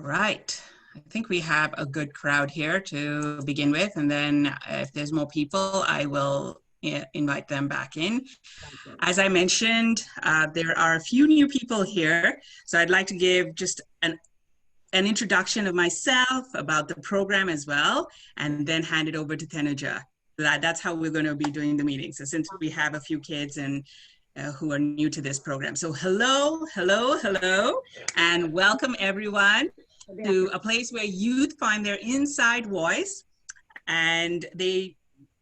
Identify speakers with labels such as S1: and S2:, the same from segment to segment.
S1: All right. I think we have a good crowd here to begin with, and then if there's more people, I will invite them back in. As I mentioned, there are a few new people here, so I'd like to give just an introduction of myself, about the program as well, and then hand it over to Tanuja. That's how we're going to be doing the meeting. So since we have a few kids and who are new to this program. So hello, and welcome everyone to a place where youth find their inside voice. And they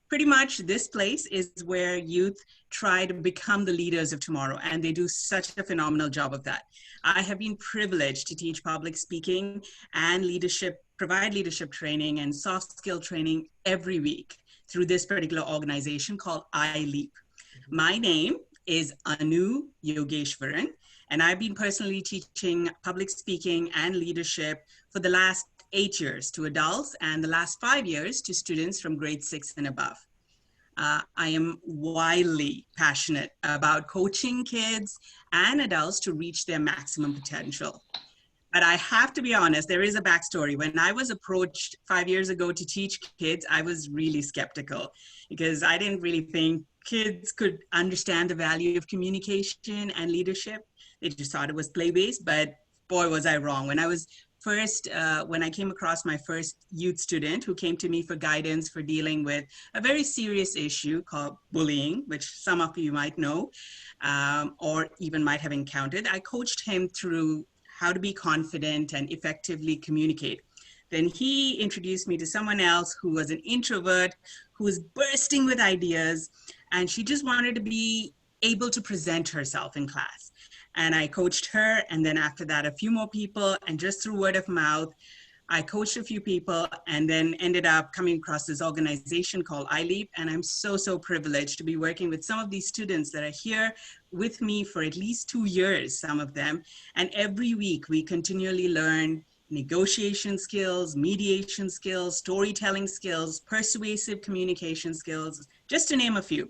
S1: pretty much, this place is where youth try to become the leaders of tomorrow, and they do such a phenomenal job of that. I have been privileged to teach public speaking and leadership, provide leadership training and soft skill training every week through this particular organization called iLeap. My name is Anu Yogeshwaran, and I've been personally teaching public speaking and leadership for the last 8 years to adults and the last 5 years to students from grade 6 and above. I am wildly passionate about coaching kids and adults to reach their maximum potential. But I have to be honest, there is a backstory. When I was approached 5 years ago to teach kids, I was really skeptical because I didn't really think kids could understand the value of communication and leadership. They just thought it was play-based, but boy, was I wrong. When I came across my first youth student who came to me for guidance for dealing with a very serious issue called bullying, which some of you might know, or even might have encountered, I coached him through how to be confident and effectively communicate. Then he introduced me to someone else who was an introvert, who was bursting with ideas, and she just wanted to be able to present herself in class. And I coached her, and then after that, a few more people, and just through word of mouth, I coached a few people, and then ended up coming across this organization called iLeap, and I'm so privileged to be working with some of these students that are here with me for at least 2 years, some of them, and every week we continually learn negotiation skills, mediation skills, storytelling skills, persuasive communication skills, just to name a few.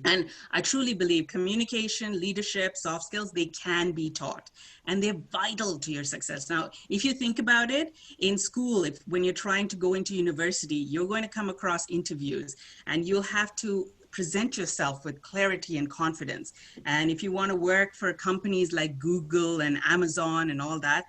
S1: And I truly believe communication, leadership, soft skills, they can be taught and they're vital to your success. Now, if you think about it, in school, when you're trying to go into university, you're going to come across interviews and you'll have to present yourself with clarity and confidence. And if you want to work for companies like Google and Amazon and all that,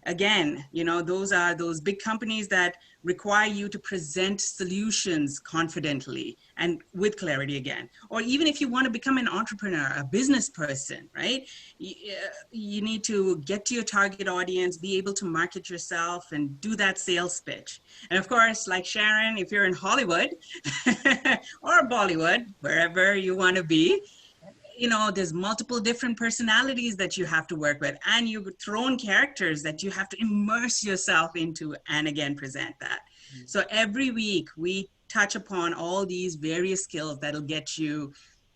S1: again, you know, those are those big companies that require you to present solutions confidently and with clarity again. Or even if you want to become an entrepreneur, a business person, right? You need to get to your target audience, be able to market yourself and do that sales pitch. And of course, like Sharon, if you're in Hollywood or Bollywood, wherever you want to be, you know, there's multiple different personalities that you have to work with, and you've thrown characters that you have to immerse yourself into and again present that. So every week we touch upon all these various skills that'll get you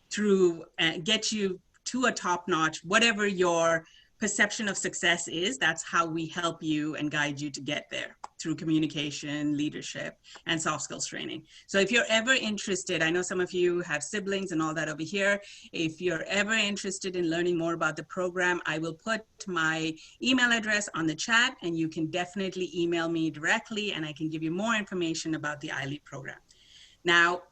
S1: through and get you to a top notch, whatever your perception of success is. That's how we help you and guide you to get there through communication, leadership, and soft skills training. So if you're ever interested, I know some of you have siblings and all that over here. If you're ever interested in learning more about the program, I will put my email address on the chat, and you can definitely email me directly and I can give you more information about the iLeap program. Now,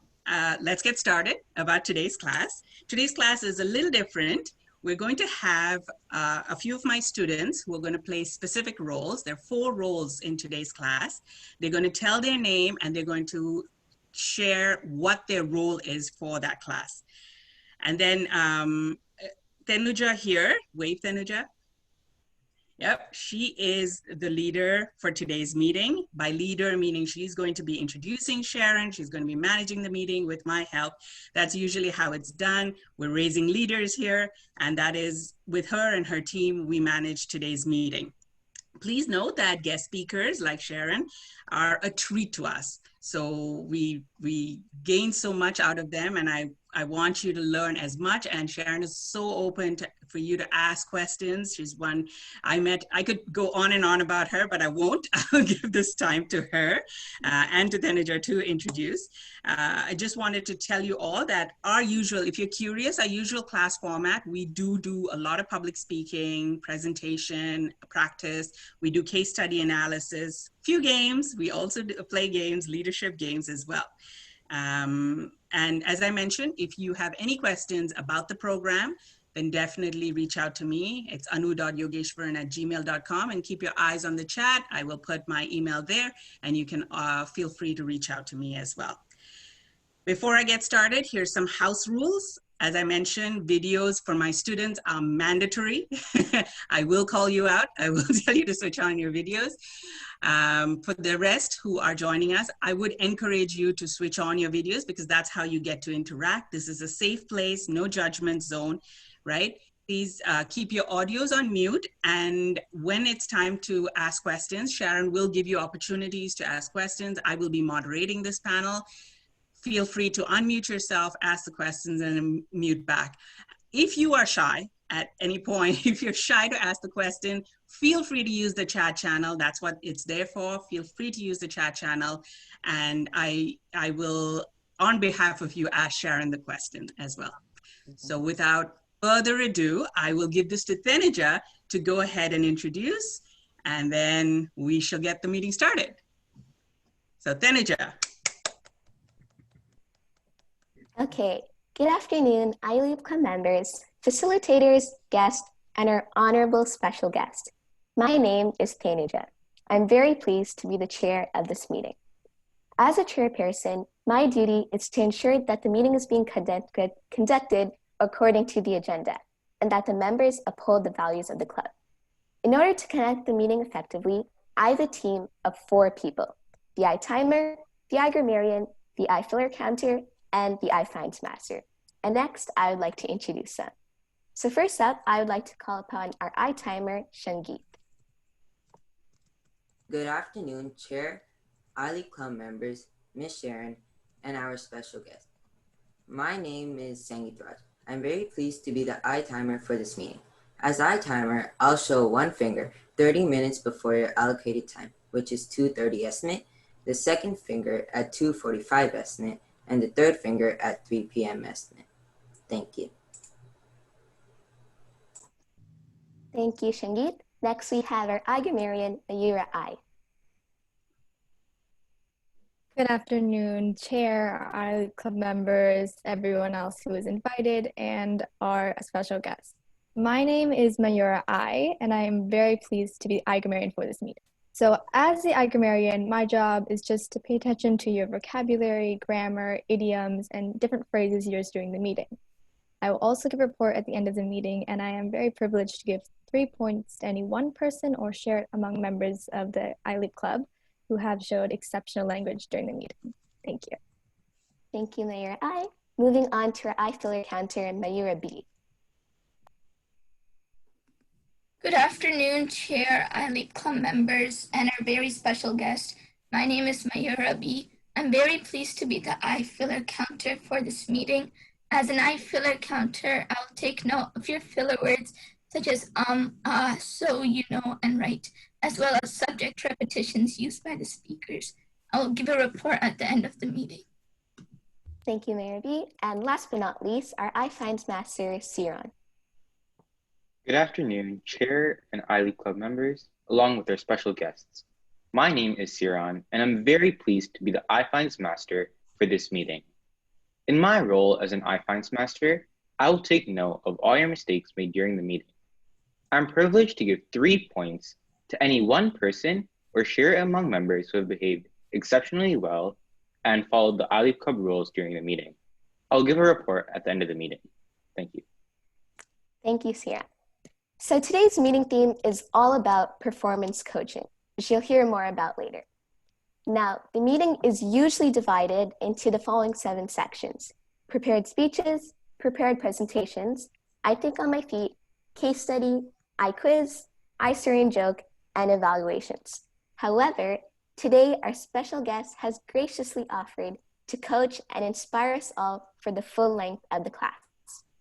S1: let's get started about today's class. Today's class is a little different. We're going to have a few of my students who are going to play specific roles. There are 4 roles in today's class. They're going to tell their name and they're going to share what their role is for that class. And then Tanuja here, wave Tanuja. Yep, she is the leader for today's meeting. By leader, meaning she's going to be introducing Sharon. She's going to be managing the meeting with my help. That's usually how it's done. We're raising leaders here, and that is with her and her team, we manage today's meeting. Please note that guest speakers like Sharon are a treat to us. So we gain so much out of them, and I I want you to learn as much, and Sharon is so open for you to ask questions. She's one I could go on and on about her, but I won't. I'll give this time to her and to Thanuja to introduce. I just wanted to tell you all that if you're curious, our usual class format, we do a lot of public speaking, presentation, practice. We do case study analysis, few games. We also play games, leadership games as well. And as I mentioned, if you have any questions about the program, then definitely reach out to me. It's anu.yogeshwaran@gmail.com, and keep your eyes on the chat. I will put my email there, and you can feel free to reach out to me as well. Before I get started, here's some house rules. As I mentioned, videos for my students are mandatory. I will call you out. I will tell you to switch on your videos. For the rest who are joining us, I would encourage you to switch on your videos because that's how you get to interact. This is a safe place, no judgment zone, right? Please keep your audios on mute. And when it's time to ask questions, Sharon will give you opportunities to ask questions. I will be moderating this panel. Feel free to unmute yourself, ask the questions, and mute back. If you are shy at any point, if you're shy to ask the question, feel free to use the chat channel. That's what it's there for. Feel free to use the chat channel. And I will, on behalf of you, ask Sharon the question as well. So without further ado, I will give this to Thanuja to go ahead and introduce, and then we shall get the meeting started. So Thanuja.
S2: Okay, good afternoon, ILEAP Club members, facilitators, guests, and our honorable special guest. My name is Thanuja. I'm very pleased to be the chair of this meeting. As a chairperson, my duty is to ensure that the meeting is being conducted according to the agenda, and that the members uphold the values of the club. In order to conduct the meeting effectively, I have a team of 4 people: the I-timer, the I-grammarian, the I-filler counter, and the I-finds master. And next, I would like to introduce them. So first up, I would like to call upon our I-timer, Shangeet.
S3: Good afternoon, Chair, ILEAP Club members, Ms. Sharon, and our special guest. My name is Sangeet Raj. I'm very pleased to be the I-timer for this meeting. As I-timer, I'll show one finger 30 minutes before your allocated time, which is 2:30 estimate, the second finger at 2:45 estimate, and the third finger at 3 p.m. estimate. Thank you.
S2: Thank you, Shangeet. Next, we have our I-grammarian, Mayura I.
S4: Good afternoon, Chair, our club members, everyone else who is invited, and our special guest. My name is Mayura I, and I am very pleased to be the I-grammarian for this meeting. So as the I-grammarian, my job is just to pay attention to your vocabulary, grammar, idioms, and different phrases used during the meeting. I will also give a report at the end of the meeting, and I am very privileged to give 3 points to any one person or share it among members of the ILEAP Club who have showed exceptional language during the meeting. Thank you.
S2: Thank you, Mayura I. Moving on to our I-filler counter, Mayura B.
S5: Good afternoon, Chair, ILEAP Club members, and our very special guest. My name is Mayura B. I'm very pleased to be the I-filler counter for this meeting. As an I-filler counter, I will take note of your filler words such as so, you know, and right, as well as subject repetitions used by the speakers. I will give a report at the end of the meeting.
S2: Thank you, Mayura B. And last but not least, our I-finds master, Sharon.
S6: Good afternoon, Chair and ILEAP Club members, along with our special guests. My name is Sharon, and I'm very pleased to be the I-finds master for this meeting. In my role as an I-finds master, I will take note of all your mistakes made during the meeting. I'm privileged to give 3 points to any one person or share it among members who have behaved exceptionally well and followed the ILEAP Club rules during the meeting. I'll give a report at the end of the meeting. Thank you.
S2: Thank you, Sharon. So today's meeting theme is all about performance coaching, which you'll hear more about later. Now, the meeting is usually divided into the following 7 sections: prepared speeches, prepared presentations, I think on my feet, case study, I quiz, I story and joke, and evaluations. However, today our special guest has graciously offered to coach and inspire us all for the full length of the class.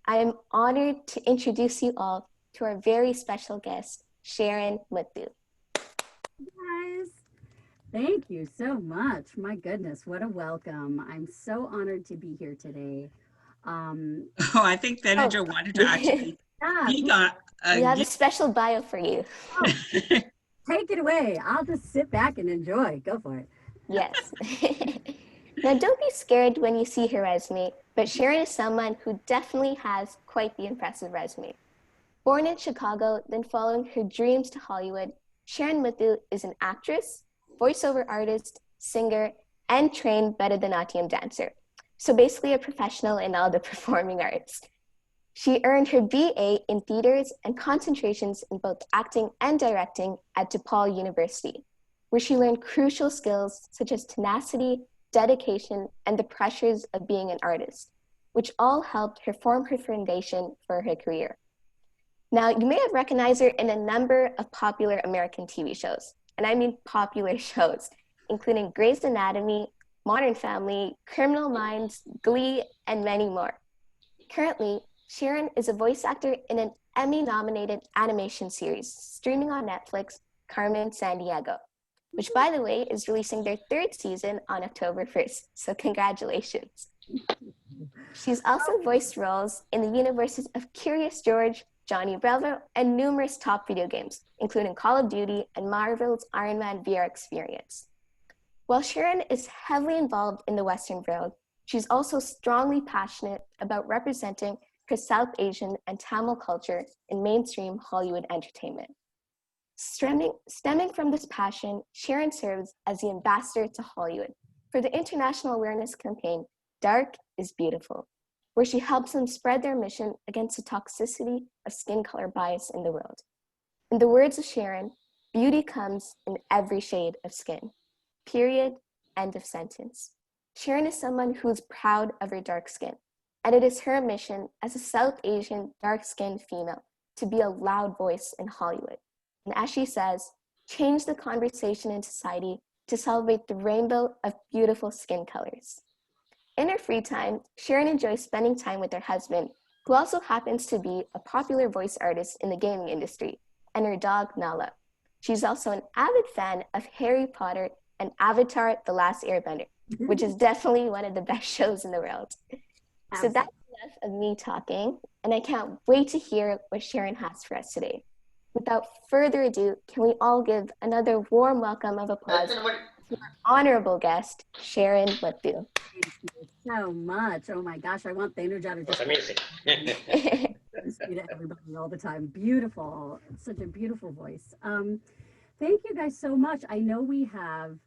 S2: I am honored to introduce you all to our very special guest, Sharon Muthu.
S7: Guys, thank you so much. My goodness, what a welcome. I'm so honored to be here today.
S1: Oh, I think Thanuja wanted to actually speak on.
S2: We have a special bio for you.
S7: Oh, take it away. I'll just sit back and enjoy. Go for it.
S2: Yes. Now, don't be scared when you see her resume, but Sharon is someone who definitely has quite the impressive resume. Born in Chicago, then following her dreams to Hollywood, Sharon Muthu is an actress, voiceover artist, singer, and trained Bharatanatyam dancer. So basically a professional in all the performing arts. She earned her BA in theaters and concentrations in both acting and directing at DePaul University, where she learned crucial skills such as tenacity, dedication, and the pressures of being an artist, which all helped her form her foundation for her career. Now, you may have recognized her in a number of popular American TV shows, and I mean popular shows, including Grey's Anatomy, Modern Family, Criminal Minds, Glee, and many more. Currently, Sharon is a voice actor in an Emmy-nominated animation series streaming on Netflix, Carmen Sandiego, which, by the way, is releasing their third season on October 1st, so congratulations. She's also voiced roles in the universes of Curious George, Johnny Bravo, and numerous top video games, including Call of Duty and Marvel's Iron Man VR experience. While Sharon is heavily involved in the Western world, she's also strongly passionate about representing her South Asian and Tamil culture in mainstream Hollywood entertainment. Stemming from this passion, Sharon serves as the ambassador to Hollywood for the international awareness campaign, Dark is Beautiful, where she helps them spread their mission against the toxicity of skin color bias in the world. In the words of Sharon, beauty comes in every shade of skin. Period. End of sentence. Sharon is someone who is proud of her dark skin, and it is her mission as a South Asian dark-skinned female to be a loud voice in Hollywood. And as she says, change the conversation in society to celebrate the rainbow of beautiful skin colors. In her free time, Sharon enjoys spending time with her husband, who also happens to be a popular voice artist in the gaming industry, and her dog, Nala. She's also an avid fan of Harry Potter and Avatar: The Last Airbender, which is definitely one of the best shows in the world. So that's enough of me talking, and I can't wait to hear what Sharon has for us today. Without further ado, can we all give another warm welcome of applause to our honorable guest, Sharon Muthu.
S7: Thank you so much. Oh my gosh, I want Thanuja to just
S8: amazing.
S7: speak to everybody all the time. Beautiful. Such a beautiful voice. Thank you guys so much. I know we have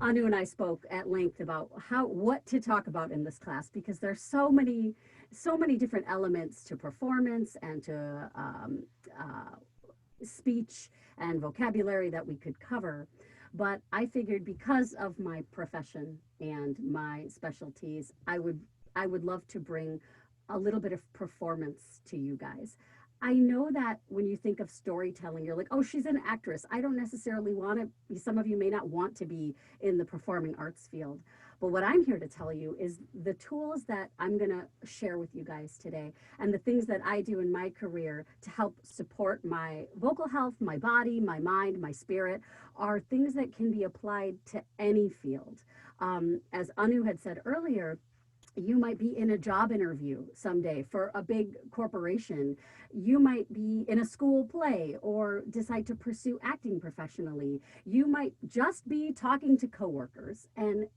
S7: Anu and I spoke at length about what to talk about in this class, because there's so many different elements to performance and to speech and vocabulary that we could cover. But I figured, because of my profession and my specialties, I would love to bring a little bit of performance to you guys. I know that when you think of storytelling, you're like, oh, she's an actress. I don't necessarily want to be, some of you may not want to be in the performing arts field. But what I'm here to tell you is the tools that I'm going to share with you guys today, and the things that I do in my career to help support my vocal health, my body, my mind, my spirit, are things that can be applied to any field. As Anu had said earlier, you might be in a job interview someday for a big corporation. You might be in a school play or decide to pursue acting professionally. You might just be talking to coworkers, and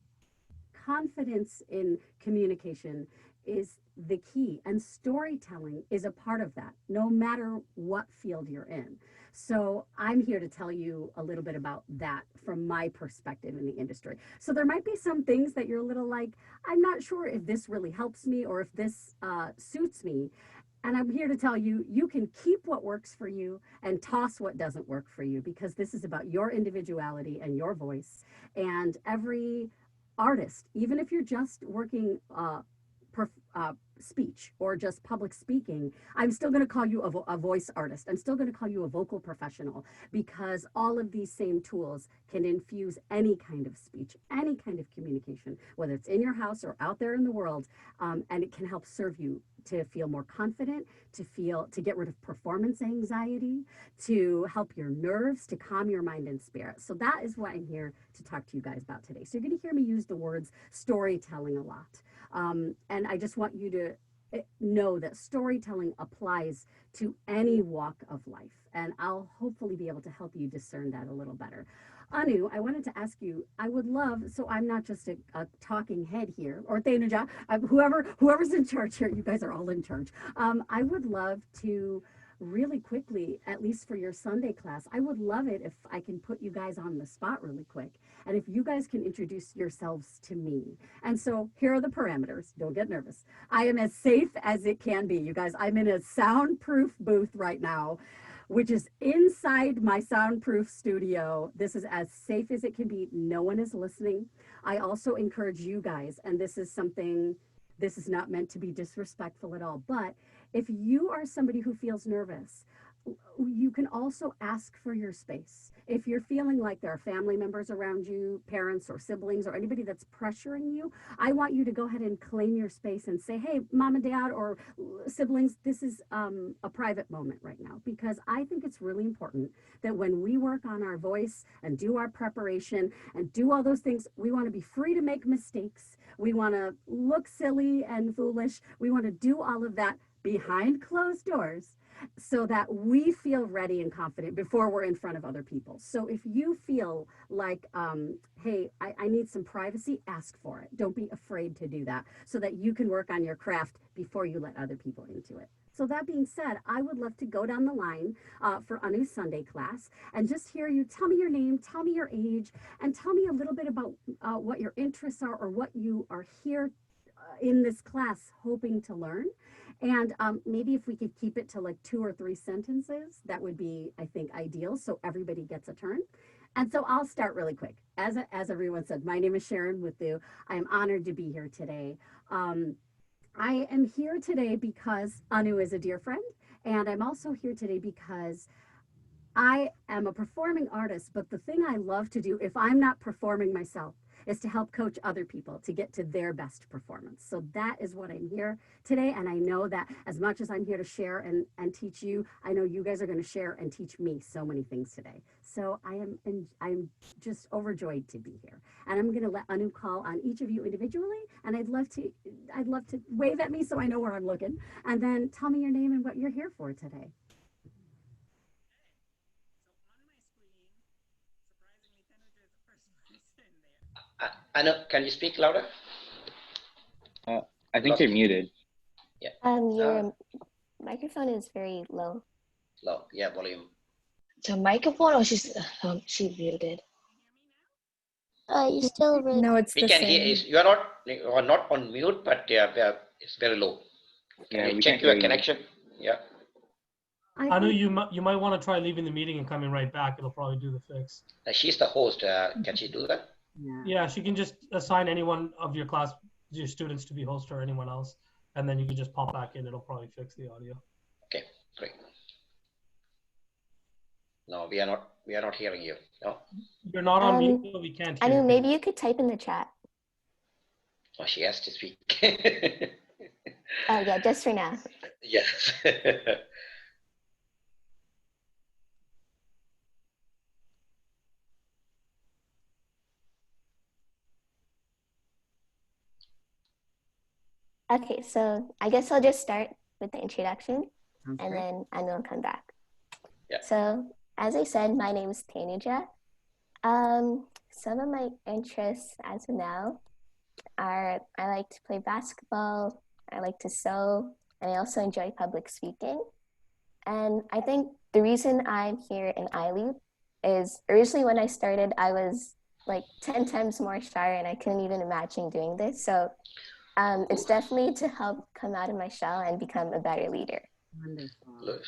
S7: confidence in communication is the key, and storytelling is a part of that, no matter what field you're in. So I'm here to tell you a little bit about that from my perspective in the industry. So there might be some things that you're a little like, I'm not sure if this really helps me or if this suits me. And I'm here to tell you, you can keep what works for you and toss what doesn't work for you, because this is about your individuality and your voice. And every artist, even if you're just working speech or just public speaking, I'm still going to call you a voice artist. I'm still going to call you a vocal professional, because all of these same tools can infuse any kind of speech, any kind of communication, whether it's in your house or out there in the world, and it can help serve you to feel more confident, to get rid of performance anxiety, to help your nerves, to calm your mind and spirit. So that is what I'm here to talk to you guys about today. So you're going to hear me use the words storytelling a lot. And I just want you to know that storytelling applies to any walk of life. And I'll hopefully be able to help you discern that a little better. Anu, I wanted to ask you, I would love, so I'm not just a talking head here, or Thanuja, whoever's in charge here, you guys are all in charge. I would love to really quickly, at least for your Sunday class, I would love it if I can put you guys on the spot really quick. And if you guys can introduce yourselves to me. And so here are the parameters. Don't get nervous. I am as safe as it can be. You guys, I'm in a soundproof booth right now, which is inside my soundproof studio. This is as safe as it can be. No one is listening. I also encourage you guys, and this is not meant to be disrespectful at all, but if you are somebody who feels nervous, you can also ask for your space. If you're feeling like there are family members around you, parents or siblings or anybody that's pressuring you, I want you to go ahead and claim your space and say, hey, mom and dad or siblings, this is a private moment right now, because I think it's really important that when we work on our voice and do our preparation and do all those things, we want to be free to make mistakes. We want to look silly and foolish. We want to do all of that behind closed doors, so that we feel ready and confident before we're in front of other people. So if you feel like, hey, I need some privacy, ask for it. Don't be afraid to do that, so that you can work on your craft before you let other people into it. So that being said, I would love to go down the line for Anu's Sunday class and just hear you. Tell me your name, tell me your age, and tell me a little bit about what your interests are, or what you are here in this class hoping to learn. And maybe if we could keep it to like 2 or 3 sentences, that would be, I think, ideal, so everybody gets a turn. And so I'll start really quick. As everyone said, my name is Sharon Muthu. I am honored to be here today. I am here today because Anu is a dear friend, and I'm also here today because I am a performing artist, but the thing I love to do, if I'm not performing myself, is to help coach other people to get to their best performance. So that is what I'm here today. And I know that as much as I'm here to share and teach you, I know you guys are going to share and teach me so many things today. So I'm just overjoyed to be here. And I'm going to let Anu call on each of you individually. And I'd love to wave at me so I know where I'm looking. And then tell me your name and what you're here for today.
S8: Anu, can you speak louder?
S6: I think you're muted.
S8: Yeah.
S2: Your microphone is very low.
S8: Low, yeah, volume.
S9: The microphone, or she muted?
S10: You still really.
S4: No, it's
S8: We
S4: the
S8: can
S4: same.
S8: hear. You are not on mute, but yeah, it's very low.
S6: Yeah,
S8: Can
S6: we
S8: you check
S6: can't
S8: your
S6: hear you.
S8: connection? Yeah.
S11: I know you might want to try leaving the meeting and coming right back. It'll probably do the fix.
S8: She's the host. Can she do that?
S11: Yeah, she can just assign anyone of your class, your students, to be host, or anyone else, and then you can just pop back in. It'll probably fix the audio.
S8: Okay, great. No, we are not hearing you. No.
S11: You're not on mute, so we can't hear
S2: Anu,
S11: you.
S2: maybe you could type in the chat.
S8: Oh, she has to speak.
S2: Oh yeah, just for now.
S8: Yes.
S2: Okay, so I guess I'll just start with the introduction, and
S7: great.
S2: then Anu will come back.
S8: Yeah.
S2: So as I said, my name is Tanuja. Some of my interests as of now are I like to play basketball, I like to sew, and I also enjoy public speaking. And I think the reason I'm here in iLeap is originally when I started, I was like 10 times more shy, and I couldn't even imagine doing this. So it's definitely to help come out of my shell and become a better leader.
S7: Wonderful.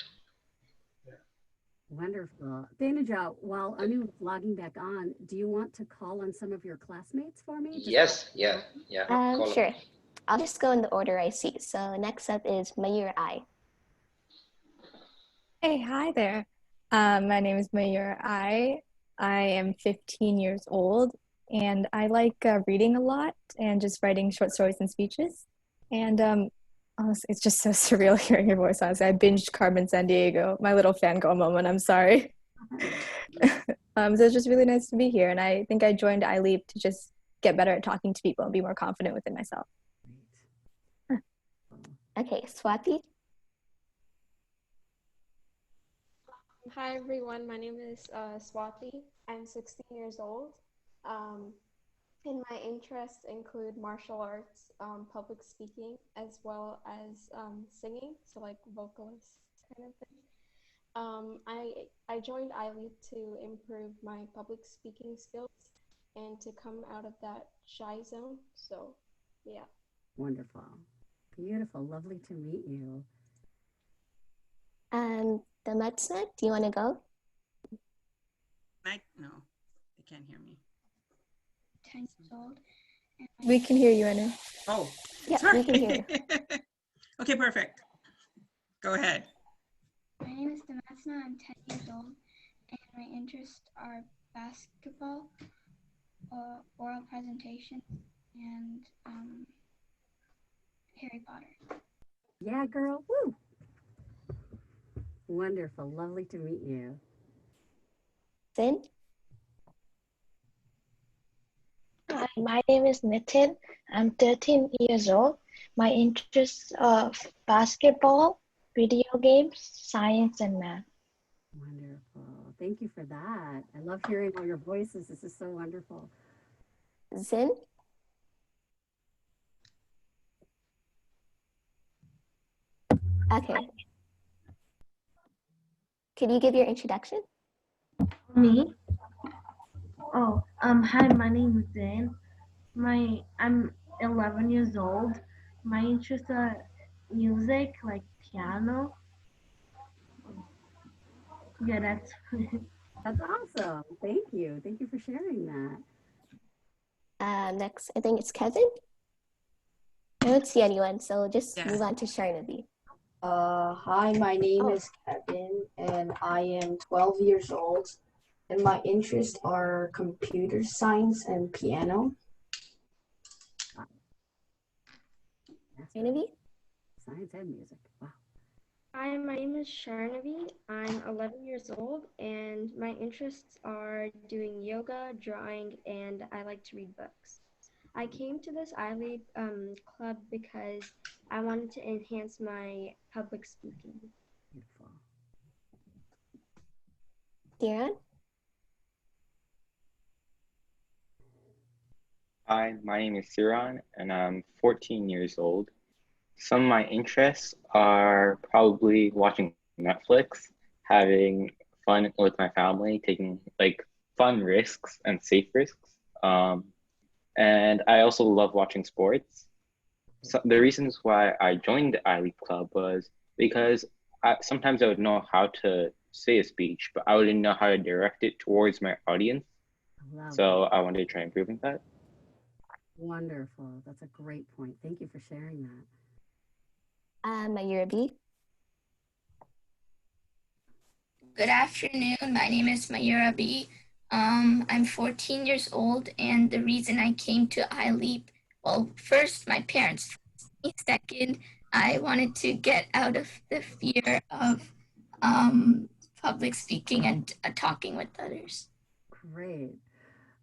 S7: Wonderful. Thanuja, while Anu is logging back on, do you want to call on some of your classmates for me?
S8: Yes, yeah.
S2: Sure. I'll just go in the order I see. So next up is Mayura I.
S4: Hey, hi there. My name is Mayur. I am 15 years old, and I like reading a lot and just writing short stories and speeches. And honestly, it's just so surreal hearing your voice. Honestly, I binged Carmen Sandiego. My little fangirl moment. I'm sorry. So it's just really nice to be here, and I think I joined iLeap to just get better at talking to people and be more confident within myself.
S2: Okay, Swati.
S12: Hi everyone, my name is Swati. I'm 16 years old. And my interests include martial arts, public speaking, as well as singing, so like vocalist kind of thing. I joined iLeap to improve my public speaking skills and to come out of that shy zone. So, yeah.
S7: Wonderful. Beautiful. Lovely to meet you.
S2: Damatsna, do you want to go?
S1: No, they can't hear me.
S5: 10 years old.
S4: We can hear you, Anu.
S1: Oh,
S2: yeah,
S1: sorry.
S2: we can hear you.
S1: Okay, perfect. Go ahead.
S5: My name is Damatsna. I'm 10 years old, and my interests are basketball, oral presentation, and Harry Potter.
S7: Yeah, girl. Woo! Wonderful. Lovely to meet you.
S2: Sin?
S9: Hi, my name is Nitin. I'm 13 years old. My interests are basketball, video games, science, and math.
S7: Wonderful. Thank you for that. I love hearing all your voices. This is so wonderful.
S2: Zin? Okay. Could you give your introduction?
S13: Me? Oh, hi, my name is Zane. I'm 11 years old. My interests are music, like piano. Yeah, that's
S7: That's awesome. Thank you. Thank you for sharing that.
S2: Next, I think it's Kevin. I don't see anyone, so just move on to Sharnavi.
S14: Hi, my name is Kevin, and I am 12 years old, and my interests are computer science and piano.
S2: Sharnavi?
S7: Science and music. Wow.
S12: Hi, my name is Sharnavi. I'm 11 years old, and my interests are doing yoga, drawing, and I like to read books. I came to this iLeap club because I wanted to enhance my public speaking.
S7: Beautiful.
S2: Darren?
S6: Hi, my name is Siran, and I'm 14 years old. Some of my interests are probably watching Netflix, having fun with my family, taking like fun risks and safe risks. And I also love watching sports. So the reasons why I joined the iLeap Club was because sometimes I would know how to say a speech, but I wouldn't know how to direct it towards my audience. So I wanted to try improving that.
S7: Wonderful. That's a great point. Thank you for sharing that.
S2: Mayura B.
S5: Good afternoon. My name is Mayura B. I'm 14 years old, and the reason I came to iLeap, well, first, my parents. Second, I wanted to get out of the fear of public speaking and talking with others.
S7: Great.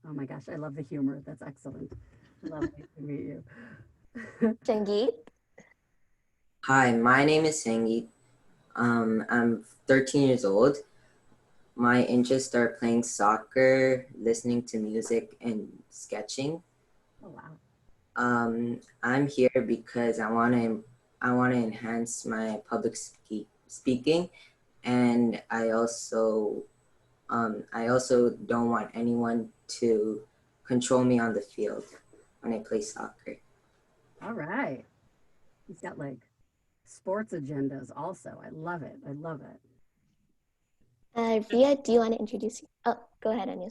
S7: Oh my gosh, I love the humor. That's excellent. Lovely to meet you.
S2: Sangeet?
S3: Hi, my name is Sangeet. I'm 13 years old. My interests are playing soccer, listening to music, and sketching.
S7: Oh wow.
S3: I'm here because I want to enhance my public speaking, and I also don't want anyone to control me on the field when I play soccer.
S7: All right. He's got like sports agendas also. I love it. I love it.
S2: Ria, do you want to introduce you? Oh, go ahead, Anu.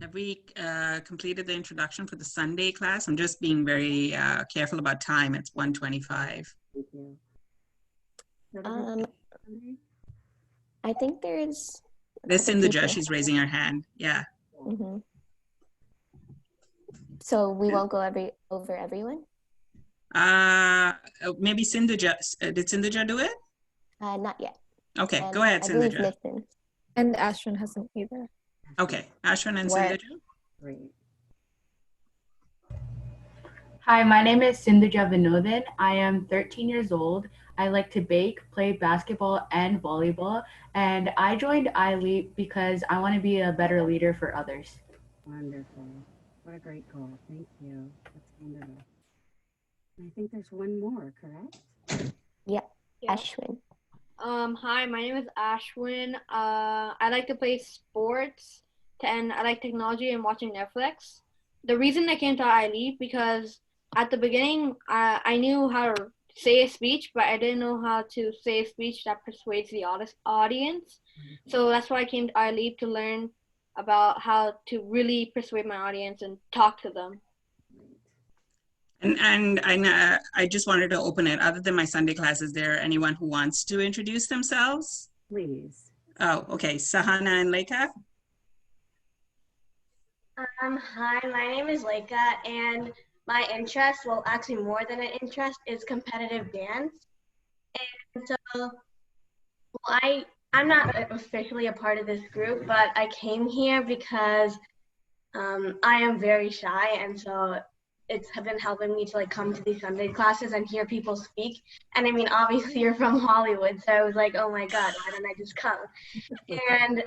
S1: Have we completed the introduction for the Sunday class? I'm just being very careful about time. It's 1:25.
S7: Thank you.
S2: I think there's
S1: There's Sindhuja, she's raising her hand. Yeah.
S2: Mm-hmm. So we won't go over everyone?
S1: Maybe Sindhuja. Did Sindhuja do it?
S2: Not yet.
S1: Okay, go ahead,
S2: I believe
S1: Sindhuja.
S2: Nitin.
S4: And Ashwin hasn't either.
S1: Okay, Ashwin and
S2: Where-
S1: Sindhuja.
S7: Great.
S15: Hi, my name is Sindhuja Vinodhan. I am 13 years old. I like to bake, play basketball and volleyball, and I joined iLeap because I want to be a better leader for others.
S7: Wonderful. What a great goal. Thank you. That's wonderful. I think there's one more, correct?
S2: Yeah,
S16: Yeah.
S2: Ashwin.
S16: Hi, my name is Ashwin. I like to play sports and I like technology and watching Netflix. The reason I came to iLeap because at the beginning I knew how to say a speech, but I didn't know how to say a speech that persuades the audience. So that's why I came to iLeap, to learn about how to really persuade my audience and talk to them.
S1: And I just wanted to open it. Other than my Sunday class, is there anyone who wants to introduce themselves?
S7: Please.
S1: Oh, okay. Sahana and Leica.
S17: Hi, my name is Leica, and my interest, well, actually more than an interest, is competitive dance. And so, well, I'm not officially a part of this group, but I came here because I am very shy, and so it's been helping me to like come to these Sunday classes and hear people speak. And I mean, obviously you're from Hollywood, so I was like, oh my God, why don't I just come? And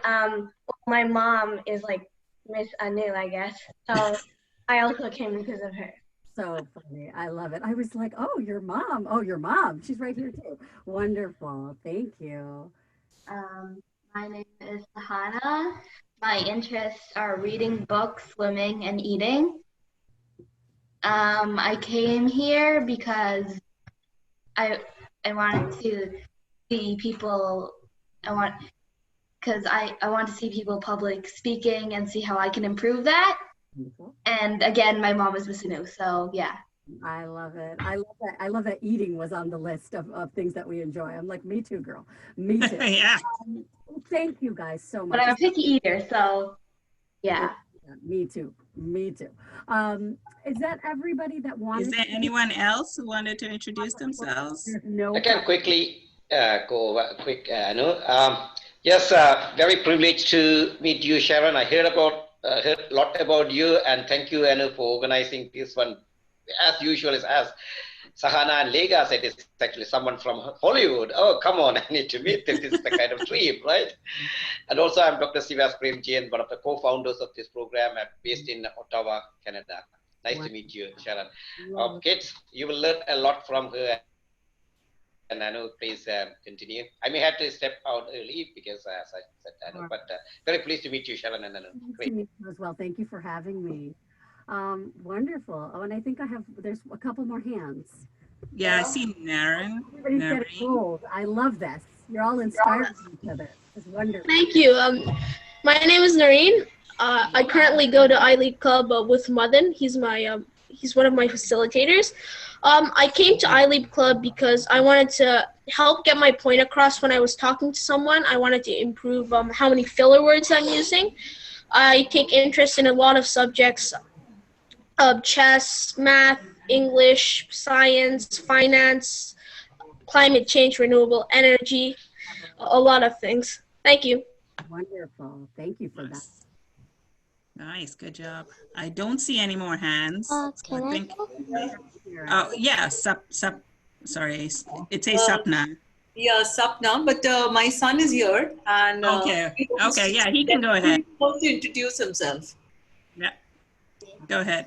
S17: my mom is like Miss Anu, I guess. So I also came because of her.
S7: So funny. I love it. I was like, oh, your mom. Oh, your mom. She's right here too. Wonderful. Thank you.
S18: My name is Sahana. My interests are reading books, swimming, and eating. I came here because I wanted to see people. I want to see people public speaking and see how I can improve that. And again, my mom is Miss Anu, so yeah.
S7: I love it. I love that. I love that eating was on the list of things that we enjoy. I'm like, me too, girl. Me too.
S1: Yeah.
S7: Thank you guys so much.
S18: But I'm a picky eater, so yeah.
S7: Me too. Me too. Is that everybody that wanted?
S1: Is there anyone else who wanted to introduce themselves?
S7: No.
S8: I can quickly go over quick. Yes, very privileged to meet you, Sharon. I heard a lot about you, and thank you, Anu, for organizing this one. As usual, as Sahana and Lega said, it's actually someone from Hollywood. Oh, come on, I need to meet them. This is the kind of trip, right? And also, I'm Dr. Sivas Premji, one of the co-founders of this program, based in Ottawa, Canada. Nice to meet you, Sharon. Kids, you will learn a lot from her. And Anu, please continue. I may have to step out early because, as I said, Anu, but very pleased to meet you, Sharon and Anu.
S7: Great. To meet you as well. Thank you for having me. Wonderful. Oh, and I think there's a couple more hands.
S1: Yeah, I see Naren.
S7: Everybody's getting old. I love this. You're all inspired with each other. It's wonderful.
S19: Thank you. My name is Noreen. I currently go to iLeap Club with Madan. He's one of my facilitators. I came to iLeap Club because I wanted to help get my point across when I was talking to someone. I wanted to improve how many filler words I'm using. I take interest in a lot of subjects: chess, math, English, science, finance, climate change, renewable energy, a lot of things. Thank you.
S7: Wonderful. Thank you for that.
S1: Nice. Good job. I don't see any more hands.
S10: Can I go?
S1: Oh, yeah. Sorry. It says Sapna.
S20: Yeah, Sapna, but my son is here. And
S1: okay. Yeah, he can go ahead.
S20: He wants to introduce himself.
S1: Yeah. Go ahead.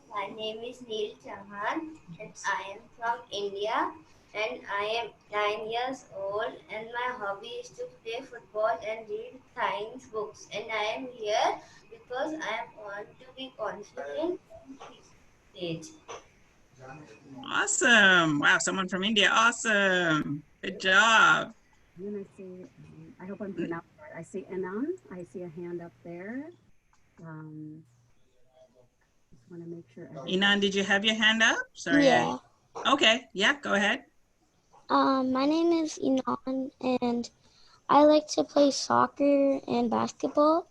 S21: My name is Neil Chauhan and I am from India and I am 9 years old and my hobby is to play football and read science books, and I am here because I want to be confident stage.
S1: Awesome. Wow, someone from India. Awesome. Good job.
S7: And then I see, I hope I'm pronouncing it right. I see Anand. I see a hand up there. Just want to make sure.
S1: Inan, did you have your hand up? Sorry,
S10: Yeah.
S1: Okay, yeah, go ahead.
S10: My name is Inan, and I like to play soccer and basketball,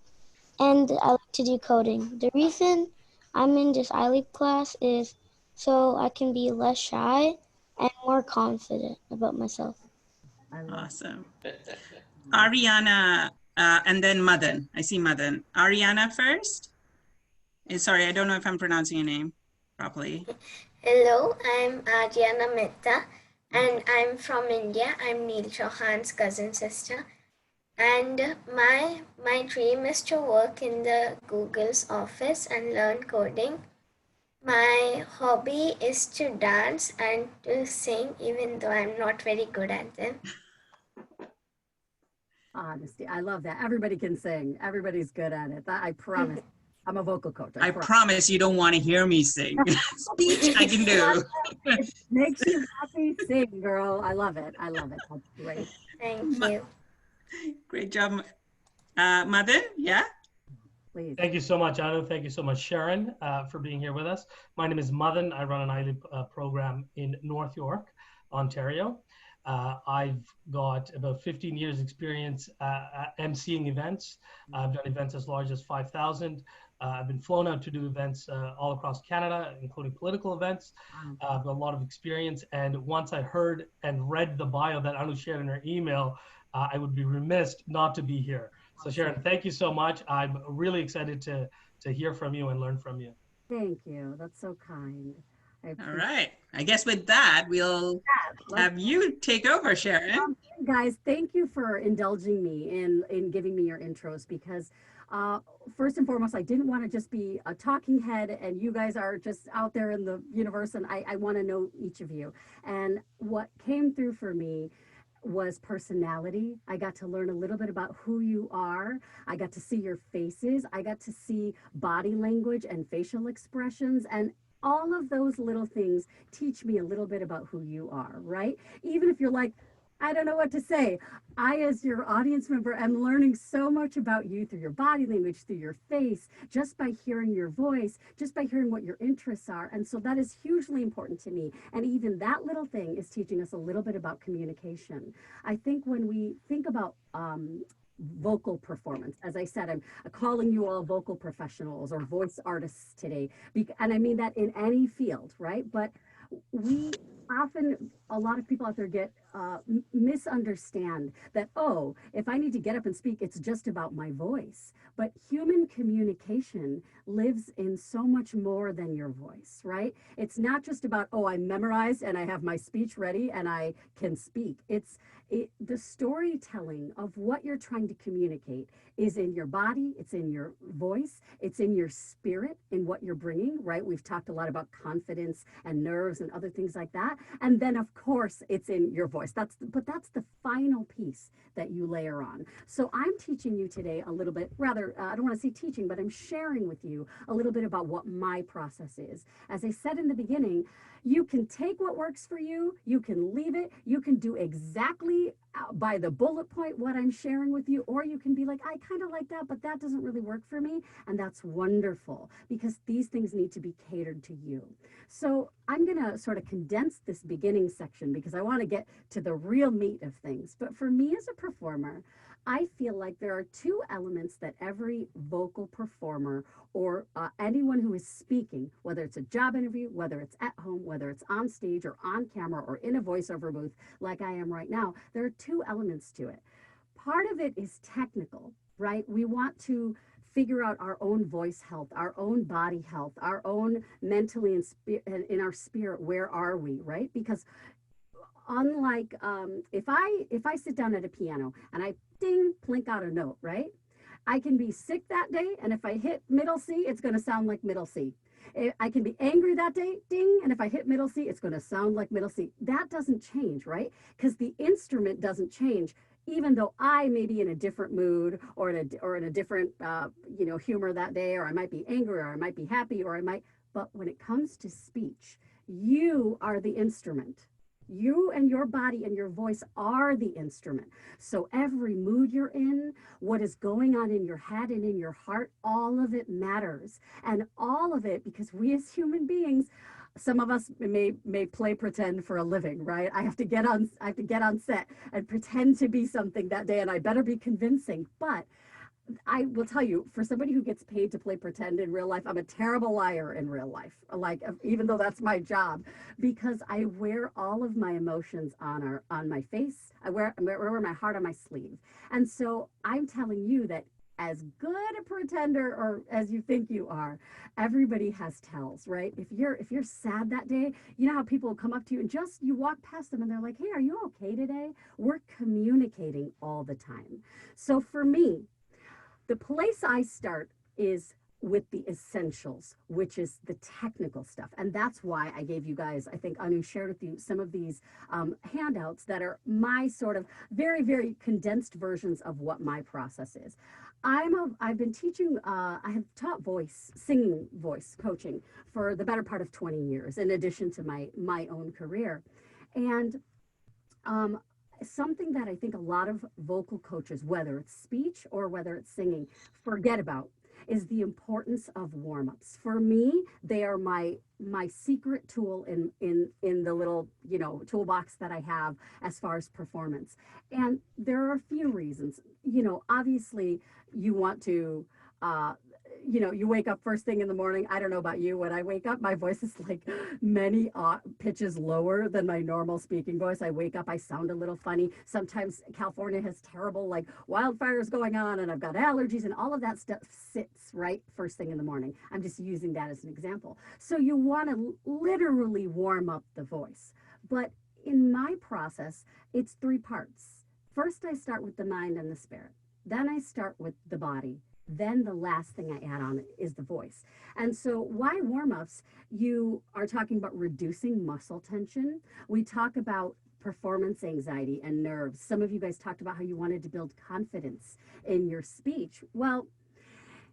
S10: and I like to do coding. The reason I'm in this iLeap class is so I can be less shy and more confident about myself.
S1: Awesome. Ariana, and then Madan. I see Madan. Ariana first. Sorry, I don't know if I'm pronouncing your name properly.
S11: Hello, I'm Diana Mehta and I'm from India. I'm Neil Chauhan's cousin sister. And my dream is to work in the Google's office and learn coding. My hobby is to dance and to sing, even though I'm not very good at them.
S7: Honesty, I love that. Everybody can sing. Everybody's good at it. I promise. I'm a vocal coach.
S1: I promise you don't want to hear me sing. Speech I can do.
S7: It makes you happy, sing, girl. I love it. I love it. That's great.
S11: Thank you.
S1: Great job. Madan, yeah?
S7: Please.
S22: Thank you so much, Anu. Thank you so much, Sharon, for being here with us. My name is Madan. I run an iLeap program in North York, Ontario. I've got about 15 years experience emceeing events. I've done events as large as 5,000. I've been flown out to do events all across Canada, including political events. I've got a lot of experience. And once I heard and read the bio that Anu shared in her email, I would be remiss not to be here. So Sharon, thank you so much. I'm really excited to hear from you and learn from you.
S7: Thank you. That's so kind.
S1: All right. I guess with that, we'll have you take over, Sharon.
S7: Guys, thank you for indulging me in giving me your intros because first and foremost, I didn't want to just be a talking head and you guys are just out there in the universe and I want to know each of you. And what came through for me was personality. I got to learn a little bit about who you are. I got to see your faces. I got to see body language and facial expressions, and all of those little things teach me a little bit about who you are, right? Even if you're like, I don't know what to say. I, as your audience member, am learning so much about you through your body language, through your face, just by hearing your voice, just by hearing what your interests are. And so that is hugely important to me. And even that little thing is teaching us a little bit about communication. I think when we think about vocal performance, as I said, I'm calling you all vocal professionals or voice artists today. And I mean that in any field, right? But we often, a lot of people out there get misunderstand that, oh, if I need to get up and speak, it's just about my voice. But human communication lives in so much more than your voice, right? It's not just about, oh, I memorized and I have my speech ready and I can speak. The storytelling of what you're trying to communicate is in your body, it's in your voice, it's in your spirit, in what you're bringing, right? We've talked a lot about confidence and nerves and other things like that. And then, of course, it's in your voice. But that's the final piece that you layer on. So I'm teaching you today a little bit, rather, I don't want to say teaching, but I'm sharing with you a little bit about what my process is. As I said in the beginning, you can take what works for you, you can leave it, you can do exactly by the bullet point what I'm sharing with you, or you can be like, I kind of like that, but that doesn't really work for me. And that's wonderful because these things need to be catered to you. So I'm going to sort of condense this beginning section because I want to get to the real meat of things. But for me as a performer, I feel like there are two elements that every vocal performer or anyone who is speaking, whether it's a job interview, whether it's at home, whether it's on stage or on camera or in a voiceover booth like I am right now, there are two elements to it. Part of it is technical, right? We want to figure out our own voice health, our own body health, our own mentally and in our spirit, where are we, right? Because unlike if I sit down at a piano and I ding plink out a note, right? I can be sick that day, and if I hit middle C, it's going to sound like middle C. I can be angry that day, ding, and if I hit middle C, it's going to sound like middle C. That doesn't change, right? Because the instrument doesn't change, even though I may be in a different mood or in a different humor that day, or I might be angry, or I might be happy, or I might. But when it comes to speech, you are the instrument. You and your body and your voice are the instrument. So every mood you're in, what is going on in your head and in your heart, all of it matters. And all of it, because we as human beings, some of us may play pretend for a living, right? I have to get on set and pretend to be something that day, and I better be convincing. But I will tell you, for somebody who gets paid to play pretend in real life, I'm a terrible liar in real life. Like, even though that's my job, because I wear all of my emotions on my face. I wear my heart on my sleeve. And so I'm telling you that as good a pretender or as you think you are, everybody has tells, right? If you're sad that day, you know how people will come up to you and just you walk past them and they're like, "Hey, are you okay today?" We're communicating all the time. So for me, the place I start is with the essentials, which is the technical stuff. And that's why I gave you guys, I think Anu shared with you some of these handouts that are my sort of very, very condensed versions of what my process is. I've been teaching, I have taught singing voice coaching for the better part of 20 years, in addition to my own career. And something that I think a lot of vocal coaches, whether it's speech or whether it's singing, forget about is the importance of warm-ups. For me, they are my secret tool in the little, toolbox that I have as far as performance. And there are a few reasons. Obviously you want to you wake up first thing in the morning. I don't know about you. When I wake up, my voice is like many pitches lower than my normal speaking voice. I wake up, I sound a little funny. Sometimes California has terrible like wildfires going on and I've got allergies and all of that stuff sits right first thing in the morning. I'm just using that as an example. So you want to literally warm up the voice. But in my process, it's 3 parts. First, I start with the mind and the spirit. Then I start with the body. Then the last thing I add on is the voice. And so why warm-ups? You are talking about reducing muscle tension. We talk about performance anxiety and nerves. Some of you guys talked about how you wanted to build confidence in your speech. Well,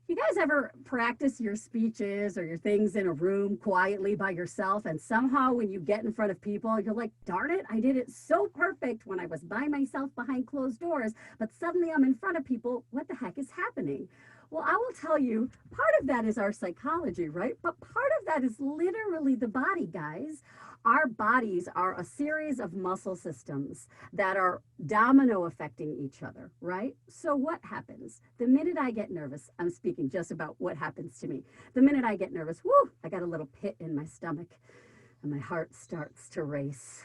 S7: you guys ever practice your speeches or your things in a room quietly by yourself, and somehow when you get in front of people, you're like, darn it, I did it so perfect when I was by myself behind closed doors, but suddenly I'm in front of people. What the heck is happening? Well, I will tell you, part of that is our psychology, right? But part of that is literally the body, guys. Our bodies are a series of muscle systems that are domino affecting each other, right? So what happens? The minute I get nervous, I'm speaking just about what happens to me. The minute I get nervous, whoo, I got a little pit in my stomach and my heart starts to race.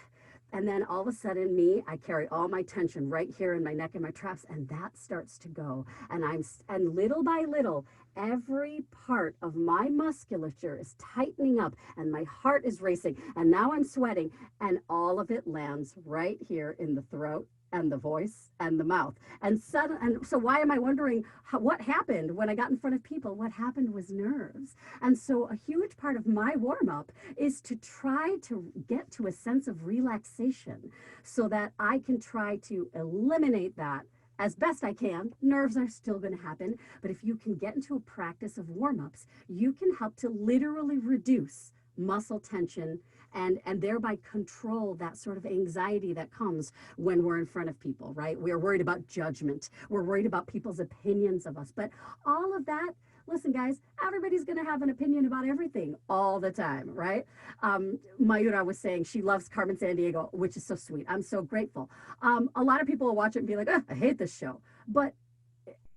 S7: And then all of a sudden I carry all my tension right here in my neck and my traps, and that starts to go. And little by little, every part of my musculature is tightening up and my heart is racing. And now I'm sweating, and all of it lands right here in the throat and the voice and the mouth. And so why am I wondering what happened when I got in front of people? What happened was nerves. And so a huge part of my warm-up is to try to get to a sense of relaxation so that I can try to eliminate that as best I can. Nerves are still going to happen, but if you can get into a practice of warm-ups, you can help to literally reduce muscle tension and thereby control that sort of anxiety that comes when we're in front of people, right? We're worried about judgment. We're worried about people's opinions of us. But all of that, listen, guys, everybody's going to have an opinion about everything all the time, right? Mayura was saying she loves Carmen Sandiego, which is so sweet. I'm so grateful. A lot of people will watch it and be like, I hate this show. But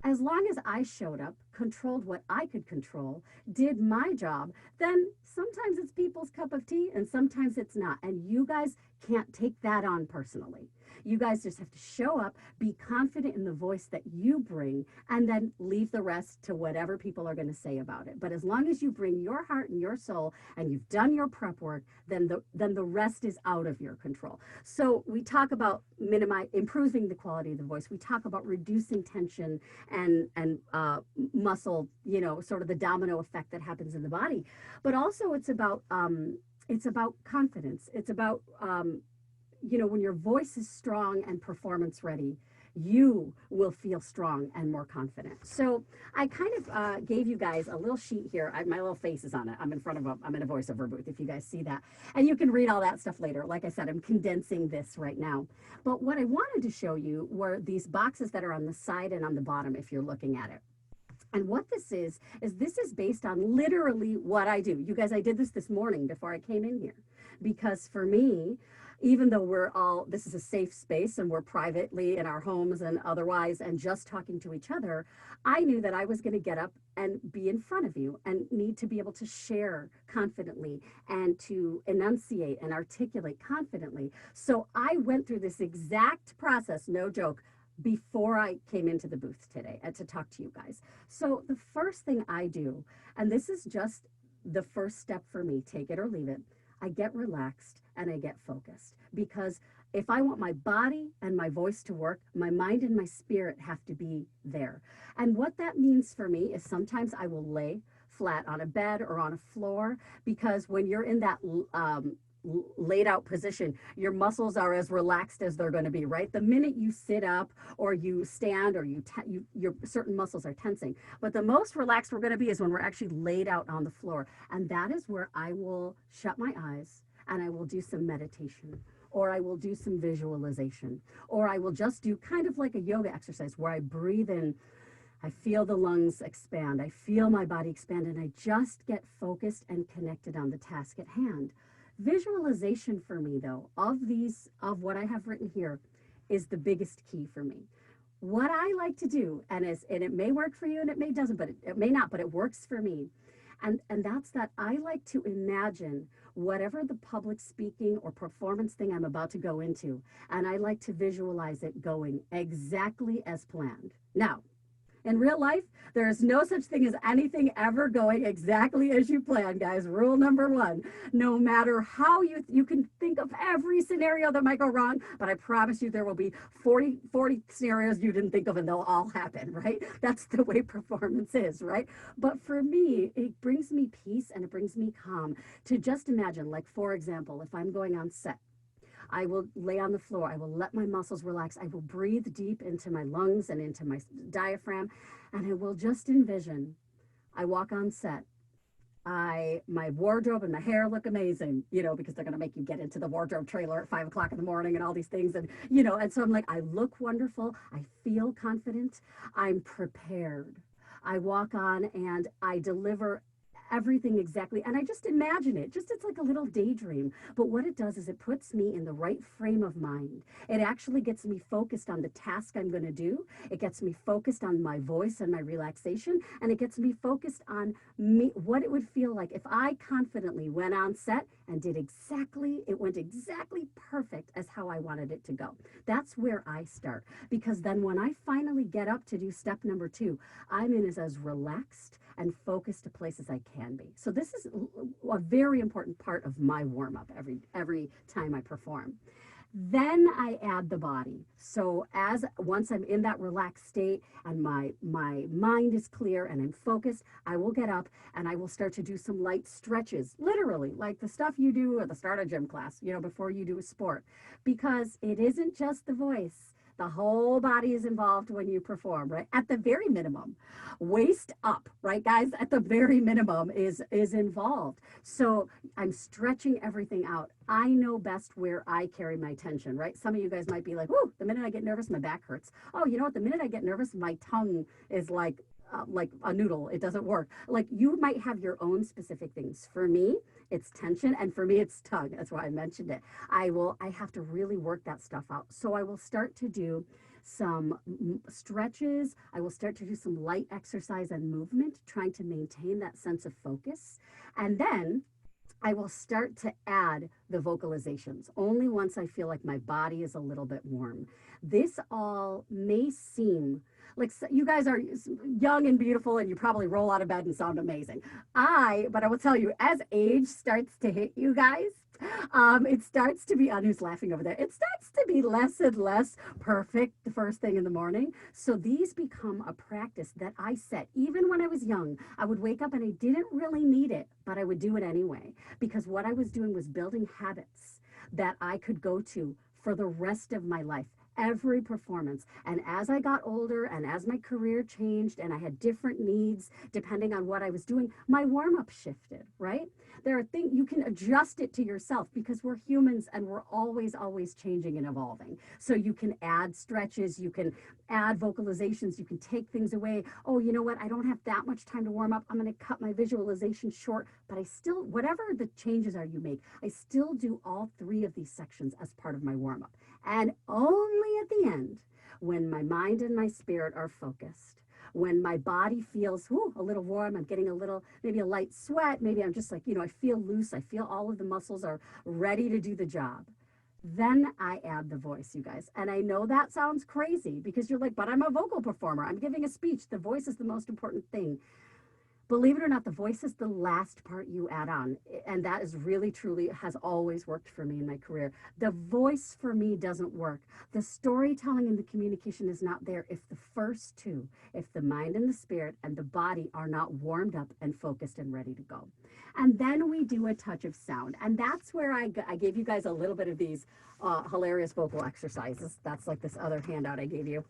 S7: as long as I showed up, controlled what I could control, did my job, then sometimes it's people's cup of tea and sometimes it's not. And you guys can't take that on personally. You guys just have to show up, be confident in the voice that you bring, and then leave the rest to whatever people are going to say about it. But as long as you bring your heart and your soul and you've done your prep work, then the rest is out of your control. So we talk about improving the quality of the voice. We talk about reducing tension and muscle, sort of the domino effect that happens in the body. But also it's about confidence. It's about when your voice is strong and performance ready, you will feel strong and more confident. So I kind of gave you guys a little sheet here. My little face is on it. I'm in front of I'm in a voiceover booth, if you guys see that. And you can read all that stuff later. Like I said, I'm condensing this right now. But what I wanted to show you were these boxes that are on the side and on the bottom if you're looking at it. And what this is this is based on literally what I do. You guys, I did this morning before I came in here, because for me, even though this is a safe space and we're privately in our homes and otherwise and just talking to each other, I knew that I was going to get up and be in front of you and need to be able to share confidently and to enunciate and articulate confidently. So I went through this exact process, no joke, before I came into the booth today to talk to you guys. So the first thing I do, and this is just the first step for me, take it or leave it, I get relaxed and I get focused, because if I want my body and my voice to work, my mind and my spirit have to be there. And what that means for me is sometimes I will lay flat on a bed or on a floor, because when you're in that laid out position, your muscles are as relaxed as they're going to be, right? The minute you sit up or you stand or your certain muscles are tensing. But the most relaxed we're going to be is when we're actually laid out on the floor. And that is where I will shut my eyes and I will do some meditation, or I will do some visualization, or I will just do kind of like a yoga exercise where I breathe in. I feel the lungs expand. I feel my body expand, and I just get focused and connected on the task at hand. Visualization for me, though, of what I have written here is the biggest key for me. What I like to do, and it may work for you and it may doesn't, but it may not, but it works for me. And that's that I like to imagine whatever the public speaking or performance thing I'm about to go into, and I like to visualize it going exactly as planned. Now, in real life, there is no such thing as anything ever going exactly as you plan, guys. Rule number one, no matter how you can think of every scenario that might go wrong, but I promise you there will be 40 scenarios you didn't think of, and they'll all happen, right? That's the way performance is, right? But for me, it brings me peace and it brings me calm to just imagine, like, for example, if I'm going on set, I will lay on the floor. I will let my muscles relax. I will breathe deep into my lungs and into my diaphragm. And I will just envision, I walk on set. My wardrobe and my hair look amazing, because they're going to make you get into the wardrobe trailer at 5 o'clock in the morning and all these things. And, and so I'm like, I look wonderful. I feel confident. I'm prepared. I walk on and I deliver everything exactly. And I just imagine it, it's like a little daydream. But what it does is it puts me in the right frame of mind. It actually gets me focused on the task I'm going to do. It gets me focused on my voice and my relaxation. And it gets me focused on what it would feel like if I confidently went on set and it went exactly perfect as how I wanted it to go. That's where I start. Because then when I finally get up to do step number 2, I'm in as relaxed and focused a place as I can be. So this is a very important part of my warm-up every time I perform. Then I add the body. So once I'm in that relaxed state and my mind is clear and I'm focused, I will get up and I will start to do some light stretches, literally like the stuff you do at the start of gym class, before you do a sport, because it isn't just the voice. The whole body is involved when you perform, right? At the very minimum, waist up, right, guys? At the very minimum is involved. So I'm stretching everything out. I know best where I carry my tension, right? Some of you guys might be like, "Whoo, the minute I get nervous, my back hurts." Oh, you know what? The minute I get nervous, my tongue is like a noodle. It doesn't work. Like, you might have your own specific things. For me, it's tension, and for me, it's tongue. That's why I mentioned it. I have to really work that stuff out. So I will start to do some stretches. I will start to do some light exercise and movement, trying to maintain that sense of focus. And then I will start to add the vocalizations only once I feel like my body is a little bit warm. This all may seem like you guys are young and beautiful and you probably roll out of bed and sound amazing. But I will tell you, as age starts to hit you guys, it starts to be, who's laughing over there? It starts to be less and less perfect the first thing in the morning. So these become a practice that I set. Even when I was young, I would wake up and I didn't really need it, but I would do it anyway, because what I was doing was building habits that I could go to for the rest of my life. every performance. And as I got older and as my career changed and I had different needs depending on what I was doing, my warm-up shifted, right? There are things you can adjust it to yourself because we're humans and we're always changing and evolving. So you can add stretches, you can add vocalizations, you can take things away. Oh, you know what? I don't have that much time to warm up. I'm going to cut my visualization short, but I still, whatever the changes are you make, I still do all three of these sections as part of my warm up. And only at the end, when my mind and my spirit are focused, when my body feels a little warm, I'm getting a little, maybe a light sweat, maybe I'm just like, I feel loose, I feel all of the muscles are ready to do the job. Then I add the voice, you guys. And I know that sounds crazy because you're like, but I'm a vocal performer. I'm giving a speech. The voice is the most important thing. Believe it or not, the voice is the last part you add on. And that is really, truly has always worked for me in my career. The voice for me doesn't work. The storytelling and the communication is not there if the first two, if the mind and the spirit and the body are not warmed up and focused and ready to go. And then we do a touch of sound. And that's where I gave you guys a little bit of these hilarious vocal exercises. That's like this other handout I gave you.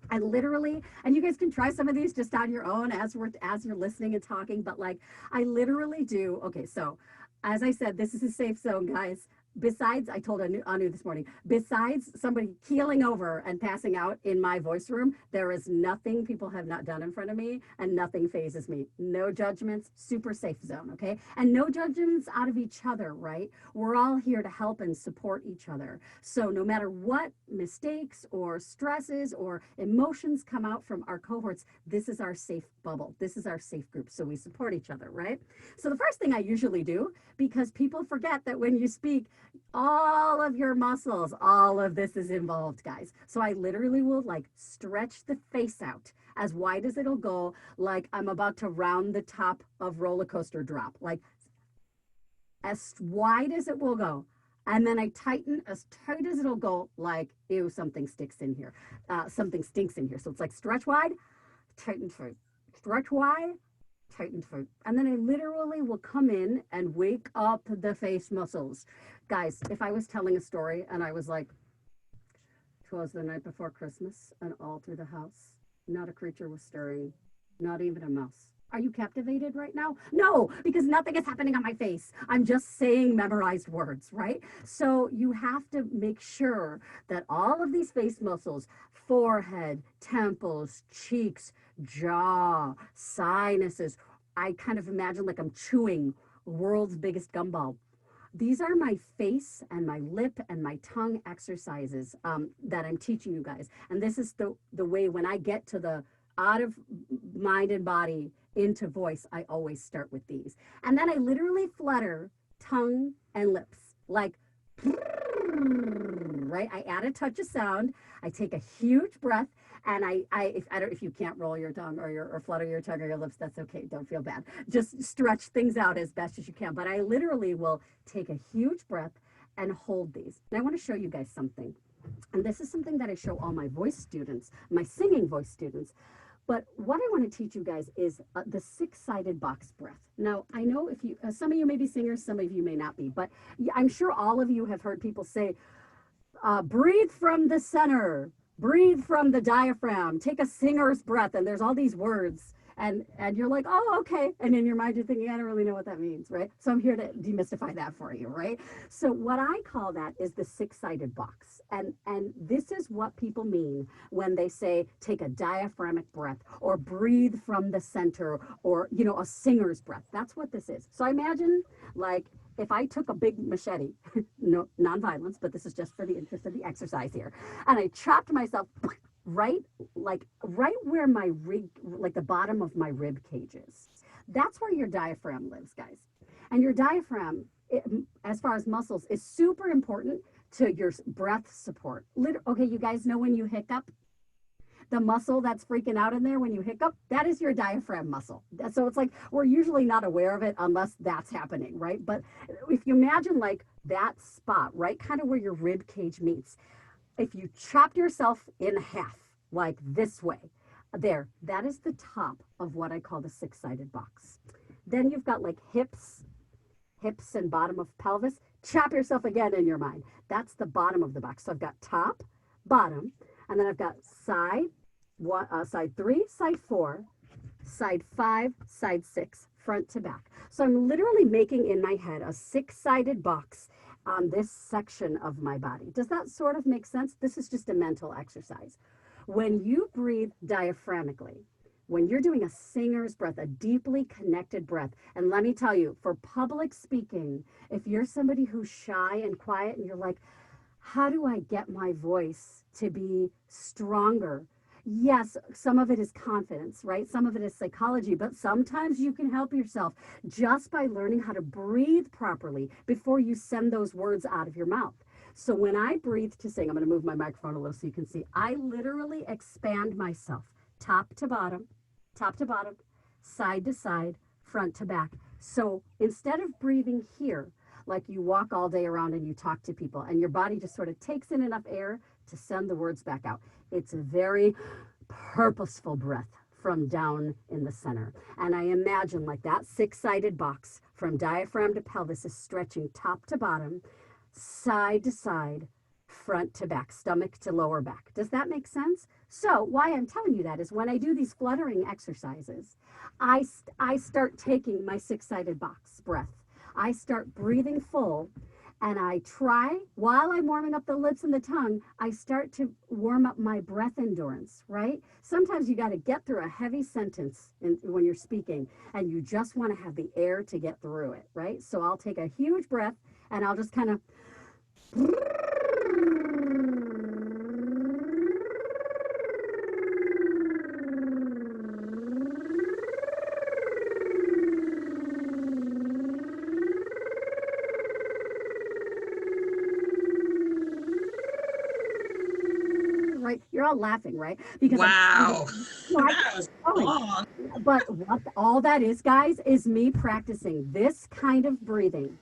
S7: I literally, and you guys can try some of these just on your own as you're listening and talking, but like I literally do. Okay, so as I said, this is a safe zone, guys. Besides, I told Anu this morning, besides somebody keeling over and passing out in my voice room, there is nothing people have not done in front of me and nothing phases me. No judgments, super safe zone, okay? And no judgments out of each other, right? We're all here to help and support each other. So no matter what mistakes or stresses or emotions come out from our cohorts, this is our safe bubble. This is our safe group. So we support each other, right? So the first thing I usually do, because people forget that when you speak, all of your muscles, all of this is involved, guys. So I literally will like stretch the face out as wide as it'll go, like I'm about to round the top of roller coaster drop, like as wide as it will go. And then I tighten as tight as it'll go, like, ew, something sticks in here. Something stinks in here. So it's like stretch wide, tighten tight, stretch wide, tighten tight. And then I literally will come in and wake up the face muscles. Guys, if I was telling a story and I was like, 'twas the night before Christmas and all through the house, not a creature was stirring, not even a mouse. Are you captivated right now? No, because nothing is happening on my face. I'm just saying memorized words, right? So you have to make sure that all of these face muscles, forehead, temples, cheeks, jaw, sinuses, I kind of imagine like I'm chewing world's biggest gumball. These are my face and my lip and my tongue exercises that I'm teaching you guys. And this is the way when I get to the out of mind and body into voice, I always start with these. And then I literally flutter tongue and lips, like, right? I add a touch of sound. I take a huge breath. And if you can't roll your tongue or flutter your tongue or your lips, that's okay. Don't feel bad. Just stretch things out as best as you can. But I literally will take a huge breath and hold these. And I want to show you guys something. And this is something that I show all my voice students, my singing voice students. But what I want to teach you guys is the six-sided box breath. Now, I know if you, some of you may be singers, some of you may not be, but I'm sure all of you have heard people say, breathe from the center, breathe from the diaphragm, take a singer's breath, and there's all these words. And you're like, oh, okay. And in your mind, you're thinking, I don't really know what that means, right? So I'm here to demystify that for you, right? So what I call that is the six-sided box. And this is what people mean when they say, take a diaphragmic breath or breathe from the center or, a singer's breath. That's what this is. So I imagine like if I took a big machete, no, non-violence, but this is just for the interest of the exercise here, and I chopped myself right where my rib, like the bottom of my rib cage is. That's where your diaphragm lives, guys. And your diaphragm, as far as muscles, is super important to your breath support. Okay, you guys know when you hiccup, the muscle that's freaking out in there when you hiccup, that is your diaphragm muscle. So it's like we're usually not aware of it unless that's happening, right? But if you imagine like that spot, right, kind of where your rib cage meets, if you chopped yourself in half, like this way, there, that is the top of what I call the six-sided box. Then you've got like hips and bottom of pelvis. Chop yourself again in your mind. That's the bottom of the box. So I've got top, bottom, and then I've got side one, side 3, side 4, side 5, side 6, front to back. So I'm literally making in my head a 6-sided box on this section of my body. Does that sort of make sense? This is just a mental exercise. When you breathe diaphragmically, when you're doing a singer's breath, a deeply connected breath, and let me tell you, for public speaking, if you're somebody who's shy and quiet and you're like, how do I get my voice to be stronger? Yes, some of it is confidence, right? Some of it is psychology, but sometimes you can help yourself just by learning how to breathe properly before you send those words out of your mouth. So when I breathe to sing, I'm going to move my microphone a little so you can see. I literally expand myself top to bottom, side to side, front to back. So instead of breathing here, like you walk all day around and you talk to people and your body just sort of takes in enough air to send the words back out. It's a very purposeful breath from down in the center. And I imagine like that 6-sided box from diaphragm to pelvis is stretching top to bottom, side to side, front to back, stomach to lower back. Does that make sense? So why I'm telling you that is when I do these fluttering exercises, I start taking my 6-sided box breath. I start breathing full, and I try, while I'm warming up the lips and the tongue, I start to warm up my breath endurance, right? Sometimes you got to get through a heavy sentence when you're speaking, and you just want to have the air to get through it, right? So I'll take a huge breath, and I'll just kind of right? You're all laughing, right? Because
S1: wow.
S7: That was long. But what all that is, guys, is me practicing this kind of breathing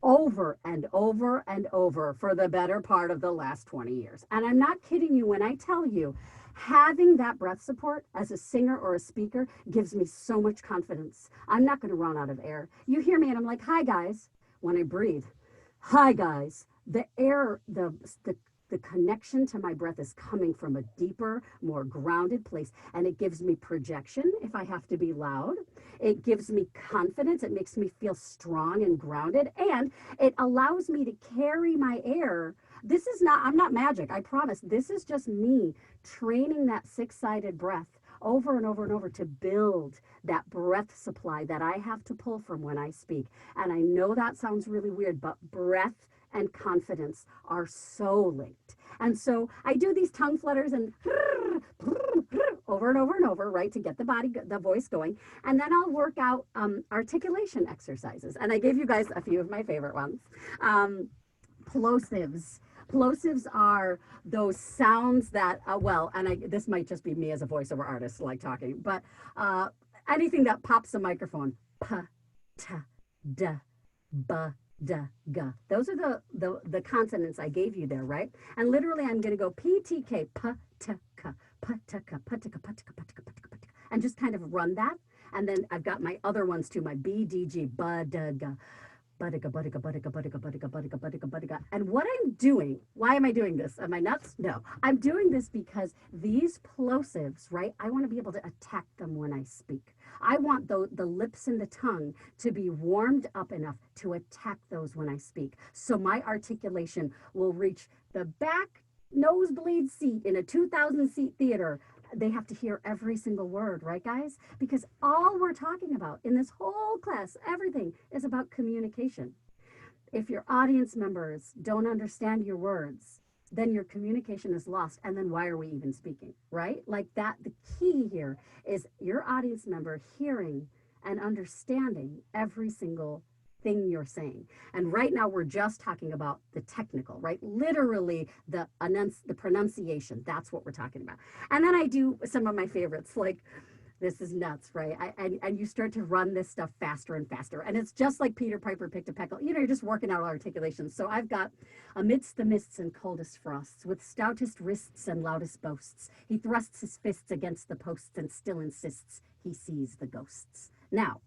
S7: over and over and over for the better part of the last 20 years. And I'm not kidding you when I tell you, having that breath support as a singer or a speaker gives me so much confidence. I'm not going to run out of air. You hear me and I'm like, hi, guys, when I breathe. Hi, guys. The air, the connection to my breath is coming from a deeper, more grounded place. And it gives me projection if I have to be loud. It gives me confidence. It makes me feel strong and grounded. And it allows me to carry my air. This is not, I'm not magic, I promise. This is just me training that 6-sided breath over and over and over to build that breath supply that I have to pull from when I speak. And I know that sounds really weird, but breath and confidence are so linked. And so I do these tongue flutters and over and over and over, right, to get the voice going. And then I'll work out articulation exercises. And I gave you guys a few of my favorite ones. Plosives. Plosives are those sounds that, this might just be me as a voiceover artist, like talking, but anything that pops a microphone. P, t, d, b, d, g. Those are the consonants I gave you there, right? And literally I'm going to go P, T, K, P, T, K, P, T, K, P, T, K, P, T, K, P, T, K, P, T, K, P, T, K, and just kind of run that. And then I've got my other ones too, my B, D, G, B, D, G. Budiga, budiga, budiga, budiga, budiga, budiga, budiga, budiga. And what I'm doing, why am I doing this? Am I nuts? No. I'm doing this because these plosives, right, I want to be able to attack them when I speak. I want the lips and the tongue to be warmed up enough to attack those when I speak. So my articulation will reach the back nosebleed seat in a 2,000-seat theater. They have to hear every single word, right, guys? Because all we're talking about in this whole class, everything is about communication. If your audience members don't understand your words, then your communication is lost. And then why are we even speaking, right? Like that, the key here is your audience member hearing and understanding every single thing you're saying. And right now we're just talking about the technical, right? Literally the pronunciation. That's what we're talking about. And then I do some of my favorites, like this is nuts, right? And you start to run this stuff faster and faster. And it's just like Peter Piper picked a peckle. You know, you're just working out articulations. So I've got amidst the mists and coldest frosts, with stoutest wrists and loudest boasts, he thrusts his fists against the posts and still insists he sees the ghosts. Now,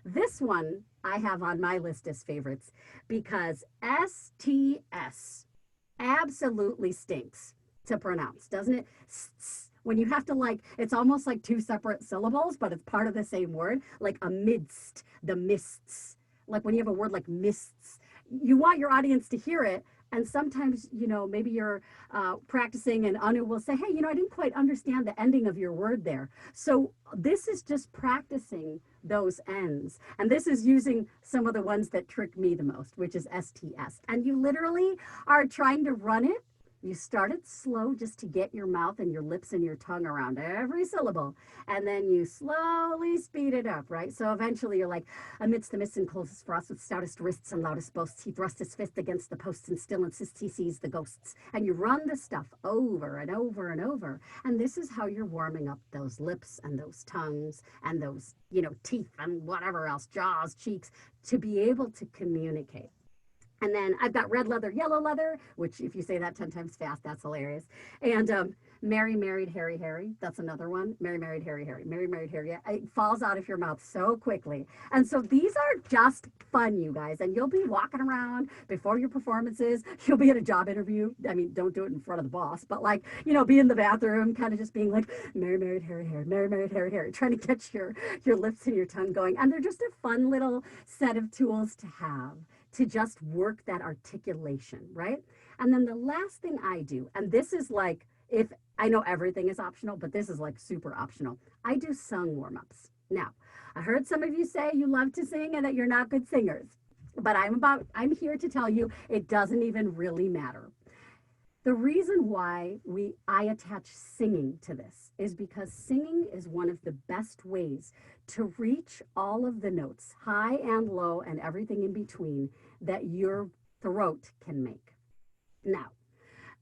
S7: this one I have on my list as favorites because STS absolutely stinks to pronounce, doesn't it? When you have to, like, it's almost like two separate syllables, but it's part of the same word, like amidst the mists. Like when you have a word like mists, you want your audience to hear it. And sometimes, maybe you're practicing and Anu will say, hey, I didn't quite understand the ending of your word there. So this is just practicing those ends. And this is using some of the ones that trick me the most, which is STS. And you literally are trying to run it. You start it slow just to get your mouth and your lips and your tongue around every syllable. And then you slowly speed it up, right? So eventually you're like, amidst the mist and coldest frost, with stoutest wrists and loudest boasts, he thrust his fist against the posts and still insists he sees the ghosts. And you run the stuff over and over and over. And this is how you're warming up those lips and those tongues and those, teeth and whatever else, jaws, cheeks, to be able to communicate. And then I've got red leather, yellow leather, which if you say that 10 times fast, that's hilarious. And Mary married Harry, Harry. That's another one. Mary married Harry, Harry. Mary married Harry. It falls out of your mouth so quickly. And so these are just fun, you guys. And you'll be walking around before your performances. You'll be at a job interview. I mean, don't do it in front of the boss, but like, be in the bathroom, kind of just being like, Mary married Harry, Harry. Mary married Harry, Harry. Trying to get your lips and your tongue going. And they're just a fun little set of tools to have, to just work that articulation, right? And then the last thing I do, and this is like, if I know everything is optional, but this is like super optional, I do sung warm-ups. Now, I heard some of you say you love to sing and that you're not good singers, but I'm here to tell you it doesn't even really matter. The reason why I attach singing to this is because singing is one of the best ways to reach all of the notes, high and low and everything in between, that your throat can make. Now,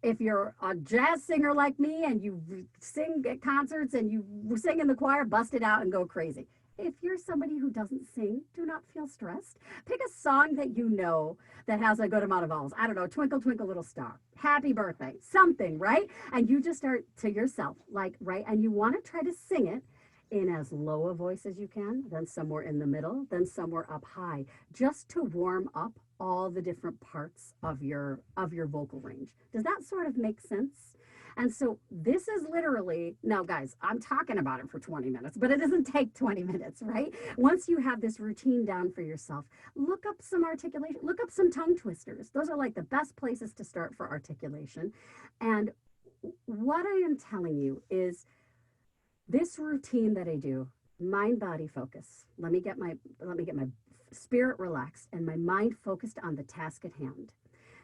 S7: if you're a jazz singer like me and you sing at concerts and you sing in the choir, bust it out and go crazy. If you're somebody who doesn't sing, do not feel stressed. Pick a song that you know that has a good amount of vowels. I don't know, Twinkle, Twinkle, Little Star, Happy Birthday, something, right? And you just start to yourself, like, right? And you want to try to sing it in as low a voice as you can, then somewhere in the middle, then somewhere up high, just to warm up all the different parts of your vocal range. Does that sort of make sense? And so this is literally, now guys, I'm talking about it for 20 minutes, but it doesn't take 20 minutes, right? Once you have this routine down for yourself, look up some articulation, look up some tongue twisters. Those are like the best places to start for articulation. And what I am telling you is this routine that I do, mind body focus. Let me get my spirit relaxed and my mind focused on the task at hand.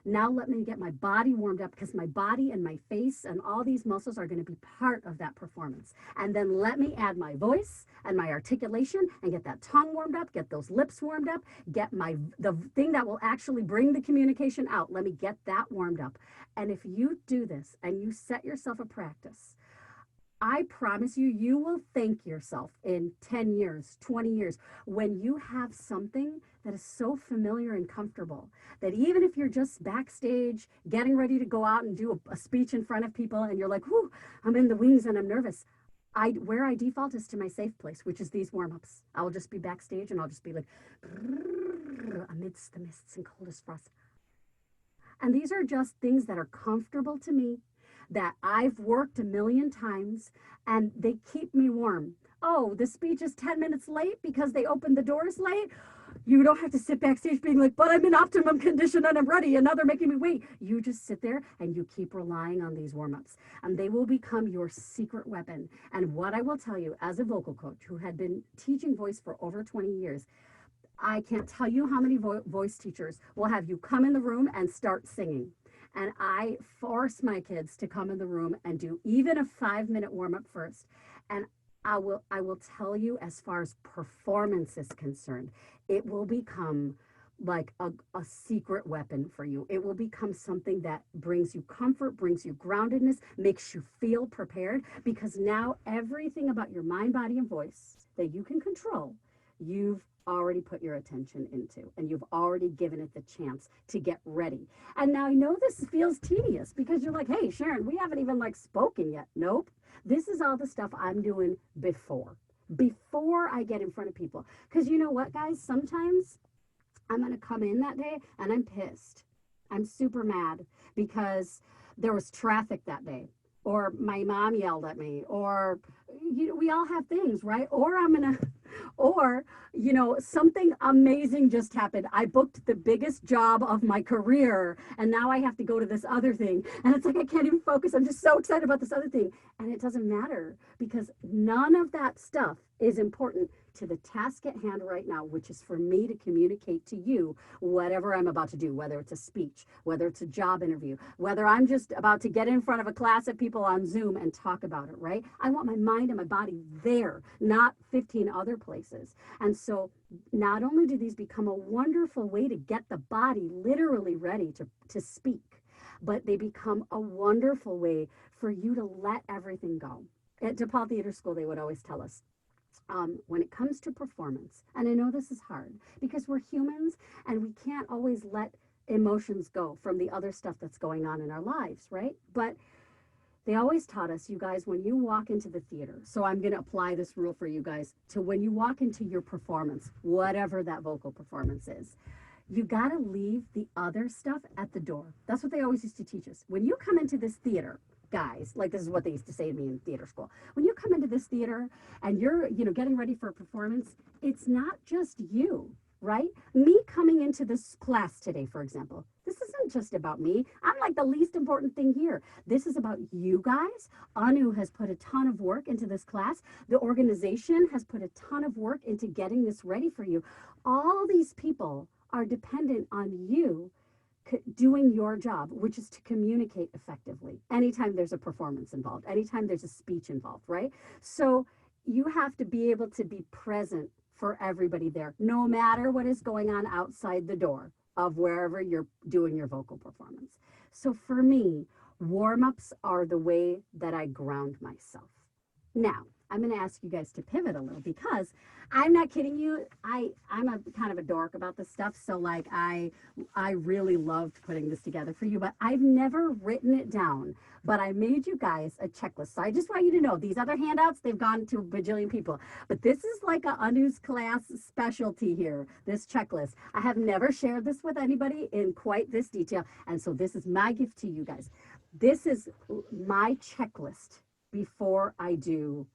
S7: Now let me get my body warmed up, because my body and my face and all these muscles are going to be part of that performance. And then let me add my voice and my articulation and get that tongue warmed up, get those lips warmed up, get the thing that will actually bring the communication out. Let me get that warmed up. And if you do this and you set yourself a practice, I promise you, you will thank yourself in 10 years, 20 years, when you have something that is so familiar and comfortable that even if you're just backstage getting ready to go out and do a speech in front of people and you're like, whoo, I'm in the wings and I'm nervous. Where I default is to my safe place, which is these warm-ups. I will just be backstage and I'll just be like, amidst the mists and coldest frost. And these are just things that are comfortable to me, that I've worked a million times, and they keep me warm. Oh, the speech is 10 minutes late because they opened the doors late. You don't have to sit backstage being like, but I'm in optimum condition and I'm ready, and now they're making me wait. You just sit there and you keep relying on these warm-ups, and they will become your secret weapon. And what I will tell you, as a vocal coach who had been teaching voice for over 20 years, I can't tell you how many voice teachers will have you come in the room and start singing. And I force my kids to come in the room and do even a 5-minute warm-up first. And I will tell you, as far as performance is concerned, it will become like a secret weapon for you. It will become something that brings you comfort, brings you groundedness, makes you feel prepared, because now everything about your mind, body, and voice that you can control, you've already put your attention into, and you've already given it the chance to get ready. And now I know this feels tedious because you're like, hey, Sharon, we haven't even like spoken yet. Nope. This is all the stuff I'm doing before I get in front of people. Because you know what, guys, sometimes I'm going to come in that day and I'm pissed. I'm super mad because there was traffic that day, or my mom yelled at me, or we all have things, right? Or or something amazing just happened. I booked the biggest job of my career, and now I have to go to this other thing, and it's like I can't even focus. I'm just so excited about this other thing, and it doesn't matter because none of that stuff is important to the task at hand right now, which is for me to communicate to you whatever I'm about to do, whether it's a speech, whether it's a job interview, whether I'm just about to get in front of a class of people on Zoom and talk about it, right? I want my mind and my body there, not 15 other places. And so not only do these become a wonderful way to get the body literally ready to speak, but they become a wonderful way for you to let everything go. At DePaul Theater School, they would always tell us, when it comes to performance, and I know this is hard because we're humans and we can't always let emotions go from the other stuff that's going on in our lives, right? But they always taught us, you guys, when you walk into the theater, so I'm going to apply this rule for you guys to when you walk into your performance, whatever that vocal performance is, you got to leave the other stuff at the door. That's what they always used to teach us. When you come into this theater, guys, like this is what they used to say to me in theater school. When you come into this theater and you're, getting ready for a performance, it's not just you, right? Me coming into this class today, for example, this isn't just about me. I'm like the least important thing here. This is about you guys. Anu has put a ton of work into this class. The organization has put a ton of work into getting this ready for you. All these people are dependent on you doing your job, which is to communicate effectively. Anytime there's a performance involved, anytime there's a speech involved, right? So you have to be able to be present for everybody there, no matter what is going on outside the door of wherever you're doing your vocal performance. So for me, warm-ups are the way that I ground myself. Now, I'm going to ask you guys to pivot a little because I'm not kidding you. I'm a kind of a dork about this stuff. So like I really loved putting this together for you, but I've never written it down. But I made you guys a checklist. So I just want you to know these other handouts, they've gone to a bajillion people. But this is like a Anu's class specialty here, this checklist. I have never shared this with anybody in quite this detail. And so this is my gift to you guys. This is my checklist before I do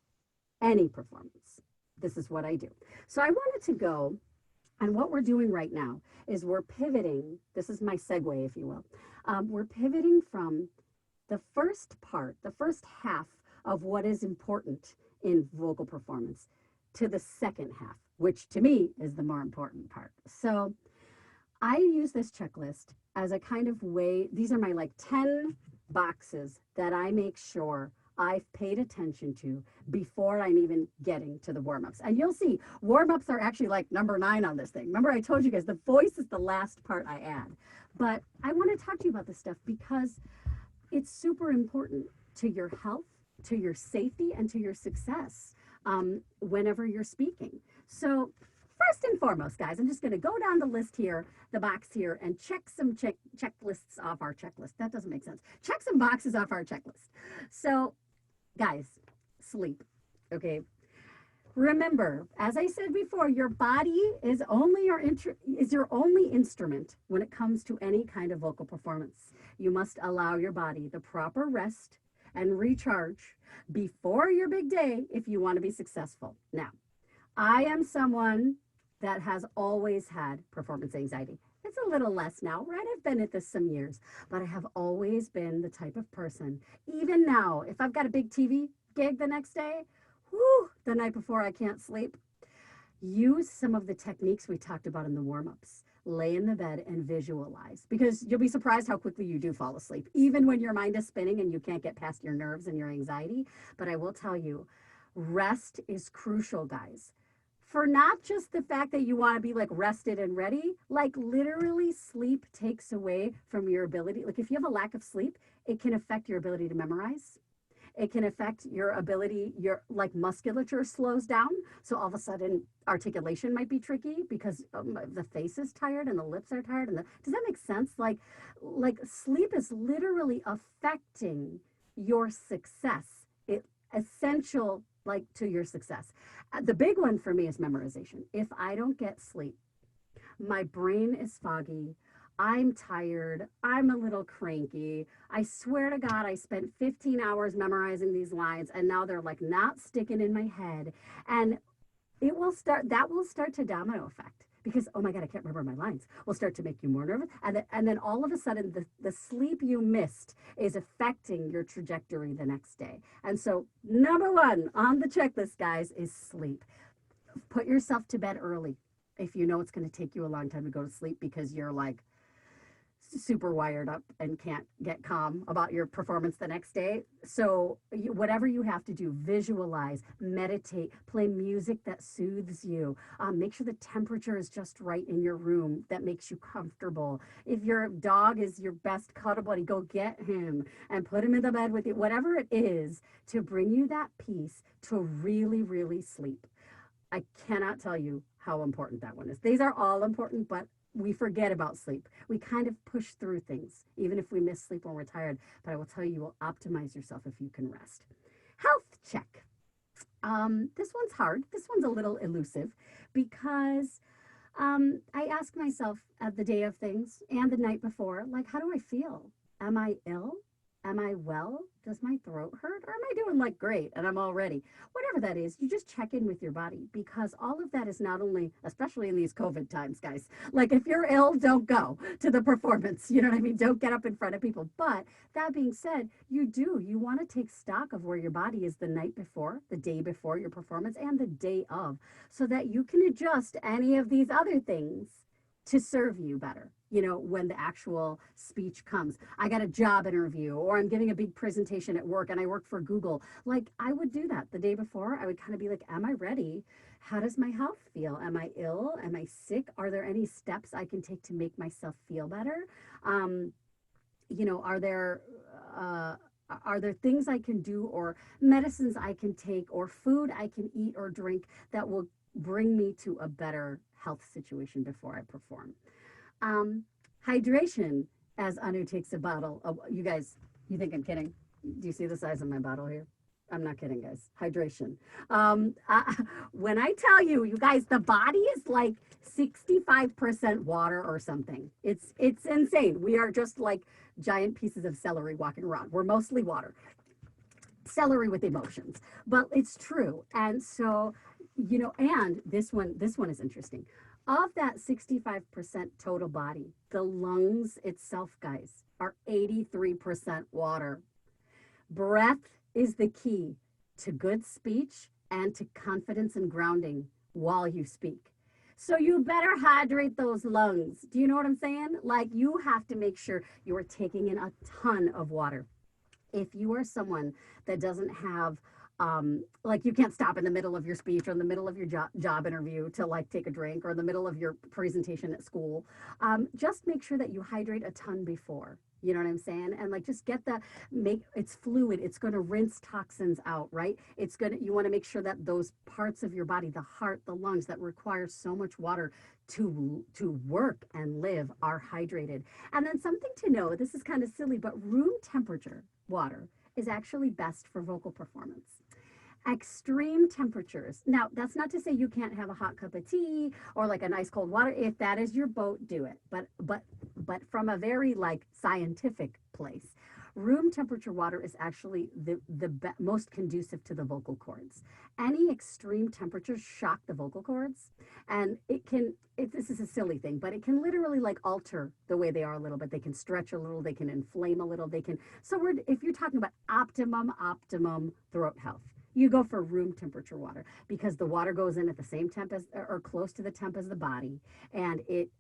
S7: any performance. This is what I do. So I wanted to go, and what we're doing right now is we're pivoting. This is my segue, if you will. We're pivoting from the first part, the first half of what is important in vocal performance to the second half, which to me is the more important part. So I use this checklist as a kind of way, these are my like 10 boxes that I make sure I've paid attention to before I'm even getting to the warm-ups. And you'll see warm-ups are actually like number 9 on this thing. Remember I told you guys the voice is the last part I add. But I want to talk to you about this stuff because it's super important to your health, to your safety, and to your success whenever you're speaking. So first and foremost, guys, I'm just going to go down the list here, the box here, and check some checklists off our checklist. That doesn't make sense. Check some boxes off our checklist. So guys, sleep, okay? Remember, as I said before, your body is your only instrument when it comes to any kind of vocal performance. You must allow your body the proper rest and recharge before your big day if you want to be successful. Now, I am someone that has always had performance anxiety. It's a little less now, right? I've been at this some years, but I have always been the type of person, even now, if I've got a big TV gig the next day, the night before I can't sleep, use some of the techniques we talked about in the warm-ups. Lay in the bed and visualize, because you'll be surprised how quickly you do fall asleep, even when your mind is spinning and you can't get past your nerves and your anxiety. But I will tell you, rest is crucial, guys. For not just the fact that you want to be like rested and ready, like literally sleep takes away from your ability. Like if you have a lack of sleep, it can affect your ability to memorize. It can affect your ability, your like musculature slows down. So all of a sudden articulation might be tricky because the face is tired and the lips are tired. And does that make sense? Like sleep is literally affecting your success. It's essential like to your success. The big one for me is memorization. If I don't get sleep, my brain is foggy. I'm tired. I'm a little cranky. I swear to God, I spent 15 hours memorizing these lines and now they're like not sticking in my head. And that will start to domino effect because, oh my God, I can't remember my lines, will start to make you more nervous. And then all of a sudden, the sleep you missed is affecting your trajectory the next day. And so, number one on the checklist, guys, is sleep. Put yourself to bed early if you know it's going to take you a long time to go to sleep because you're like super wired up and can't get calm about your performance the next day. So whatever you have to do, visualize, meditate, play music that soothes you. Make sure the temperature is just right in your room that makes you comfortable. If your dog is your best cuddle buddy, go get him and put him in the bed with you. Whatever it is to bring you that peace to really, really sleep. I cannot tell you how important that one is. These are all important, but we forget about sleep. We kind of push through things, even if we miss sleep when we're tired. But I will tell you, you will optimize yourself if you can rest. Health check. This one's hard. This one's a little elusive because I ask myself at the day of things and the night before, like, how do I feel? Am I ill? Am I well? Does my throat hurt? Or am I doing like great and I'm all ready? Whatever that is, you just check in with your body because all of that is not only, especially in these COVID times, guys, like if you're ill, don't go to the performance. You know what I mean? Don't get up in front of people. But that being said, you want to take stock of where your body is the night before, the day before your performance, and the day of, so that you can adjust any of these other things to serve you better, when the actual speech comes. I got a job interview or I'm giving a big presentation at work and I work for Google. Like I would do that the day before. I would kind of be like, am I ready? How does my health feel? Am I ill? Am I sick? Are there any steps I can take to make myself feel better? Are there things I can do or medicines I can take or food I can eat or drink that will bring me to a better health situation before I perform? Hydration, as Anu takes a bottle. Oh, you guys, you think I'm kidding? Do you see the size of my bottle here? I'm not kidding, guys. Hydration. When I tell you, you guys, the body is like 65% water or something. It's insane. We are just like giant pieces of celery walking around. We're mostly water. Celery with emotions, but it's true. And so, and this one is interesting. Of that 65% total body, the lungs itself, guys, are 83% water. Breath is the key to good speech and to confidence and grounding while you speak. So you better hydrate those lungs. Do you know what I'm saying? Like you have to make sure you are taking in a ton of water. If you are someone that doesn't have like you can't stop in the middle of your speech or in the middle of your job interview to like take a drink or in the middle of your presentation at school, just make sure that you hydrate a ton before. You know what I'm saying? And like just it's fluid. It's going to rinse toxins out, right? You want to make sure that those parts of your body, the heart, the lungs that require so much water to work and live are hydrated. And then something to know, this is kind of silly, but room temperature water is actually best for vocal performance. Extreme temperatures. Now, that's not to say you can't have a hot cup of tea or like a nice cold water. If that is your boat, do it. But from a very like scientific place, room temperature water is actually the most conducive to the vocal cords. Any extreme temperatures shock the vocal cords, and this is a silly thing, but it can literally like alter the way they are a little bit. They can stretch a little, they can inflame a little, if you're talking about optimum throat health, you go for room temperature water because the water goes in at the same temp as or close to the temp as the body, and it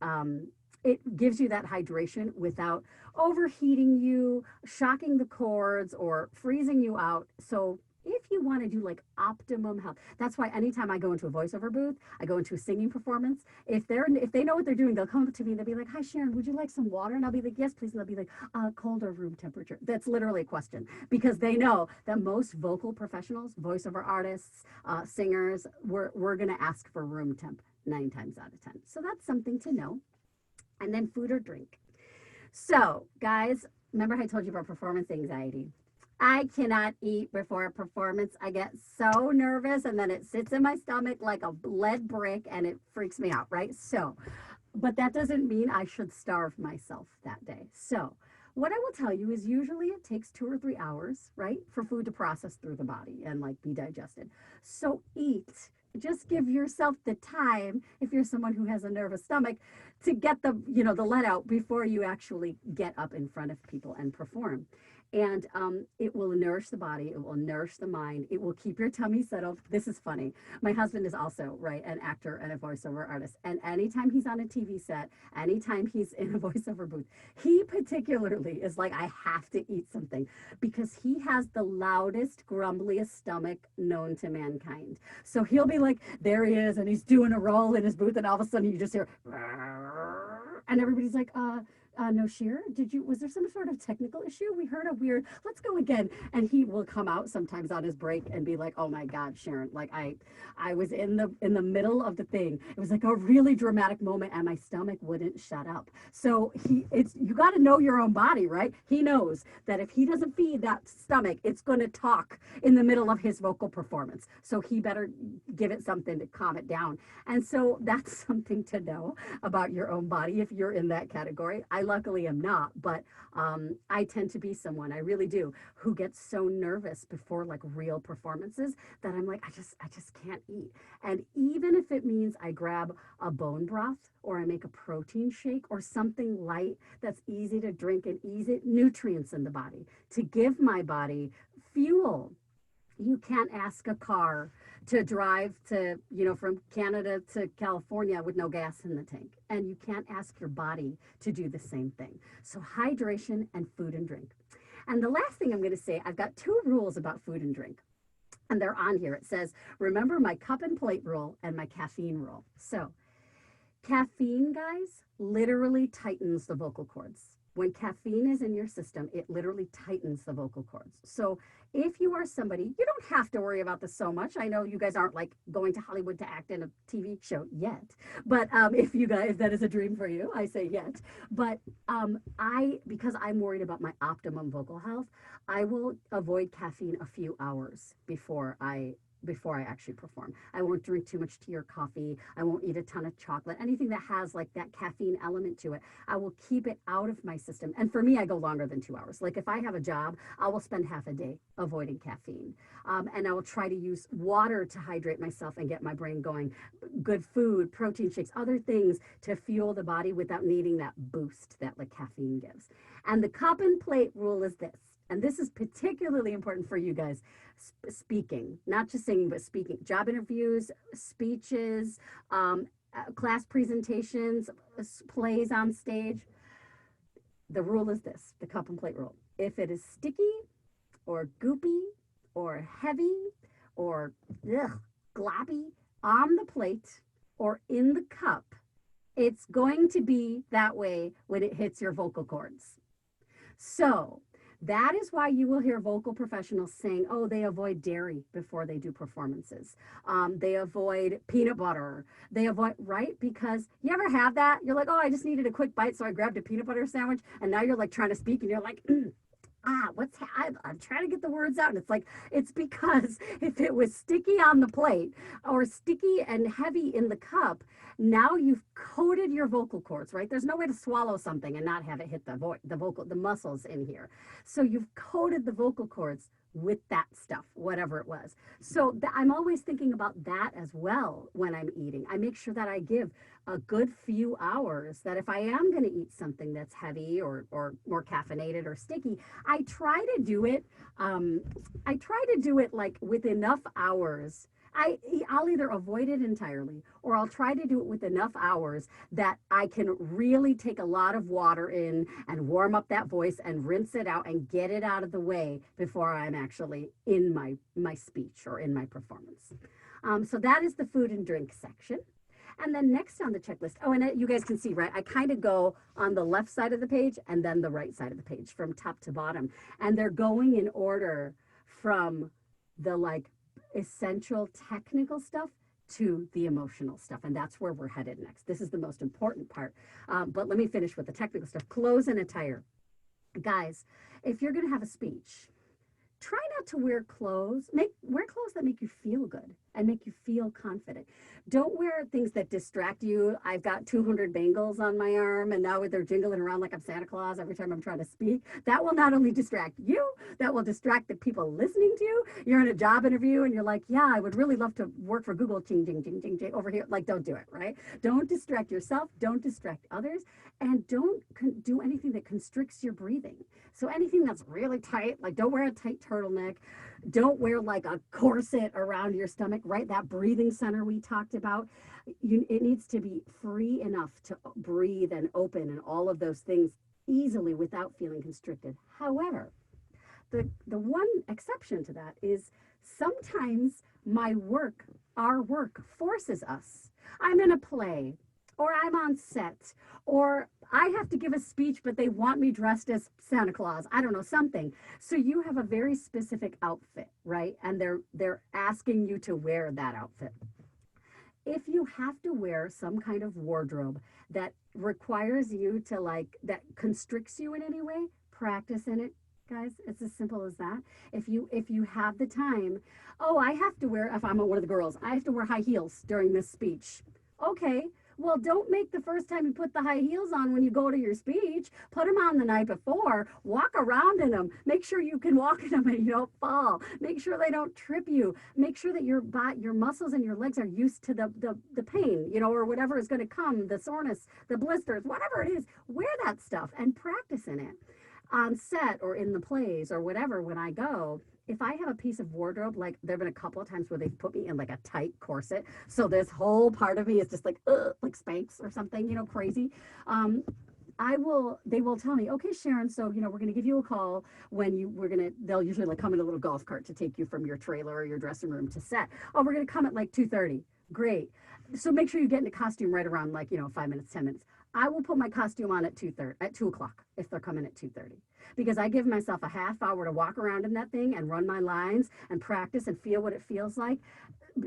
S7: gives you that hydration without overheating you, shocking the cords, or freezing you out. So if you want to do like optimum health, that's why anytime I go into a voiceover booth, I go into a singing performance, if they know what they're doing, they'll come up to me and they'll be like, hi Sharon, would you like some water? And I'll be like, yes please. And they'll be like, cold or room temperature? That's literally a question because they know that most vocal professionals, voiceover artists, singers, we're going to ask for room temp 9 times out of 10. So that's something to know. And then food or drink. So guys, remember I told you about performance anxiety. I cannot eat before a performance. I get so nervous and then it sits in my stomach like a lead brick and it freaks me out, right? So but that doesn't mean I should starve myself that day. So what I will tell you is usually it takes 2 or 3 hours, right, for food to process through the body and like be digested. So eat. Just give yourself the time, if you're someone who has a nervous stomach, to get the, the let out before you actually get up in front of people and perform. And it will nourish the body. It will nourish the mind. It will keep your tummy settled. This is funny. My husband is also, right, an actor and a voiceover artist. And anytime he's on a TV set, anytime he's in a voiceover booth, he particularly is like, I have to eat something because he has the loudest, grumbliest stomach known to mankind. So he'll be like, there he is, and he's doing a roll in his booth, and all of a sudden you just hear, and everybody's like, no, Cher, was there some sort of technical issue? We heard a weird, let's go again. And he will come out sometimes on his break and be like, oh my God, Sharon, like I was in the middle of the thing. It was like a really dramatic moment and my stomach wouldn't shut up. So you got to know your own body, right? He knows that if he doesn't feed that stomach, it's going to talk in the middle of his vocal performance. So he better give it something to calm it down. And so that's something to know about your own body if you're in that category. I luckily am not, but I tend to be someone, I really do, who gets so nervous before like real performances that I'm like, I just can't eat. And even if it means I grab a bone broth or I make a protein shake or something light that's easy to drink and easy nutrients in the body to give my body fuel. You can't ask a car to drive to, from Canada to California with no gas in the tank. And you can't ask your body to do the same thing. So hydration and food and drink. And the last thing I'm going to say, I've got 2 rules about food and drink. And they're on here. It says, remember my cup and plate rule and my caffeine rule. So caffeine, guys, literally tightens the vocal cords. When caffeine is in your system, it literally tightens the vocal cords. So if you are somebody, you don't have to worry about this so much. I know you guys aren't like going to Hollywood to act in a TV show yet. But if that is a dream for you, I say yet. But because I'm worried about my optimum vocal health, I will avoid caffeine a few hours before I actually perform. I won't drink too much tea or coffee. I won't eat a ton of chocolate, anything that has like that caffeine element to it. I will keep it out of my system. And for me, I go longer than 2 hours. Like if I have a job, I will spend half a day avoiding caffeine. And I will try to use water to hydrate myself and get my brain going. Good food, protein shakes, other things to fuel the body without needing that boost that like caffeine gives. And the cup and plate rule is this. And this is particularly important for you guys, speaking, not just singing, but speaking, job interviews, speeches, class presentations, plays on stage. The rule is this, the cup and plate rule. If it is sticky or goopy or heavy or gloppy on the plate or in the cup, it's going to be that way when it hits your vocal cords. So that is why you will hear vocal professionals saying, oh, they avoid dairy before they do performances. They avoid peanut butter. They avoid, right? Because you ever have that? You're like, oh, I just needed a quick bite, so I grabbed a peanut butter sandwich. And now you're like trying to speak and you're like, I'm trying to get the words out. And it's like, it's because if it was sticky on the plate or sticky and heavy in the cup, now you've coated your vocal cords, right? There's no way to swallow something and not have it hit the muscles in here. So you've coated the vocal cords with that stuff, whatever it was. So I'm always thinking about that as well when I'm eating. I make sure that I give a good few hours, that if I am going to eat something that's heavy or more caffeinated or sticky, I try to do it like with enough hours. I'll either avoid it entirely or I'll try to do it with enough hours that I can really take a lot of water in and warm up that voice and rinse it out and get it out of the way before I'm actually in my speech or in my performance. So that is the food and drink section. And then next on the checklist, and you guys can see, right, I kind of go on the left side of the page and then the right side of the page from top to bottom. And they're going in order from the like essential technical stuff to the emotional stuff. And that's where we're headed next. This is the most important part. But let me finish with the technical stuff. Clothes and attire. Guys, if you're going to have a speech, try not to wear clothes. Wear clothes that make you feel good and make you feel confident. Don't wear things that distract you. I've got 200 bangles on my arm, and now they're jingling around like I'm Santa Claus every time I'm trying to speak. That will not only distract you, that will distract the people listening to you. You're in a job interview and you're like, yeah, I would really love to work for Google, ching, ching, ching, ching, ching, over here. Like, don't do it, right? Don't distract yourself. Don't distract others. And don't do anything that constricts your breathing. So anything that's really tight, like don't wear a tight turtleneck. Don't wear like a corset around your stomach, right? That breathing center we talked about. It needs to be free enough to breathe and open and all of those things easily without feeling constricted. However, the one exception to that is sometimes our work forces us. I'm in a play, or I'm on set, or I have to give a speech, but they want me dressed as Santa Claus. I don't know, something. So you have a very specific outfit, right? And they're asking you to wear that outfit. If you have to wear some kind of wardrobe that requires you to that constricts you in any way, practice in it, guys. It's as simple as that. If you have the time, oh, I have to wear, if I'm one of the girls, I have to wear high heels during this speech. Okay, well, don't make the first time you put the high heels on when you go to your speech. Put them on the night before. Walk around in them. Make sure you can walk in them and you don't fall. Make sure they don't trip you. Make sure that your muscles and your legs are used to the pain, or whatever is going to come, the soreness, the blisters, whatever it is. Wear that stuff and practice in it. On set or in the plays or whatever, when I go, if I have a piece of wardrobe, like there have been a couple of times where they've put me in like a tight corset, so this whole part of me is just like Spanx or something, crazy. They will tell me, okay, Sharon, so we're going to give you a call when they'll usually come in a little golf cart to take you from your trailer or your dressing room to set. Oh, we're going to come at like 2:30. Great. So make sure you get in a costume right around 5 minutes, 10 minutes. I will put my costume on at 2 o'clock if they're coming at 2:30, because I give myself a half hour to walk around in that thing and run my lines and practice and feel what it feels like.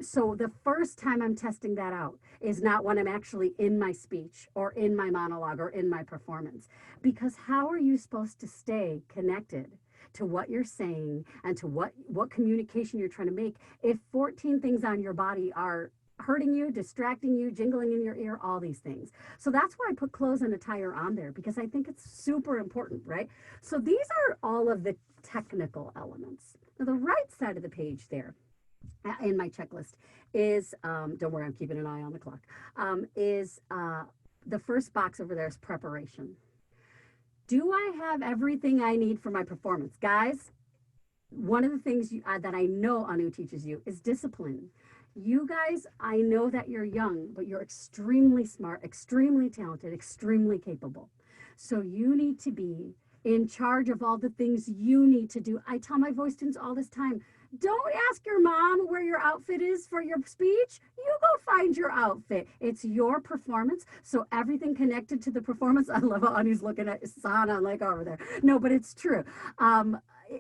S7: So the first time I'm testing that out is not when I'm actually in my speech or in my monologue or in my performance, because how are you supposed to stay connected to what you're saying and to what communication you're trying to make if 14 things on your body are hurting you, distracting you, jingling in your ear, all these things? So that's why I put clothes and attire on there, because I think it's super important, right? So these are all of the technical elements. Now the right side of the page there in my checklist is, don't worry, I'm keeping an eye on the clock, the first box over there is preparation. Do I have everything I need for my performance? Guys, one of the things that I know Anu teaches you is discipline. You guys, I know that you're young, but you're extremely smart, extremely talented, extremely capable. So you need to be in charge of all the things you need to do. I tell my voice students all this time, don't ask your mom where your outfit is for your speech. You go find your outfit. It's your performance. So everything connected to the performance. I love how Anu's looking at Sana like over there. No, but it's true.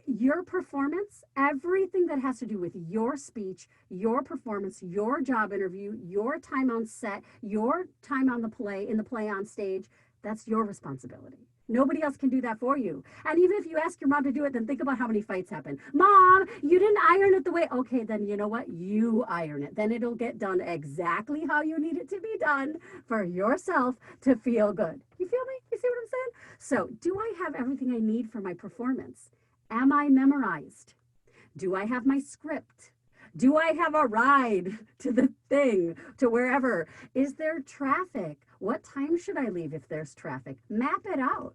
S7: Your performance, everything that has to do with your speech, your performance, your job interview, your time on set, your time on in the play on stage, that's your responsibility. Nobody else can do that for you. And even if you ask your mom to do it, then think about how many fights happen. Mom, you didn't iron it the way. Okay, then you know what? You iron it. Then it'll get done exactly how you need it to be done for yourself to feel good. You feel me? You see what I'm saying? So, do I have everything I need for my performance? Am I memorized? Do I have my script? Do I have a ride to the thing, to wherever? Is there traffic? What time should I leave if there's traffic? Map it out.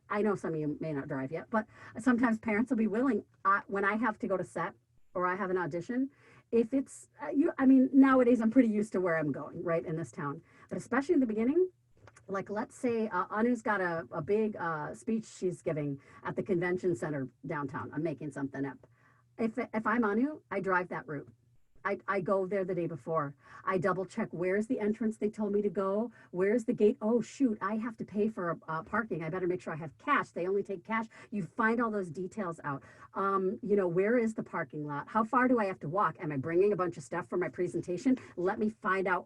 S7: I know some of you may not drive yet, but sometimes parents will be willing, when I have to go to set or I have an audition, if it's, nowadays I'm pretty used to where I'm going, right, in this town. But especially in the beginning, like let's say Anu's got a big speech she's giving at the convention center downtown. I'm making something up. If I'm Anu, I drive that route. I go there the day before. I double check, where's the entrance they told me to go? Where's the gate? Oh, shoot, I have to pay for parking. I better make sure I have cash. They only take cash. You find all those details out. Where is the parking lot? How far do I have to walk? Am I bringing a bunch of stuff for my presentation? Let me find out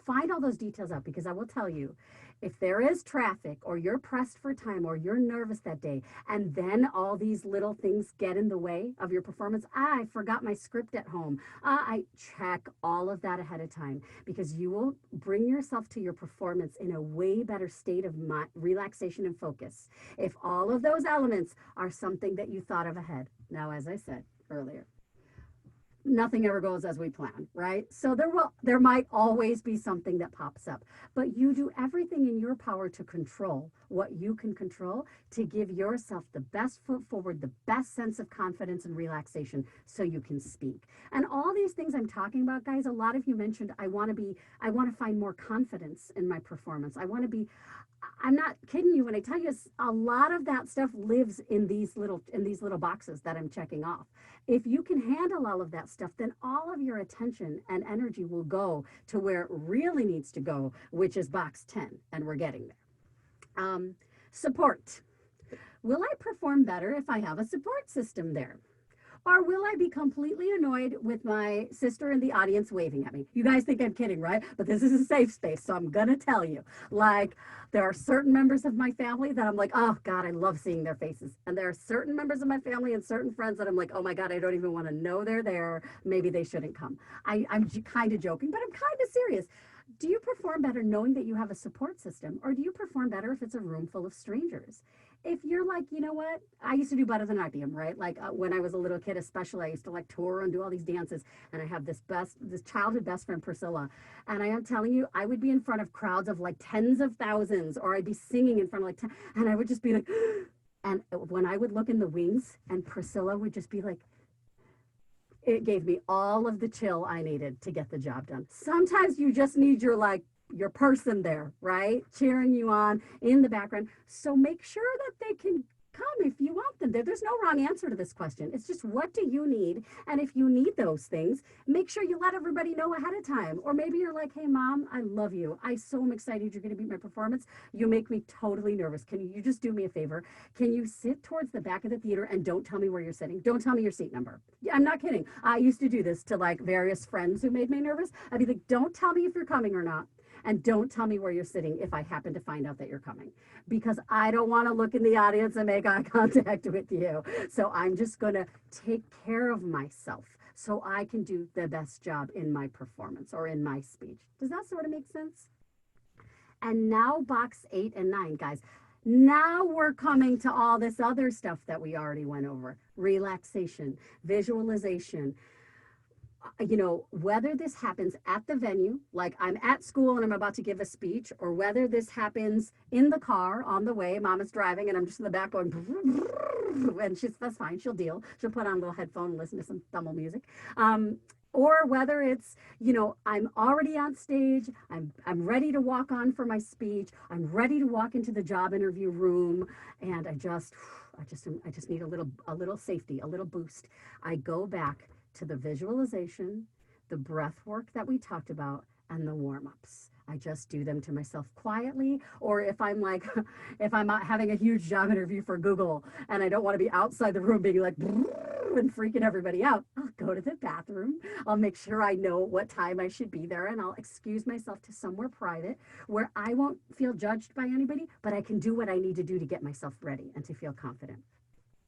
S7: find all those details out, because I will tell you, if there is traffic or you're pressed for time or you're nervous that day, and then all these little things get in the way of your performance, I forgot my script at home. I check all of that ahead of time, because you will bring yourself to your performance in a way better state of relaxation and focus if all of those elements are something that you thought of ahead. Now, as I said earlier, nothing ever goes as we plan, right? So there might always be something that pops up, but you do everything in your power to control what you can control, to give yourself the best foot forward, the best sense of confidence and relaxation, so you can speak. And all these things I'm talking about, guys, a lot of you mentioned, I want to find more confidence in my performance. I'm not kidding you when I tell you, a lot of that stuff lives in these little boxes that I'm checking off. If you can handle all of that stuff, then all of your attention and energy will go to where it really needs to go, which is box 10, and we're getting there. Support. Will I perform better if I have a support system there? Or will I be completely annoyed with my sister in the audience waving at me? You guys think I'm kidding, right? But this is a safe space, so I'm going to tell you. Like, there are certain members of my family that I'm like, oh, God, I love seeing their faces. And there are certain members of my family and certain friends that I'm like, oh, my God, I don't even want to know they're there. Maybe they shouldn't come. I'm kind of joking, but I'm kind of serious. Do you perform better knowing that you have a support system, or do you perform better if it's a room full of strangers? If you're like, you know what, I used to do better than IBM, right? Like when I was a little kid, especially, I used to like tour and do all these dances. And I have this childhood best friend, Priscilla. And I am telling you, I would be in front of crowds of like tens of thousands, or I'd be singing in front of like, and I would just be like, and when I would look in the wings and Priscilla would just be like, it gave me all of the chill I needed to get the job done. Sometimes you just need your person there, right? Cheering you on in the background. So make sure that they can come if you want them there. There's no wrong answer to this question. It's just, what do you need? And if you need those things, make sure you let everybody know ahead of time. Or maybe you're like, hey, Mom, I love you. I so am excited you're going to be my performance. You make me totally nervous. Can you just do me a favor? Can you sit towards the back of the theater and don't tell me where you're sitting? Don't tell me your seat number. Yeah, I'm not kidding. I used to do this to like various friends who made me nervous. I'd be like, don't tell me if you're coming or not. And don't tell me where you're sitting if I happen to find out that you're coming, because I don't want to look in the audience and make eye contact with you. So I'm just going to take care of myself so I can do the best job in my performance or in my speech. Does that sort of make sense? And now box 8 and 9, guys. Now we're coming to all this other stuff that we already went over. Relaxation, visualization. You know, whether this happens at the venue, like I'm at school and I'm about to give a speech, or whether this happens in the car on the way, Mom is driving and I'm just in the back going, and that's fine, she'll deal. She'll put on a little headphone and listen to some Thummel music. Or whether it's, you know, I'm already on stage, I'm ready to walk on for my speech, I'm ready to walk into the job interview room, and I just need a little safety, a little boost. I go back to the visualization, the breath work that we talked about, and the warm-ups. I just do them to myself quietly, or if I'm like, if I'm having a huge job interview for Google and I don't want to be outside the room being like and freaking everybody out, I'll go to the bathroom. I'll make sure I know what time I should be there, and I'll excuse myself to somewhere private where I won't feel judged by anybody, but I can do what I need to do to get myself ready and to feel confident.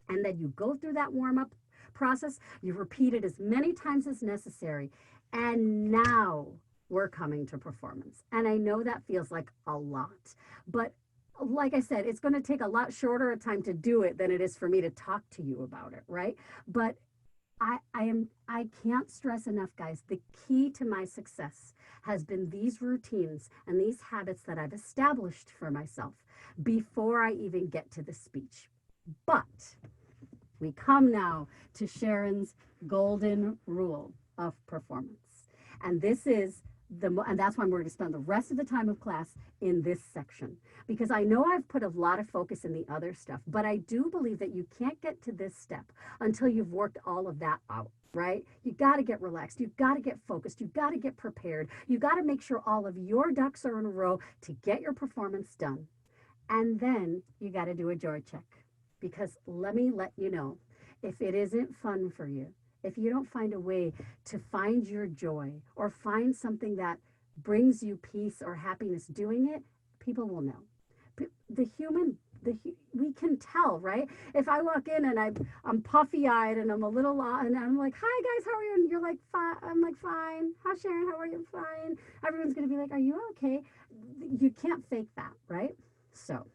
S7: And then you go through that warm-up process, you repeat it as many times as necessary, and now we're coming to performance. And I know that feels like a lot, but like I said, it's going to take a lot shorter a time to do it than it is for me to talk to you about it, right? But I can't stress enough, guys, the key to my success has been these routines and these habits that I've established for myself before I even get to the speech. But we come now to Sharon's golden rule of performance. And this is and that's why we're going to spend the rest of the time of class in this section, because I know I've put a lot of focus in the other stuff, but I do believe that you can't get to this step until you've worked all of that out, right? You got to get relaxed. You've got to get focused. You've got to get prepared. You got to make sure all of your ducks are in a row to get your performance done. And then you got to do a joy check, because let me let you know, if it isn't fun for you, if you don't find a way to find your joy or find something that brings you peace or happiness doing it, people will know. The human, we can tell, right? If I walk in and I'm puffy eyed and I'm a little, and I'm like, hi guys, how are you? And you're like, fine. I'm like, fine. Hi Sharon, how are you? Fine. Everyone's going to be like, are you okay? You can't fake that, right? So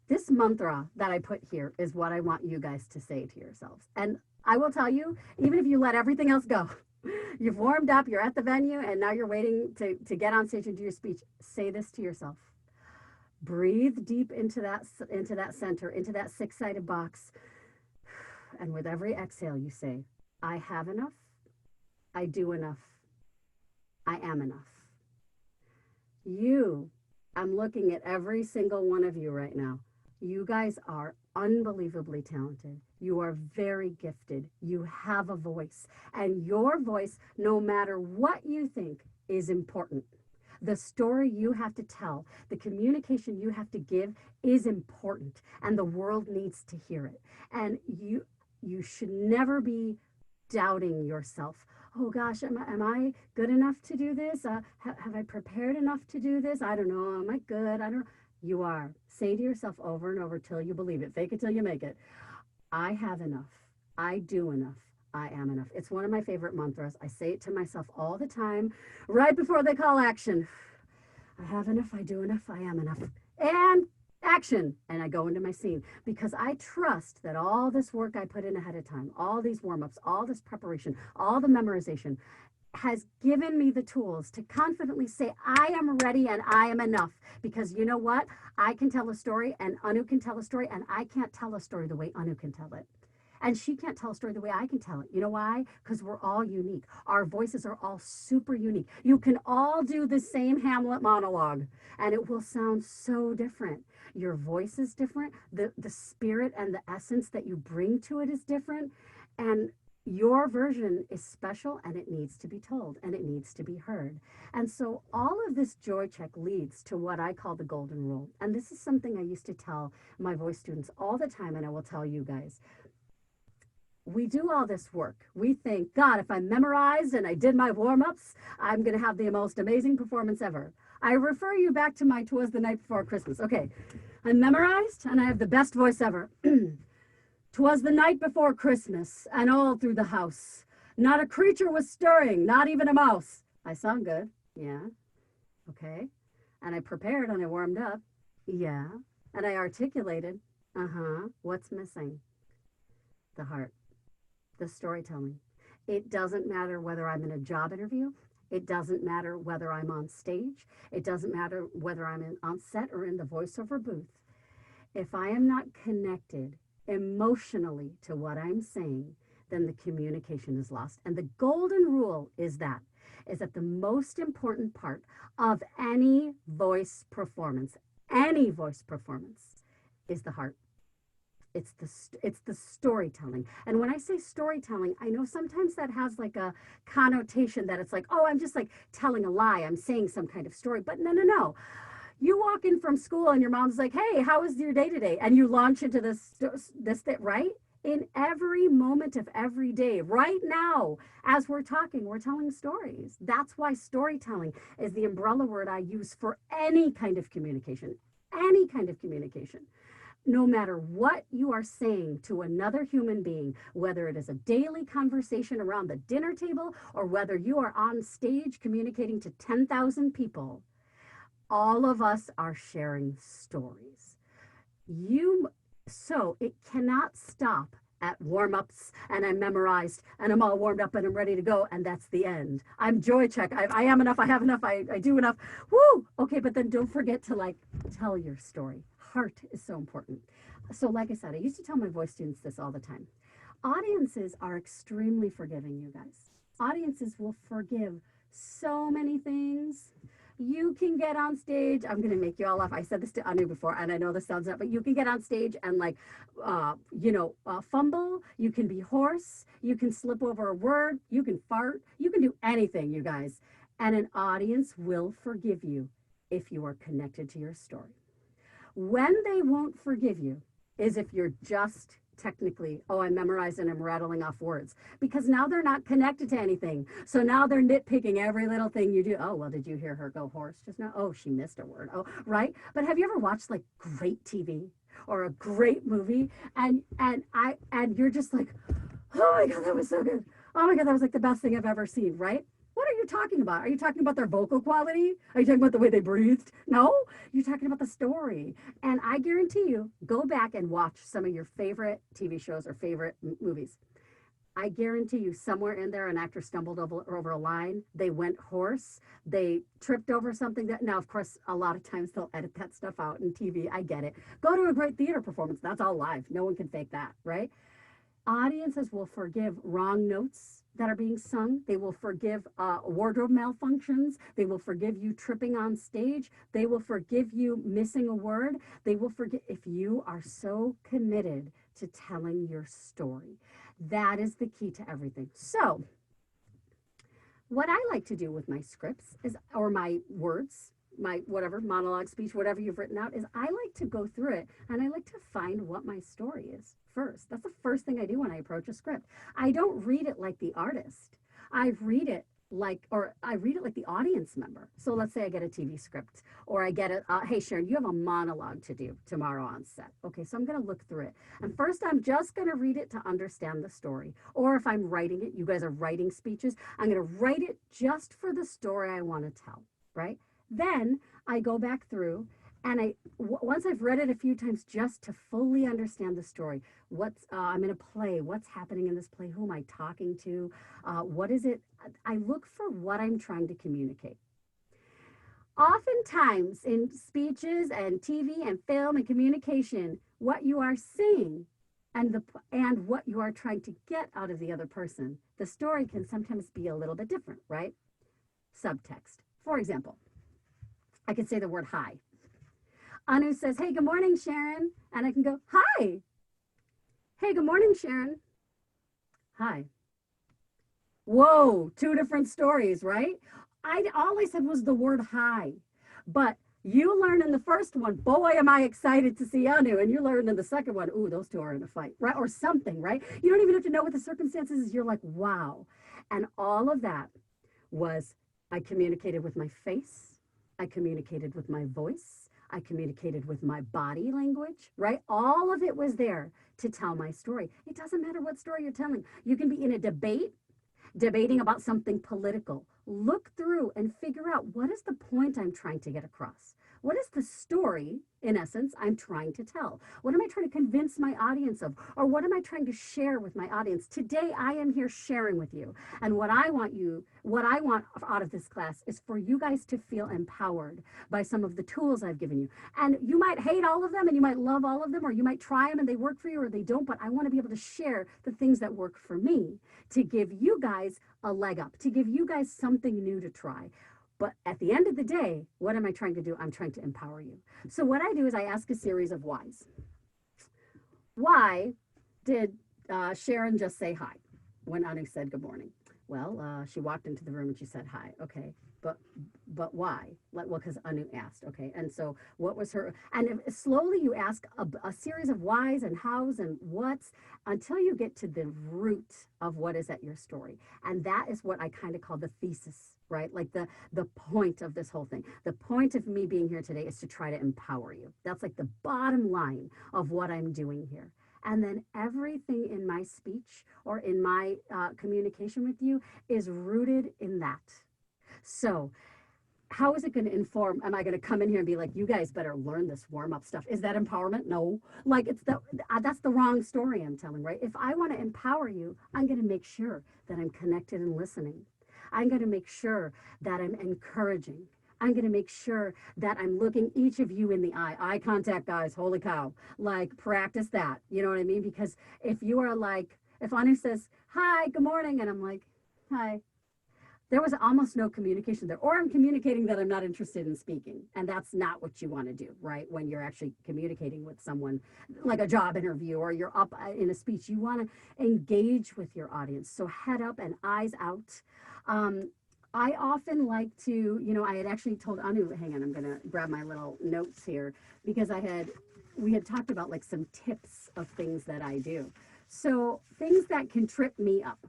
S7: this mantra that I put here is what I want you guys to say to yourselves. And I will tell you, even if you let everything else go, you've warmed up, you're at the venue, and now you're waiting to get on stage and do your speech. Say this to yourself. Breathe deep into that center, into that six-sided box. And with every exhale, you say, I have enough, I do enough, I am enough. I'm looking at every single one of you right now. You guys are unbelievably talented. You are very gifted. You have a voice. And your voice, no matter what you think, is important. The story you have to tell, the communication you have to give is important, and the world needs to hear it. And you should never be doubting yourself. Oh gosh, am I good enough to do this? Have I prepared enough to do this? I don't know. Am I good? I don't know. You are. Say to yourself over and over till you believe it. Fake it till you make it. I have enough. I do enough. I am enough. It's one of my favorite mantras. I say it to myself all the time, right before they call action. I have enough, I do enough, I am enough. And action. And I go into my scene because I trust that all this work I put in ahead of time, all these warm-ups, all this preparation, all the memorization has given me the tools to confidently say, I am ready and I am enough. Because you know what? I can tell a story and Anu can tell a story, and I can't tell a story the way Anu can tell it. And she can't tell a story the way I can tell it. You know why? Because we're all unique. Our voices are all super unique. You can all do the same Hamlet monologue, and it will sound so different. Your voice is different. The spirit and the essence that you bring to it is different. And your version is special, and it needs to be told, and it needs to be heard. And so all of this joy check leads to what I call the golden rule. And this is something I used to tell my voice students all the time, and I will tell you guys. We do all this work. We think, God, if I memorized and I did my warm-ups, I'm going to have the most amazing performance ever. I refer you back to my 'Twas the Night Before Christmas. Okay, I memorized and I have the best voice ever. 'Twas the night before Christmas, and all through the house, not a creature was stirring, not even a mouse. I sound good. Yeah. Okay. And I prepared and I warmed up. Yeah. And I articulated. What's missing? The heart. The storytelling. It doesn't matter whether I'm in a job interview. It doesn't matter whether I'm on stage. It doesn't matter whether I'm on set or in the voiceover booth. If I am not connected emotionally to what I'm saying, then the communication is lost. And the golden rule is that the most important part of any voice performance is the heart. It's the storytelling. And when I say storytelling, I know sometimes that has like a connotation that it's like, oh, I'm just like telling a lie. I'm saying some kind of story. But no. You walk in from school and your mom's like, hey, how was your day today? And you launch into this, right? In every moment of every day, right now, as we're talking, we're telling stories. That's why storytelling is the umbrella word I use for any kind of communication, No matter what you are saying to another human being, whether it is a daily conversation around the dinner table or whether you are on stage communicating to 10,000 people, all of us are sharing stories. So it cannot stop at warm-ups and I'm memorized and I'm all warmed up and I'm ready to go and that's the end. I'm joy check. I am enough. I have enough. I do enough. Woo! Okay, but then don't forget to like tell your story. Heart is so important. So like I said, I used to tell my voice students this all the time. Audiences are extremely forgiving, you guys. Audiences will forgive so many things. You can get on stage. I'm going to make you all laugh. I said this to Anu before, and I know this sounds up, but you can get on stage and like, fumble. You can be hoarse. You can slip over a word. You can fart. You can do anything, you guys. And an audience will forgive you if you are connected to your story. When they won't forgive you is if you're just technically, oh, I memorized and I'm rattling off words, because now they're not connected to anything. So now they're nitpicking every little thing you do. Oh, well, did you hear her go horse just now? Oh, she missed a word. Oh, right. But have you ever watched like great TV or a great movie and you're just like, oh my God, that was so good. Oh my God, that was like the best thing I've ever seen, right? What are you talking about? Are you talking about their vocal quality? Are you talking about the way they breathed? No, you're talking about the story. And I guarantee you, go back and watch some of your favorite TV shows or favorite movies. I guarantee you, somewhere in there, an actor stumbled over a line. They went hoarse. They tripped over something that, now, of course, a lot of times they'll edit that stuff out in TV. I get it. Go to a great theater performance. That's all live. No one can fake that, right? Audiences will forgive wrong notes that are being sung. They will forgive wardrobe malfunctions. They will forgive you tripping on stage. They will forgive you missing a word. They will forgive if you are so committed to telling your story. That is the key to everything. So what I like to do with my scripts is, or my words, my whatever monologue, speech, whatever you've written out, is I like to go through it and I like to find what my story is first. That's the first thing I do when I approach a script. I don't read it like the artist. I read it like the audience member. So let's say I get a TV script or I get hey Sharon, you have a monologue to do tomorrow on set. Okay, so I'm going to look through it. And first I'm just going to read it to understand the story. Or if I'm writing it, you guys are writing speeches, I'm going to write it just for the story I want to tell, right? Then I go back through and once I've read it a few times just to fully understand the story, I'm in a play, what's happening in this play, who am I talking to, what is it, I look for what I'm trying to communicate. Oftentimes in speeches and TV and film and communication, what you are saying and what you are trying to get out of the other person, the story can sometimes be a little bit different, right? Subtext. For example, I could say the word hi. Anu says, hey, good morning, Sharon. And I can go, hi. Hey, good morning, Sharon. Hi. Whoa, two different stories, right? All I said was the word hi. But you learned in the first one, boy, am I excited to see Anu. And you learned in the second one, ooh, those two are in a fight, right? Or something, right? You don't even have to know what the circumstances is. You're like, wow. And all of that was, I communicated with my face. I communicated with my voice. I communicated with my body language, right? All of it was there to tell my story. It doesn't matter what story you're telling. You can be in a debate, debating about something political. Look through and figure out, what is the point I'm trying to get across? What is the story, in essence, I'm trying to tell? What am I trying to convince my audience of? Or what am I trying to share with my audience? Today, I am here sharing with you. And what I want out of this class is for you guys to feel empowered by some of the tools I've given you. And you might hate all of them and you might love all of them, or you might try them and they work for you or they don't, but I want to be able to share the things that work for me to give you guys a leg up, to give you guys something new to try. But at the end of the day, what am I trying to do? I'm trying to empower you. So what I do is I ask a series of whys. Why did Sharon just say hi when Anu said good morning? Well, she walked into the room and she said hi. Okay, but why? Well, because Anu asked. Okay, and so what was her? And slowly you ask a series of whys and hows and whats until you get to the root of what is at your story, and that is what I kind of call the thesis, right? Like the point of this whole thing. The point of me being here today is to try to empower you. That's like the bottom line of what I'm doing here. And then everything in my speech or in my communication with you is rooted in that. So how is it going to inform? Am I going to come in here and be like, you guys better learn this warm-up stuff? Is that empowerment? No. Like, that's the wrong story I'm telling, right? If I want to empower you, I'm going to make sure that I'm connected and listening. I'm going to make sure that I'm encouraging. I'm going to make sure that I'm looking each of you in the eye contact, guys, holy cow, like practice that, you know what I mean? Because if you are like, if Anu says, hi, good morning, and I'm like, hi, there was almost no communication there, or I'm communicating that I'm not interested in speaking. And that's not what you want to do, right? When you're actually communicating with someone like a job interview or you're up in a speech, you want to engage with your audience. So head up and eyes out. I often like to, I had actually told Anu, hang on, I'm going to grab my little notes here because we had talked about like some tips of things that I do. So things that can trip me up.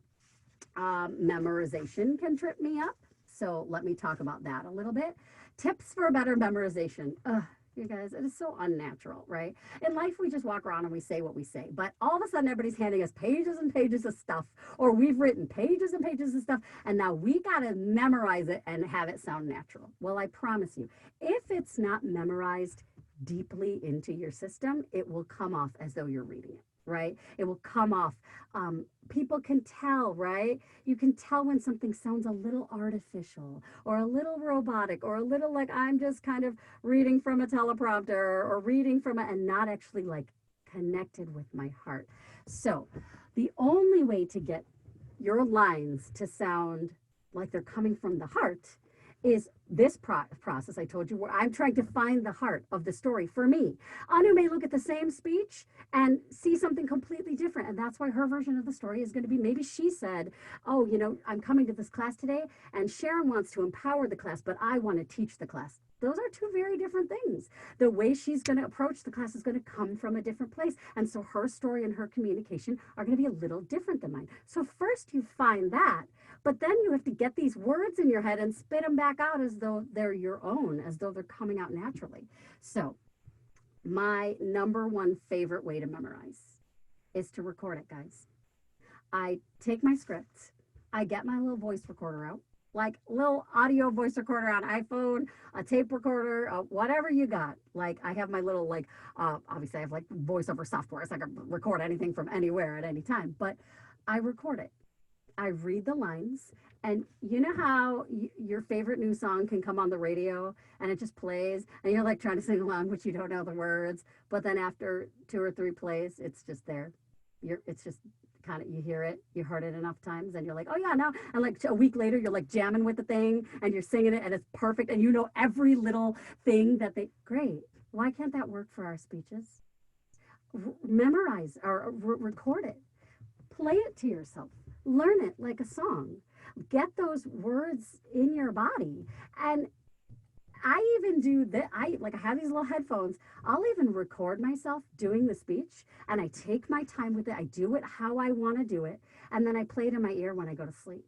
S7: Memorization can trip me up. So let me talk about that a little bit. Tips for better memorization. Ugh, you guys, it is so unnatural, right? In life, we just walk around and we say what we say, but all of a sudden, everybody's handing us pages and pages of stuff, or we've written pages and pages of stuff, and now we got to memorize it and have it sound natural. Well, I promise you, if it's not memorized deeply into your system, it will come off as though you're reading it. Right? It will come off. People can tell, right? You can tell when something sounds a little artificial or a little robotic or a little like I'm just kind of reading from a teleprompter or reading from and not actually like connected with my heart. So the only way to get your lines to sound like they're coming from the heart is this process I told you, where I'm trying to find the heart of the story for me. Anu may look at the same speech and see something completely different. And that's why her version of the story is going to be, maybe she said, oh, I'm coming to this class today and Sharon wants to empower the class, but I want to teach the class. Those are two very different things. The way she's going to approach the class is going to come from a different place. And so her story and her communication are going to be a little different than mine. So first you find that, but then you have to get these words in your head and spit them back out as though they're your own, as though they're coming out naturally. So my number one favorite way to memorize is to record it, guys. I take my script, I get my little voice recorder out, like little audio voice recorder on iPhone, a tape recorder, whatever you got. Like I have my little obviously I have like voiceover software, so I can record anything from anywhere at any time, but I record it. I read the lines, and you know how your favorite new song can come on the radio and it just plays and you're like trying to sing along, but you don't know the words, but then after 2 or 3 plays, it's just there. It's just kind of, you hear it, you heard it enough times and you're like, oh yeah, now, and like a week later, you're like jamming with the thing and you're singing it and it's perfect. And you know, every little thing great. Why can't that work for our speeches? Memorize or record it, play it to yourself, learn it like a song, get those words in your body. And I even do that. I have these little headphones. I'll even record myself doing the speech and I take my time with it. I do it how I want to do it. And then I play it in my ear when I go to sleep.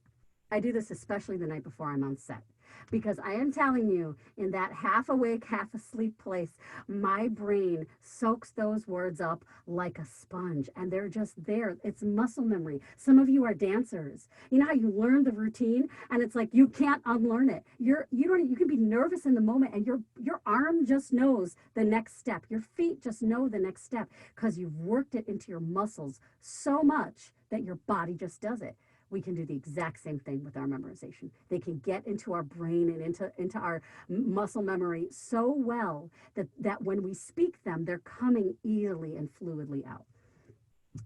S7: I do this especially the night before I'm on set, because I am telling you, in that half awake, half asleep place, my brain soaks those words up like a sponge and they're just there. It's muscle memory. Some of you are dancers. You know how you learn the routine and it's like you can't unlearn it. You can be nervous in the moment and your arm just knows the next step. Your feet just know the next step because you've worked it into your muscles so much that your body just does it. We can do the exact same thing with our memorization. They can get into our brain and into our muscle memory so well that when we speak them, they're coming easily and fluidly out.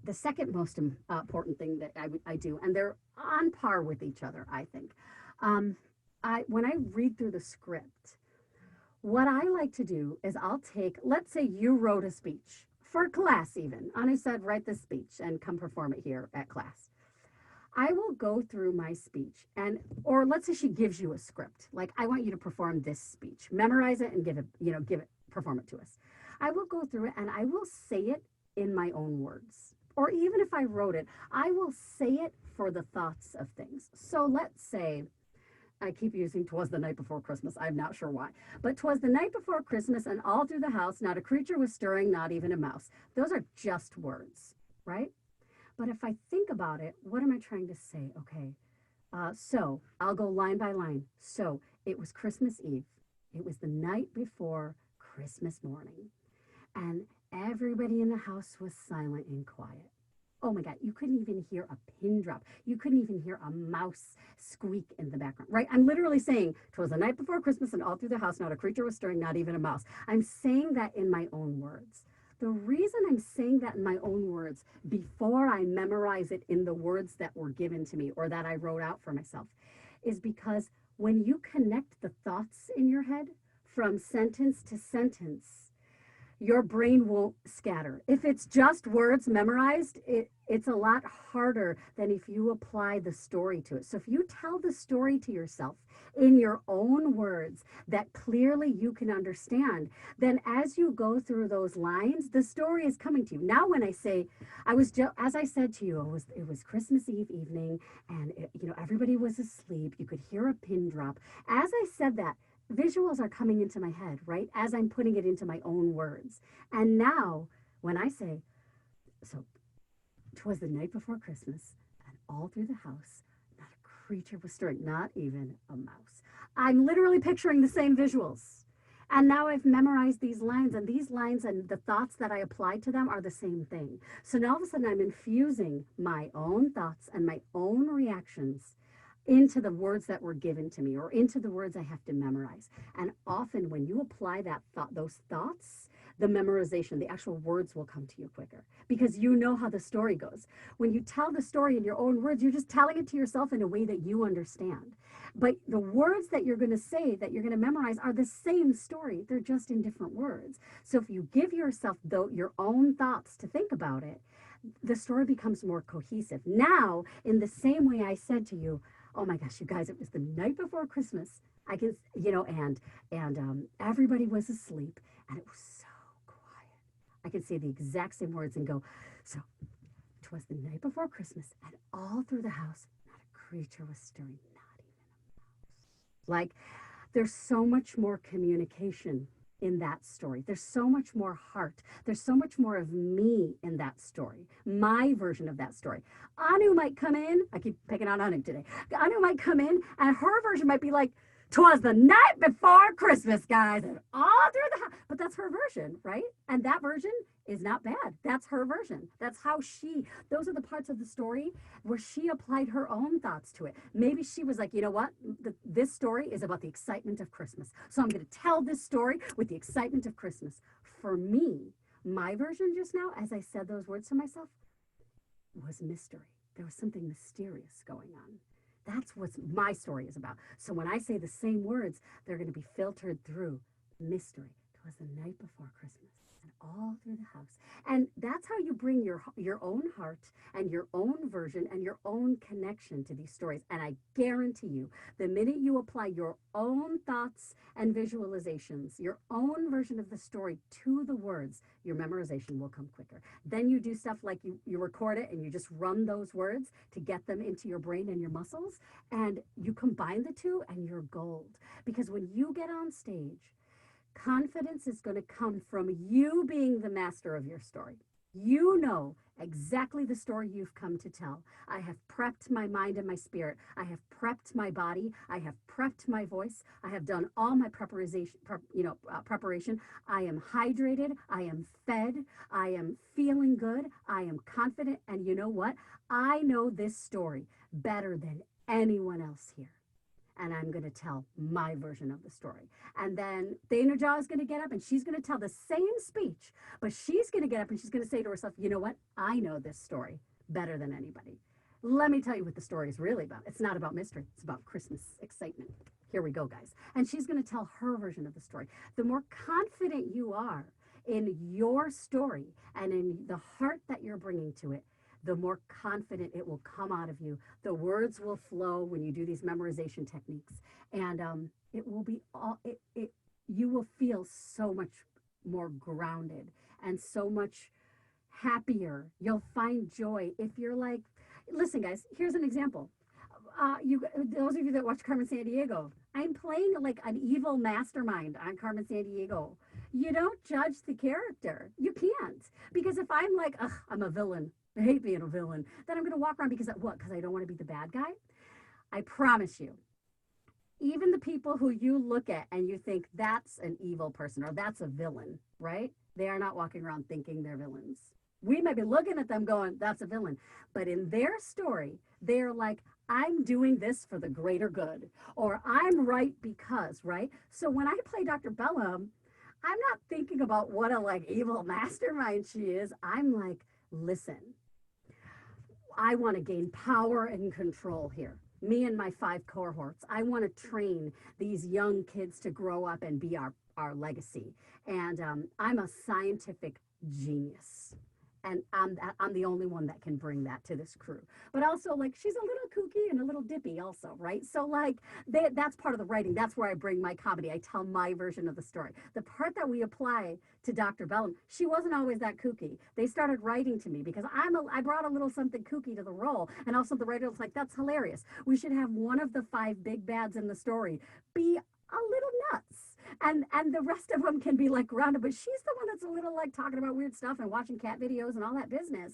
S7: The second most important thing that I do, and they're on par with each other, I think. When I read through the script, what I like to do is I'll take, let's say you wrote a speech for class even. Ani said, write this speech and come perform it here at class. I will go through my speech or let's say she gives you a script. Like, I want you to perform this speech, memorize it and perform it to us. I will go through it and I will say it in my own words. Or even if I wrote it, I will say it for the thoughts of things. So let's say, I keep using "'twas the night before Christmas." I'm not sure why. But "'twas the night before Christmas and all through the house, not a creature was stirring, not even a mouse." Those are just words, right? But if I think about it, what am I trying to say? Okay, so I'll go line by line. So it was Christmas Eve. It was the night before Christmas morning. And everybody in the house was silent and quiet. Oh my God, you couldn't even hear a pin drop. You couldn't even hear a mouse squeak in the background, right? I'm literally saying, "'Twas the night before Christmas and all through the house, not a creature was stirring, not even a mouse." I'm saying that in my own words. The reason I'm saying that in my own words before I memorize it in the words that were given to me or that I wrote out for myself is because when you connect the thoughts in your head from sentence to sentence, your brain won't scatter. If it's just words memorized, it's a lot harder than if you apply the story to it. So if you tell the story to yourself in your own words that clearly you can understand, then as you go through those lines, the story is coming to you. Now, when I say, as I said to you, it was Christmas Eve evening, and everybody was asleep. You could hear a pin drop. As I said that, visuals are coming into my head, right? As I'm putting it into my own words. And now, when I say, so 'twas the night before Christmas, and all through the house, not a creature was stirring, not even a mouse. I'm literally picturing the same visuals. And now I've memorized these lines, and these lines and the thoughts that I apply to them are the same thing. So now all of a sudden I'm infusing my own thoughts and my own reactions into the words that were given to me, or into the words I have to memorize. And often when you apply those thoughts, the memorization, the actual words will come to you quicker, because you know how the story goes. When you tell the story in your own words, you're just telling it to yourself in a way that you understand. But the words that you're going to say, that you're going to memorize, are the same story. They're just in different words. So if you give yourself your own thoughts to think about it, the story becomes more cohesive. Now, in the same way I said to you, oh my gosh, you guys, it was the night before Christmas. I can, and everybody was asleep, and it was so quiet. I can say the exact same words and go, so it was the night before Christmas, and all through the house, not a creature was stirring, not even a mouse. Like, there's so much more communication in that story. There's so much more heart. There's so much more of me in that story, my version of that story. Anu might come in, I keep picking on Anu today. Anu might come in, and her version might be like, 'twas the night before Christmas, guys, and all through the house. But that's her version, right? And that version is not bad. That's her version. That's how those are the parts of the story where she applied her own thoughts to it. Maybe she was like, you know what? This story is about the excitement of Christmas. So I'm going to tell this story with the excitement of Christmas. For me, my version just now, as I said those words to myself, was mystery. There was something mysterious going on. That's what my story is about. So when I say the same words, they're going to be filtered through mystery. It was the night before Christmas, and all through the house. And that's how you bring your own heart and your own version and your own connection to these stories. And I guarantee you, the minute you apply your own thoughts and visualizations, your own version of the story to the words, your memorization will come quicker. Then you do stuff like you record it and you just run those words to get them into your brain and your muscles, and you combine the two and you're gold. Because when you get on stage, confidence is going to come from you being the master of your story. You know exactly the story you've come to tell. I have prepped my mind and my spirit. I have prepped my body. I have prepped my voice. I have done all my preparation. I am hydrated. I am fed. I am feeling good. I am confident. And you know what? I know this story better than anyone else here. And I'm going to tell my version of the story. And then Thanuja is going to get up and she's going to tell the same speech, but she's going to get up and she's going to say to herself, you know what? I know this story better than anybody. Let me tell you what the story is really about. It's not about mystery. It's about Christmas excitement. Here we go, guys. And she's going to tell her version of the story. The more confident you are in your story and in the heart that you're bringing to it, the more confident it will come out of you. The words will flow when you do these memorization techniques, and it will be you will feel so much more grounded and so much happier. You'll find joy if you're like, listen, guys, here's an example. Those of you that watch Carmen Sandiego, I'm playing like an evil mastermind on Carmen Sandiego. You don't judge the character. You can't. Because if I'm like, ugh, I'm a villain, I hate being a villain, then I'm going to walk around because I don't want to be the bad guy. I promise you, even the people who you look at and you think that's an evil person or that's a villain, right? They are not walking around thinking they're villains. We might be looking at them going, that's a villain. But in their story, they're like, I'm doing this for the greater good, or I'm right because, right? So when I play Dr. Bellum, I'm not thinking about what a like evil mastermind she is. I'm like, listen, I want to gain power and control here. Me and my 5 cohorts. I want to train these young kids to grow up and be our our legacy. And I'm a scientific genius. And I'm the only one that can bring that to this crew. But also, like, she's a little kooky and a little dippy also, right? So, like, that's part of the writing. That's where I bring my comedy. I tell my version of the story. The part that we apply to Dr. Bellum, she wasn't always that kooky. They started writing to me because I brought a little something kooky to the role. And also the writer was like, that's hilarious. We should have one of the 5 big bads in the story be a little nuts, and the rest of them can be like grounded, but she's the one that's a little like talking about weird stuff and watching cat videos and all that business.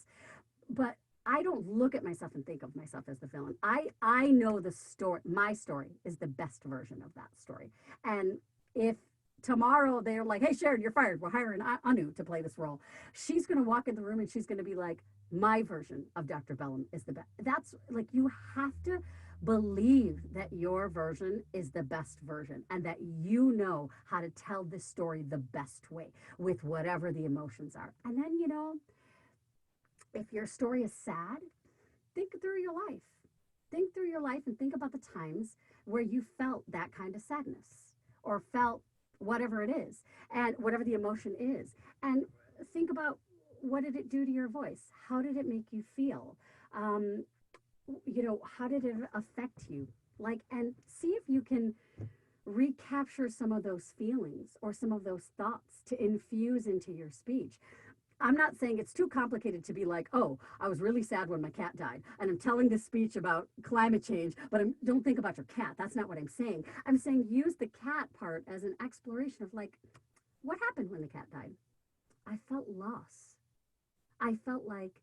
S7: But I don't look at myself and think of myself as the villain. I know the story. My story is the best version of that story. And if tomorrow they're like, hey, Sharon, you're fired, we're hiring Anu to play this role, she's going to walk in the room and she's going to be like, my version of Dr. Bellum is the best. That's like, you have to believe that your version is the best version and that you know how to tell this story the best way with whatever the emotions are. And then, you know, if your story is sad, think through your life. Think through your life and think about the times where you felt that kind of sadness or felt whatever it is and whatever the emotion is. And think about, what did it do to your voice? How did it make you feel? You know, how did it affect you? Like, and see if you can recapture some of those feelings or some of those thoughts to infuse into your speech. I'm not saying it's too complicated to be like, oh, I was really sad when my cat died, and I'm telling this speech about climate change, but don't think about your cat. That's not what I'm saying. I'm saying use the cat part as an exploration of like, what happened when the cat died? I felt loss. I felt like,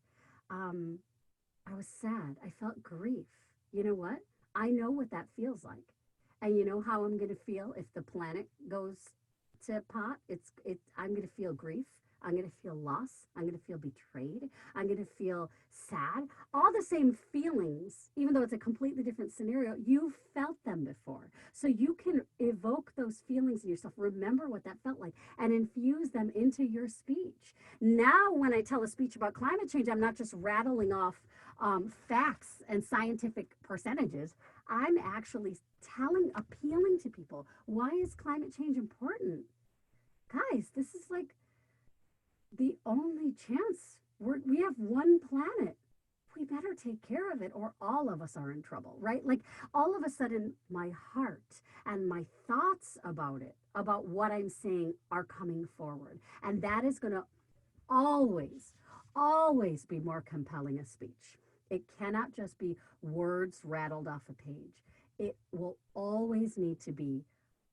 S7: I was sad. I felt grief. You know what? I know what that feels like. And you know how I'm going to feel if the planet goes to pot? I'm going to feel grief. I'm going to feel loss. I'm going to feel betrayed. I'm going to feel sad. All the same feelings, even though it's a completely different scenario, you've felt them before. So you can evoke those feelings in yourself, remember what that felt like, and infuse them into your speech. Now, when I tell a speech about climate change, I'm not just rattling off facts and scientific percentages. I'm actually appealing to people. Why is climate change important? Guys, this is like the only chance. We have one planet. We better take care of it or all of us are in trouble, right? Like all of a sudden my heart and my thoughts about it, about what I'm saying, are coming forward. And that is going to always, always be more compelling a speech. It cannot just be words rattled off a page. It will always need to be,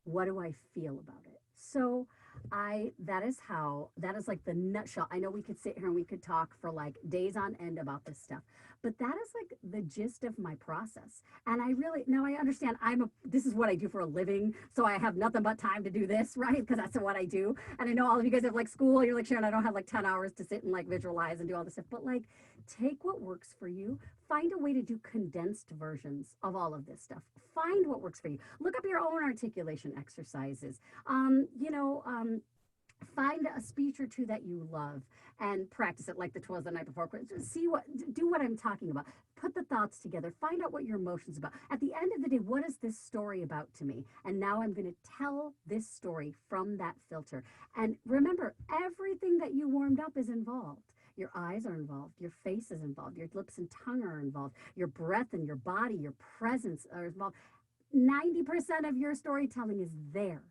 S7: what do I feel about it? So that is like the nutshell. I know we could sit here and we could talk for like days on end about this stuff, but that is like the gist of my process. And now I understand this is what I do for a living. So I have nothing but time to do this, right? Because that's what I do. And I know all of you guys have like school. You're like, Sharon, I don't have like 10 hours to sit and like visualize and do all this stuff, but like take what works for you. Find a way to do condensed versions of all of this stuff. Find what works for you. Look up your own articulation exercises. Find a speech or two that you love and practice it like the 'Twas the Night Before. Just do what I'm talking about. Put the thoughts together. Find out what your emotions about. At the end of the day, what is this story about to me? And now I'm going to tell this story from that filter. And remember, everything that you warmed up is involved. Your eyes are involved. Your face is involved. Your lips and tongue are involved. Your breath and your body, your presence are involved. 90% of your storytelling is there.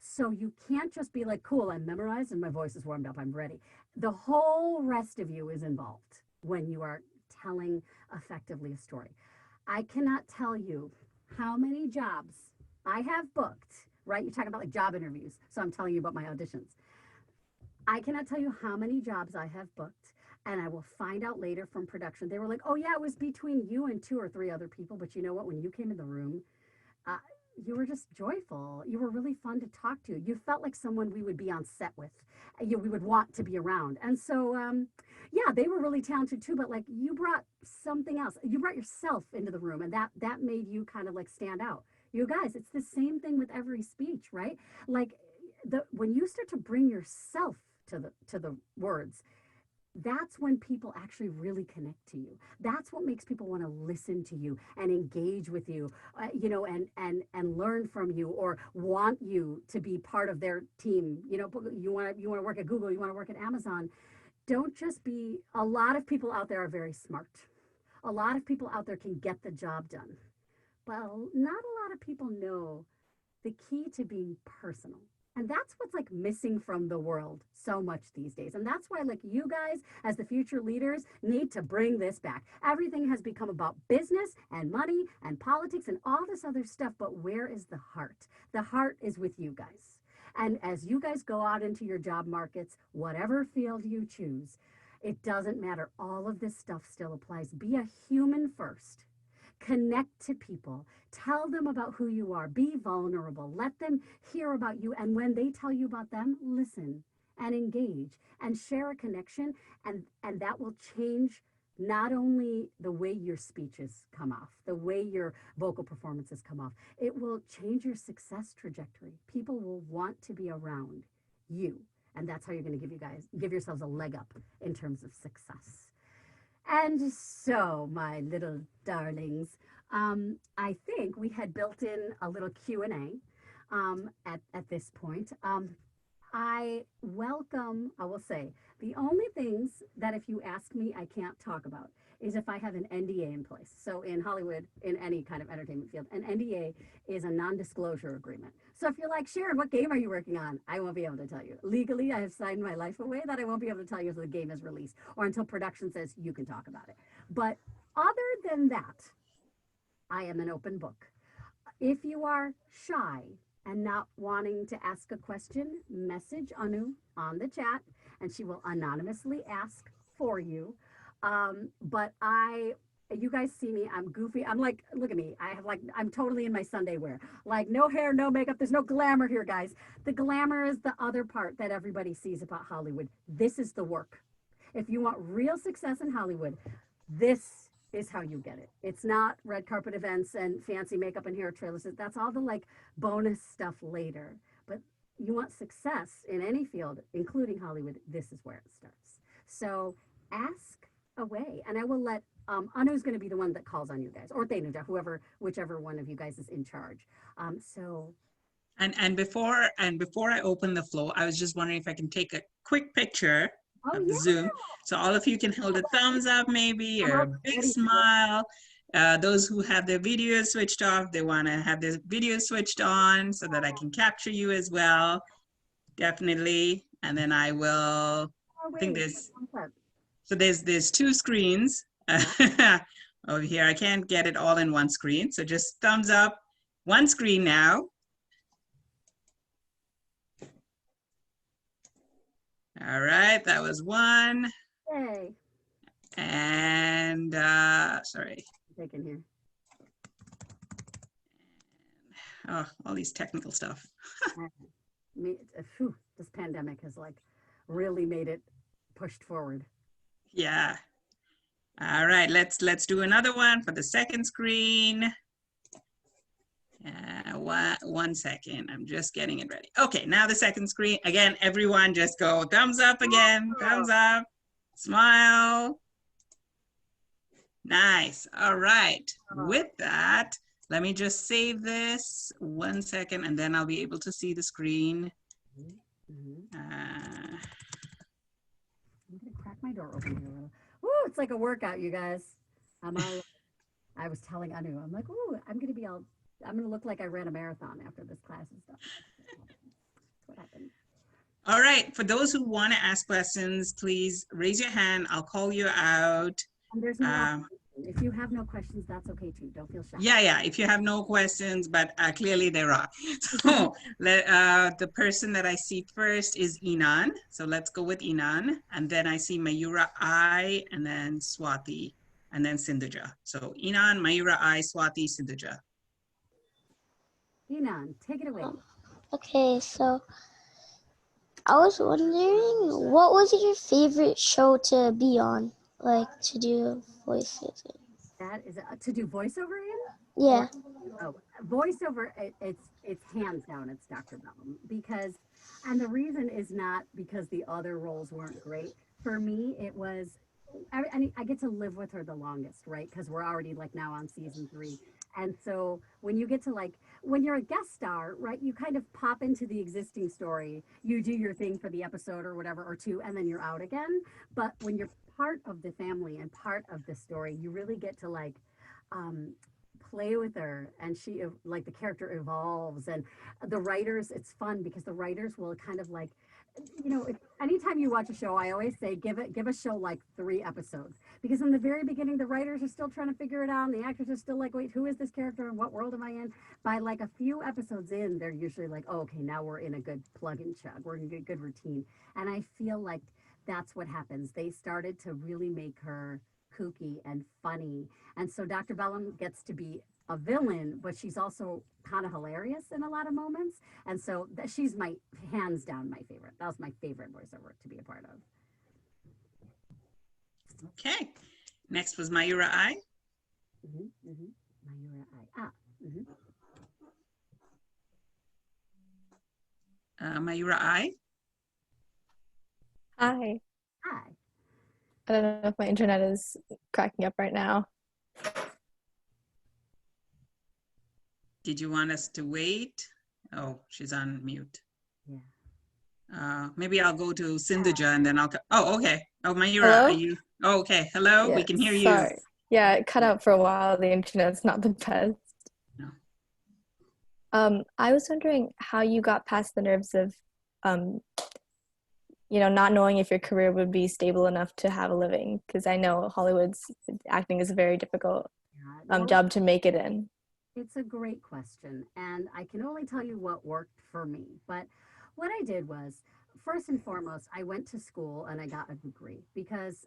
S7: So you can't just be like, cool, I'm memorized and my voice is warmed up, I'm ready. The whole rest of you is involved when you are telling effectively a story. I cannot tell you how many jobs I have booked, right? You're talking about like job interviews. So I'm telling you about my auditions. I cannot tell you how many jobs I have booked, and I will find out later from production. They were like, oh yeah, it was between you and 2 or 3 other people. But you know what? When you came in the room, you were just joyful. You were really fun to talk to. You felt like someone we would be on set with. We would want to be around. And so, yeah, they were really talented too, but like you brought something else. You brought yourself into the room, and that made you kind of like stand out. You guys, it's the same thing with every speech, right? Like when you start to bring yourself to the words, that's when people actually really connect to you. That's what makes people want to listen to you and engage with you, and learn from you or want you to be part of their team. You want to work at Google, you want to work at Amazon. Don't just be. A lot of people out there are very smart. A lot of people out there can get the job done. Well, not a lot of people know the key to being personal. And that's what's like missing from the world so much these days. And that's why, like, you guys, as the future leaders, need to bring this back. Everything has become about business and money and politics and all this other stuff. But where is the heart? The heart is with you guys. And as you guys go out into your job markets, whatever field you choose, it doesn't matter. All of this stuff still applies. Be a human first. Connect to people. Tell them about who you are. Be vulnerable. Let them hear about you. And when they tell you about them, listen and engage and share a connection. And that will change not only the way your speeches come off, the way your vocal performances come off, it will change your success trajectory. People will want to be around you. And that's how you're going to give yourselves a leg up in terms of success. And so, my little darlings, I think we had built in a little Q&A at this point. I will say, the only things that if you ask me, I can't talk about is if I have an NDA in place. So in Hollywood, in any kind of entertainment field, an NDA is a non-disclosure agreement. So if you're like, Sharon, what game are you working on? I won't be able to tell you. Legally, I have signed my life away that I won't be able to tell you until the game is released or until production says you can talk about it. But other than that, I am an open book. If you are shy and not wanting to ask a question, message Anu on the chat and she will anonymously ask for you. But you guys see me, I'm goofy. I'm like, look at me. I'm totally in my Sunday wear. Like no hair, no makeup. There's no glamour here, guys. The glamour is the other part that everybody sees about Hollywood. This is the work. If you want real success in Hollywood, this is how you get it. It's not red carpet events and fancy makeup and hair trailers. That's all the like bonus stuff later. But you want success in any field, including Hollywood, this is where it starts. So ask away. And I will let Anu's going to be the one that calls on you guys, or Thanuja, whichever one of you guys is in charge.
S1: And before I open the floor, I was just wondering if I can take a quick picture of the Zoom, so all of you can hold a thumbs up, maybe, or a big smile. Those who have their videos switched off, they want to have their videos switched on so that I can capture you as well. Definitely. And then I will. I think there's two screens over here. I can't get it all in one screen, so just thumbs up one screen now. All right, that was one.
S7: Yay.
S1: And sorry.
S7: Taken here.
S1: Oh, all these technical stuff.
S7: This pandemic has like really made it pushed forward.
S1: Yeah. All right, let's do another one for the second screen. One second, I'm just getting it ready. Okay, now the second screen. Again, everyone just go thumbs up again, thumbs up, smile. Nice, all right. With that, let me just save this 1 second and then I'll be able to see the screen.
S7: I'm gonna crack my door open here a little. Woo, it's like a workout, you guys. I was telling Anu, I'm like, ooh, I'm gonna look like I ran a marathon after this class and stuff. That's what happened.
S1: All right, for those who want to ask questions, please raise your hand. I'll call you out.
S7: And there's no if you have no questions, that's okay too. Don't feel shy.
S1: Yeah, if you have no questions, but clearly there are. So the person that I see first is Inan. So let's go with Inan. And then I see Mayura I, and then Swati, and then Sindhuja. So Inan, Mayura I, Swati, Sindhuja.
S7: Inan, take it away.
S10: Okay, so I was wondering, what was your favorite show to be on, like to do voices in?
S7: That is to do voiceover in?
S10: Yeah.
S7: Voiceover. It's hands down. It's Dr. Bellum, because, and the reason is not because the other roles weren't great. For me, it was, I get to live with her the longest, right? Because we're already like now on season 3. And so when you get to like, when you're a guest star, right, you kind of pop into the existing story, you do your thing for the episode or whatever, or two, and then you're out again. But when you're part of the family and part of the story, you really get to like, um, play with her, and like the character evolves, and the writers, it's fun because the writers will kind of like, anytime you watch a show, I always say give a show like 3 episodes, because in the very beginning the writers are still trying to figure it out, and the actors are still like, wait, who is this character and what world am I in? By like a few episodes in, they're usually like, oh, okay, now we're in a good plug and chug, we're in a good routine. And I feel like that's what happens. They started to really make her kooky and funny, and so Dr. Bellum gets to be a villain, but she's also kind of hilarious in a lot of moments. And so she's my hands down my favorite. That was my favorite voiceover to be a part of.
S1: Okay. Next was Mayura I.
S7: Mayura I.
S1: Mayura I.
S4: Hi.
S7: Hi.
S4: I don't know if my internet is cracking up right now.
S1: Did you want us to wait? Oh, she's on mute.
S7: Yeah.
S1: Maybe I'll go to Sindhuja and then I'll. Oh, okay. Oh, Mayura,
S4: Hello?
S1: are you? Oh, okay. Hello.
S4: Yeah,
S1: We can hear
S4: sorry.
S1: you.
S4: Yeah, it cut out for a while. The internet's not the best.
S1: No.
S4: I was wondering how you got past the nerves of, not knowing if your career would be stable enough to have a living, because I know Hollywood's acting is a very difficult job to make it in.
S7: It's a great question, and I can only tell you what worked for me. But what I did was, first and foremost, I went to school and I got a degree, because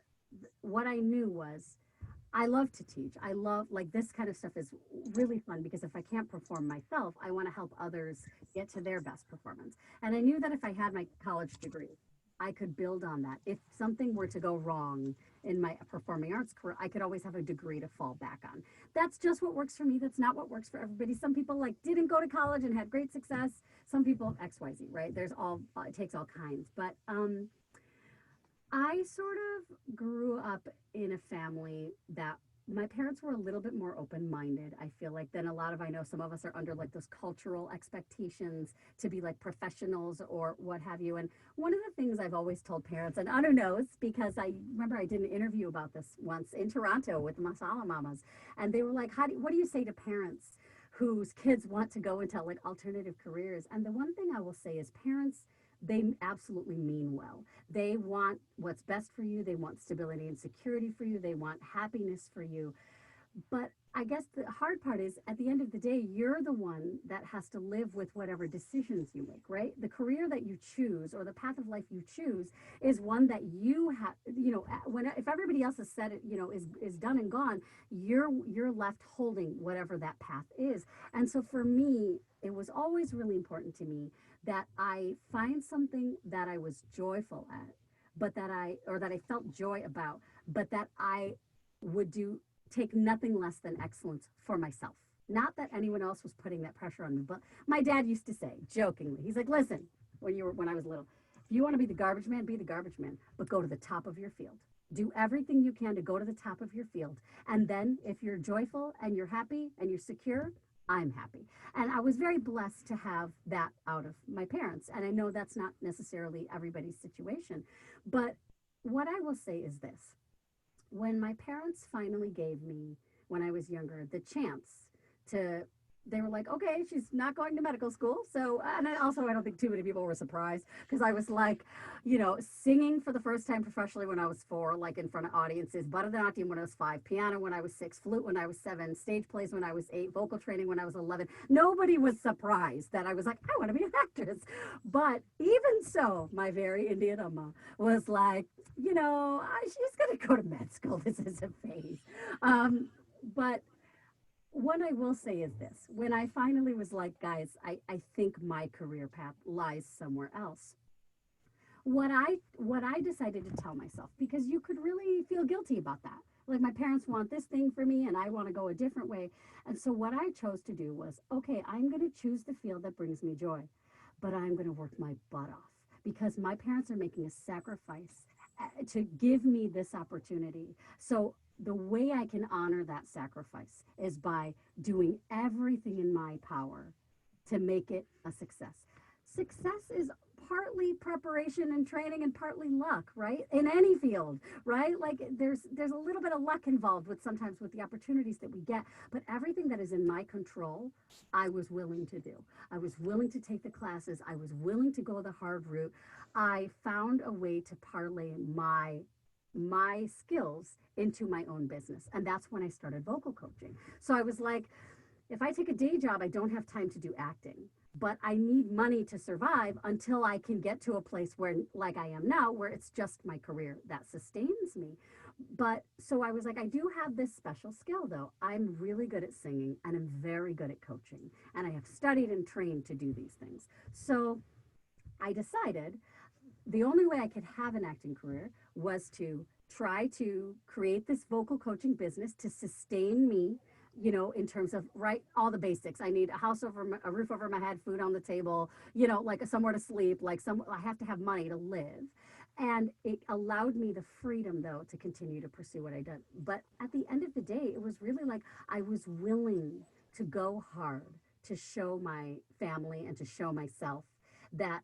S7: what I knew was I love to teach. I love, like, this kind of stuff is really fun, because if I can't perform myself, I want to help others get to their best performance. And I knew that if I had my college degree, I could build on that. If something were to go wrong in my performing arts career, I could always have a degree to fall back on. That's just what works for me. That's not what works for everybody. Some people like didn't go to college and had great success. Some people XYZ, right? There's all, it takes all kinds. But I sort of grew up in a family that my parents were a little bit more open-minded, I feel like, than a lot of, I know some of us are under like those cultural expectations to be like professionals or what have you. And one of the things I've always told parents, and Anu knows, because I remember I did an interview about this once in Toronto with the Masala Mamas, and they were like, what do you say to parents whose kids want to go into like alternative careers? And the one thing I will say is parents, they absolutely mean well. They want what's best for you. They want stability and security for you. They want happiness for you. But I guess the hard part is, at the end of the day, you're the one that has to live with whatever decisions you make, right? The career that you choose or the path of life you choose is one that you have, if everybody else has said it, is done and gone, you're left holding whatever that path is. And so for me, it was always really important to me that I find something that I was joyful at, but that I felt joy about, but that I would take nothing less than excellence for myself. Not that anyone else was putting that pressure on me, but my dad used to say jokingly, he's like, listen, when I was little, if you want to be the garbage man, be the garbage man, but go to the top of your field. Do everything you can to go to the top of your field. And then if you're joyful and you're happy and you're secure, I'm happy. And I was very blessed to have that out of my parents. And I know that's not necessarily everybody's situation. But what I will say is this. When my parents finally gave me, when I was younger, the chance to, they were like, okay, she's not going to medical school. So, and I don't think too many people were surprised, because I was like, singing for the first time professionally when I was 4, like in front of audiences, Bharatanatyam when I was 5, piano when I was 6, flute when I was 7, stage plays when I was 8, vocal training when I was 11. Nobody was surprised that I was like, I want to be an actress. But even so, my very Indian Amma was like, she's going to go to med school. This is a phase. But what I will say is this. When I finally was like, guys, I think my career path lies somewhere else. What I decided to tell myself, because you could really feel guilty about that. Like, my parents want this thing for me and I want to go a different way. And so what I chose to do was, okay, I'm going to choose the field that brings me joy, but I'm going to work my butt off, because my parents are making a sacrifice to give me this opportunity. So the way I can honor that sacrifice is by doing everything in my power to make it a success. Success is partly preparation and training and partly luck, right? In any field, right? Like there's a little bit of luck involved with sometimes with the opportunities that we get, but everything that is in my control, I was willing to do. I was willing to take the classes. I was willing to go the hard route. I found a way to parlay my skills into my own business. And that's when I started vocal coaching. So I was like, if I take a day job, I don't have time to do acting, but I need money to survive until I can get to a place where, like I am now, where it's just my career that sustains me. But so I was like, I do have this special skill though. I'm really good at singing and I'm very good at coaching. And I have studied and trained to do these things. So I decided the only way I could have an acting career was to try to create this vocal coaching business to sustain me, you know, in terms of all the basics. I need a house over a roof over my head, food on the table, you know, like somewhere to sleep, I have to have money to live. And it allowed me the freedom though to continue to pursue what I did. But at the end of the day, it was really like I was willing to go hard to show my family and to show myself that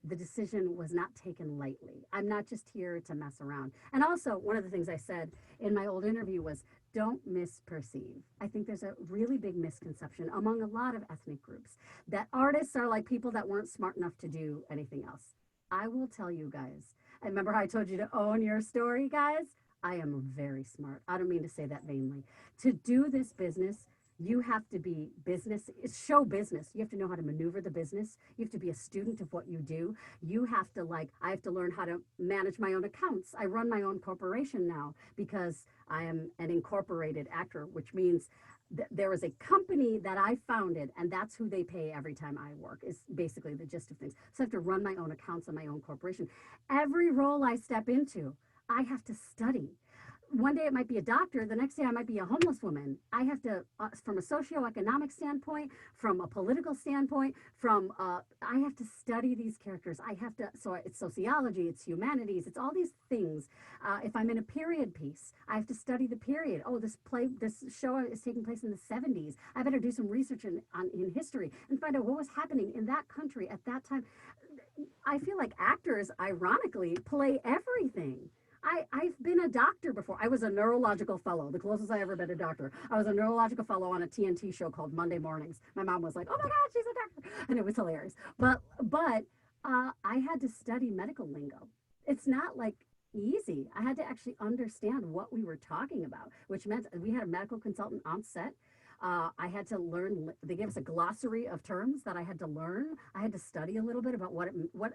S7: the decision was not taken lightly. I'm not just here to mess around. And also, one of the things I said in my old interview was, don't misperceive. I think there's a really big misconception among a lot of ethnic groups that artists are like people that weren't smart enough to do anything else. I will tell you guys, I remember how I told you to own your story, guys? I am very smart. I don't mean to say that vainly. To do this business, you have to be business, it's show business. You have to know how to maneuver the business. You have to be a student of what you do. You have to I have to learn how to manage my own accounts. I run my own corporation now because I am an incorporated actor, which means there is a company that I founded and that's who they pay every time I work is basically the gist of things. So I have to run my own accounts and my own corporation. Every role I step into, I have to study. One day it might be a doctor, the next day I might be a homeless woman. I have to, from a socioeconomic standpoint, from a political standpoint, I have to study these characters. I have to, so it's sociology, it's humanities, it's all these things. If I'm in a period piece, I have to study the period. Oh, this show is taking place in the 70s. I better do some research in history and find out what was happening in that country at that time. I feel like actors, ironically, play everything. I've been a doctor before. I was a neurological fellow, the closest I ever been a doctor. I was a neurological fellow on a TNT show called Monday Mornings. My mom was like, oh my God, she's a doctor. And it was hilarious. But I had to study medical lingo. It's not like easy. I had to actually understand what we were talking about, which meant we had a medical consultant on set. I had to learn, they gave us a glossary of terms that I had to learn. I had to study a little bit about what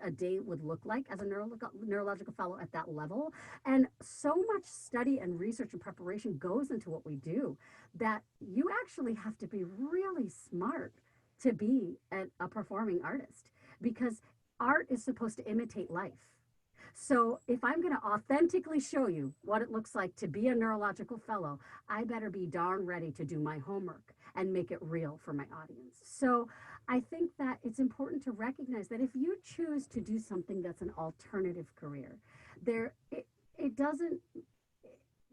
S7: a day would look like as a neurological fellow at that level. And so much study and research and preparation goes into what we do that you actually have to be really smart to be a performing artist because art is supposed to imitate life. So if I'm going to authentically show you what it looks like to be a neurological fellow, I better be darn ready to do my homework and make it real for my audience. So I think that it's important to recognize that if you choose to do something that's an alternative career, it doesn't,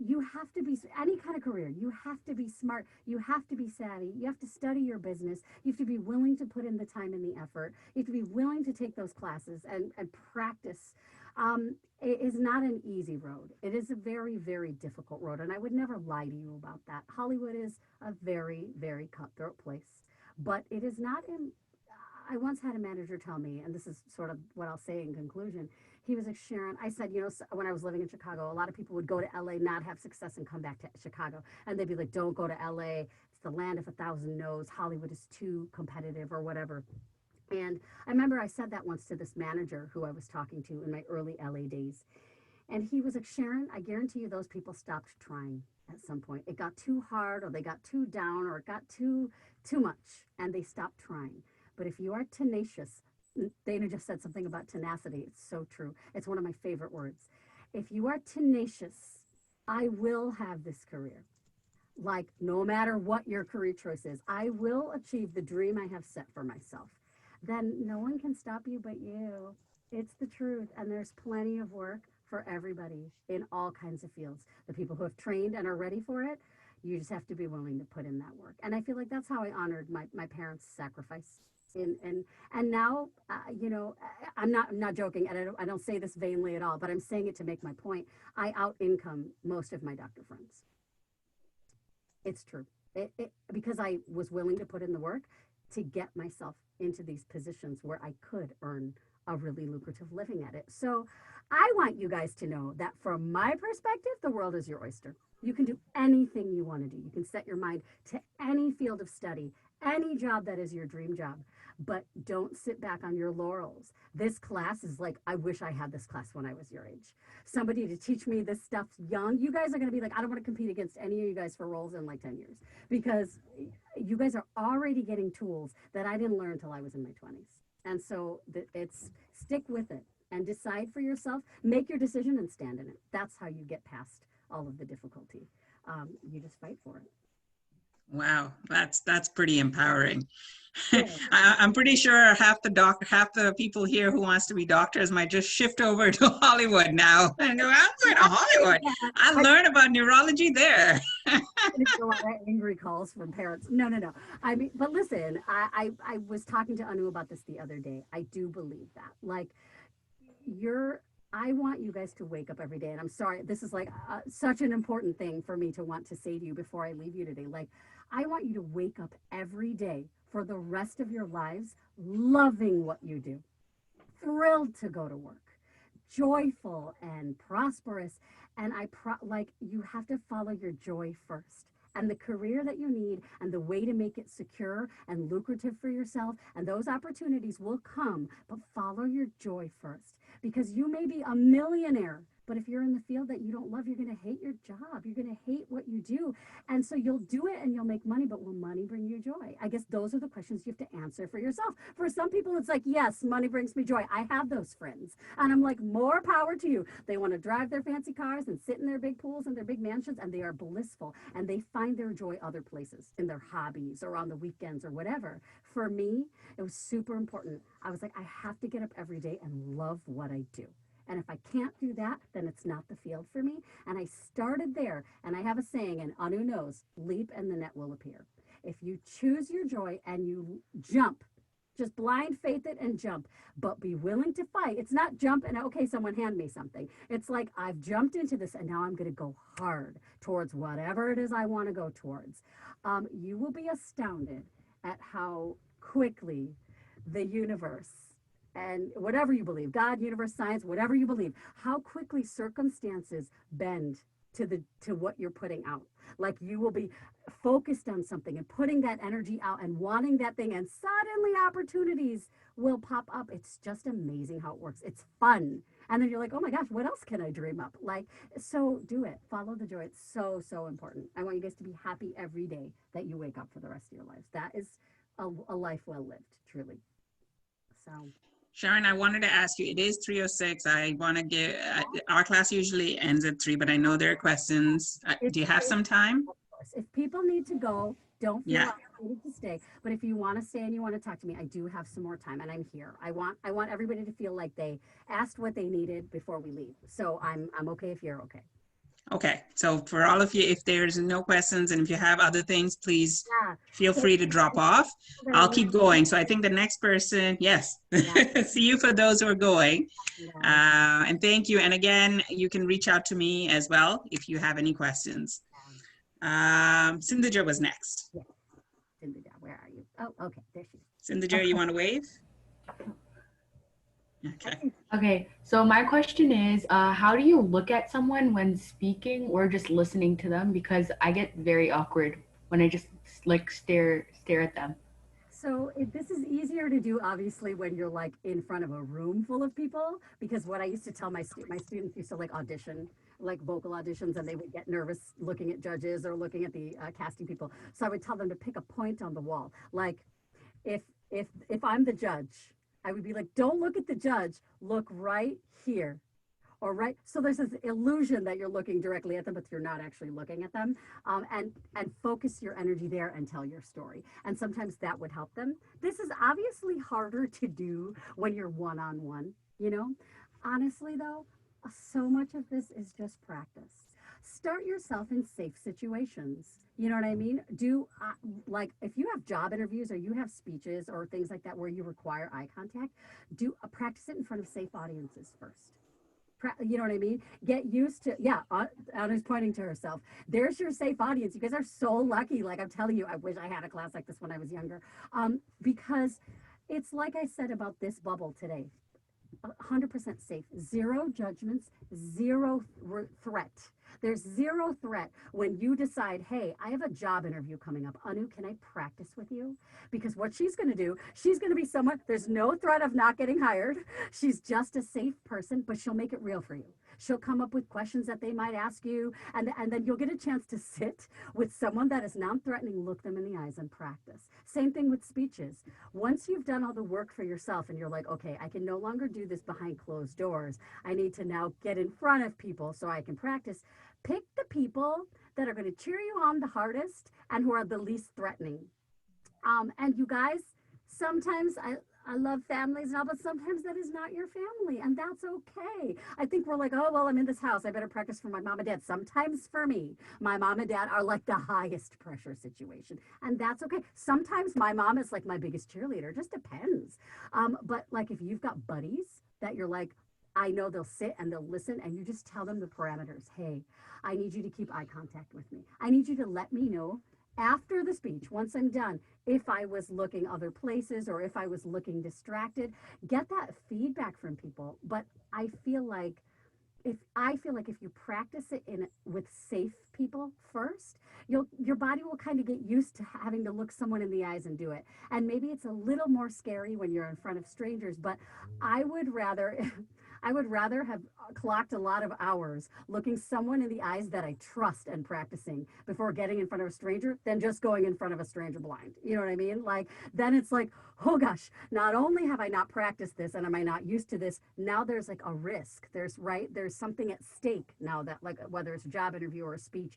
S7: you have to be, any kind of career, you have to be smart, you have to be savvy, you have to study your business, you have to be willing to put in the time and the effort, you have to be willing to take those classes and practice. It is not an easy road. It is a very, very difficult road. And I would never lie to you about that. Hollywood is a very, very cutthroat place, but it is not in, I once had a manager tell me, and this is sort of what I'll say in conclusion. He was like, Sharon, I said, when I was living in Chicago, a lot of people would go to LA, not have success, and come back to Chicago. And they'd be like, don't go to LA. It's the land of 1,000 no's. Hollywood is too competitive or whatever. And I remember I said that once to this manager who I was talking to in my early LA days. And he was like, Sharon, I guarantee you those people stopped trying at some point. It got too hard or they got too down or it got too much and they stopped trying. But if you are tenacious, Dana just said something about tenacity. It's so true. It's one of my favorite words. If you are tenacious, I will have this career. Like no matter what your career choice is, I will achieve the dream I have set for myself. Then no one can stop you but you. It's the truth. And there's plenty of work for everybody in all kinds of fields. The people who have trained and are ready for it, you just have to be willing to put in that work. And I feel like that's how I honored my parents' sacrifice. And now, I'm not joking, and I don't say this vainly at all, but I'm saying it to make my point. I out income most of my doctor friends. It's true. Because I was willing to put in the work to get myself into these positions where I could earn a really lucrative living at it. So I want you guys to know that from my perspective, the world is your oyster. You can do anything you want to do. You can set your mind to any field of study, any job that is your dream job, but don't sit back on your laurels. This class is like, I wish I had this class when I was your age. Somebody to teach me this stuff young. You guys are going to be like, I don't want to compete against any of you guys for roles in like 10 years, because you guys are already getting tools that I didn't learn until I was in my 20s. And so it's stick with it and decide for yourself, make your decision and stand in it. That's how you get past all of the difficulty. You just fight for it.
S1: Wow, that's pretty empowering. I'm pretty sure half the people here who wants to be doctors might just shift over to Hollywood now and go, I'm going to Hollywood. I learned about neurology there.
S7: A lot of angry calls from parents. No. I mean, but listen, I was talking to Anu about this the other day. I do believe that. Like, I want you guys to wake up every day. And I'm sorry, this is like such an important thing for me to want to say to you before I leave you today. Like, I want you to wake up every day for the rest of your lives, loving what you do, thrilled to go to work, joyful and prosperous. And you have to follow your joy first. And the career that you need and the way to make it secure and lucrative for yourself, and those opportunities will come, but follow your joy first. Because you may be a millionaire, but if you're in the field that you don't love, you're going to hate your job. You're going to hate what you do. And so you'll do it and you'll make money, but will money bring you joy? I guess those are the questions you have to answer for yourself. For some people, it's like, yes, money brings me joy. I have those friends. And I'm like, more power to you. They want to drive their fancy cars and sit in their big pools and their big mansions, and they are blissful. And they find their joy other places, in their hobbies or on the weekends or whatever. For me, it was super important. I was like, I have to get up every day and love what I do. And if I can't do that, then it's not the field for me. And I started there. And I have a saying, and Anu knows, leap and the net will appear. If you choose your joy and you jump, just blind faith it and jump, but be willing to fight. It's not jump and, okay, someone hand me something. It's like, I've jumped into this and now I'm going to go hard towards whatever it is I want to go towards. You will be astounded at how quickly the universe, and whatever you believe, God, universe, science, whatever you believe, how quickly circumstances bend to what you're putting out. Like, you will be focused on something and putting that energy out and wanting that thing, and suddenly opportunities will pop up. It's just amazing how it works. It's fun. And then you're like, oh my gosh, what else can I dream up? Like, so do it. Follow the joy. It's so, so important. I want you guys to be happy every day that you wake up for the rest of your lives. That is a life well lived, truly. So.
S1: Sharon, I wanted to ask you, it is 3:06. I want to give, our class usually ends at 3, but I know there are questions. Do you have some time?
S7: Of course. If people need to go, don't feel obligated to stay. But if you want to stay and you want to talk to me, I do have some more time and I'm here. I want everybody to feel like they asked what they needed before we leave. So I'm okay if you're okay.
S1: Okay, so for all of you, if there's no questions and if you have other things, please feel free to drop off. I'll keep going. So I think the next person, yes, see you for those who are going. And thank you. And again, you can reach out to me as well if you have any questions. Sindhuja was next.
S7: Yes. Sindhuja, where are you? Oh, okay, there she is.
S1: Sindhuja, you want to wave?
S15: Okay, so my question is, how do you look at someone when speaking or just listening to them? Because I get very awkward when I just like stare at them.
S7: So this is easier to do, obviously, when you're like in front of a room full of people, because what I used to tell my students used to like audition, like vocal auditions, and they would get nervous looking at judges or looking at the casting people. So I would tell them to pick a point on the wall. Like if I'm the judge, I would be like, don't look at the judge, look right here. Or right, so there's this illusion that you're looking directly at them, but you're not actually looking at them. And focus your energy there and tell your story. And sometimes that would help them. This is obviously harder to do when you're one-on-one, you know? Honestly though, So much of this is just practice. Start yourself in safe situations. You know what I mean? Do like if you have job interviews or you have speeches or things like that where you require eye contact, do practice it in front of safe audiences first. You know what I mean? Get used to, yeah, Anna's pointing to herself. There's your safe audience. You guys are so lucky. Like I'm telling you, I wish I had a class like this when I was younger. Because it's like I said about this bubble today. 100% safe, zero judgments, zero threat. There's zero threat when you decide, hey, I have a job interview coming up. Anu, can I practice with you? Because what she's going to do, she's going to be someone, there's no threat of not getting hired. She's just a safe person, but she'll make it real for you. She'll come up with questions that they might ask you, and then you'll get a chance to sit with someone that is non-threatening, look them in the eyes and practice. Same thing with speeches. Once you've done all the work for yourself and you're like, okay, I can no longer do this behind closed doors. I need to now get in front of people so I can practice. Pick the people that are going to cheer you on the hardest and who are the least threatening. And you guys, sometimes I love families and all, but sometimes that is not your family, and that's okay. I think we're like, oh, well, I'm in this house. I better practice for my mom and dad. Sometimes for me, my mom and dad are like the highest pressure situation, and that's okay. Sometimes my mom is like my biggest cheerleader. It just depends. But like if you've got buddies that you're like, I know they'll sit and they'll listen, and you just tell them the parameters. Hey, I need you to keep eye contact with me. I need you to let me know after the speech, once I'm done, if I was looking other places or if I was looking distracted, get that feedback from people. But I feel like if you practice it in with safe people first, your body will kind of get used to having to look someone in the eyes and do it. And maybe it's a little more scary when you're in front of strangers, but I would rather I would rather have clocked a lot of hours looking someone in the eyes that I trust and practicing before getting in front of a stranger than just going in front of a stranger blind. You know what I mean? Like, then it's like, oh gosh, not only have I not practiced this and am I not used to this, now there's like a risk. There's something at stake now that, like, whether it's a job interview or a speech,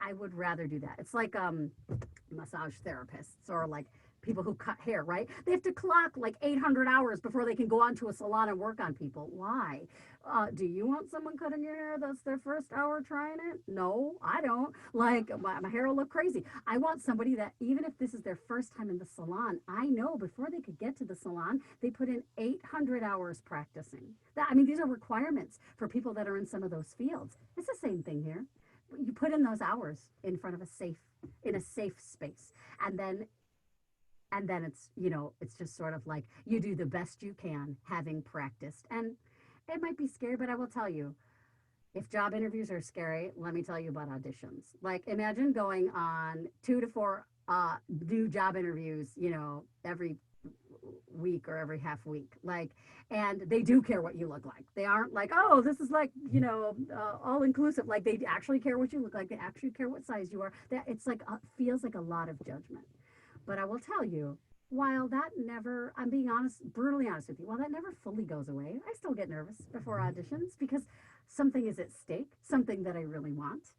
S7: I would rather do that. It's like massage therapists or like people who cut hair, right? They have to clock like 800 hours before they can go onto a salon and work on people. Why? Do you want someone cutting your hair that's their first hour trying it? No, I don't. Like, my hair will look crazy. I want somebody that, even if this is their first time in the salon, I know before they could get to the salon, they put in 800 hours practicing. I mean, these are requirements for people that are in some of those fields. It's the same thing here. You put in those hours in front of in a safe space. And then it's, it's just sort of like you do the best you can having practiced. And it might be scary, but I will tell you, if job interviews are scary, let me tell you about auditions. Like, imagine going on 2 to 4 new job interviews, every week or every half week. Like, and they do care what you look like. They aren't like, oh, this is like, all inclusive. Like, they actually care what you look like. They actually care what size you are. That it's like, feels like a lot of judgment. But I will tell you, while that never, I'm being honest, brutally honest with you, while that never fully goes away, I still get nervous before auditions because something is at stake, something that I really want.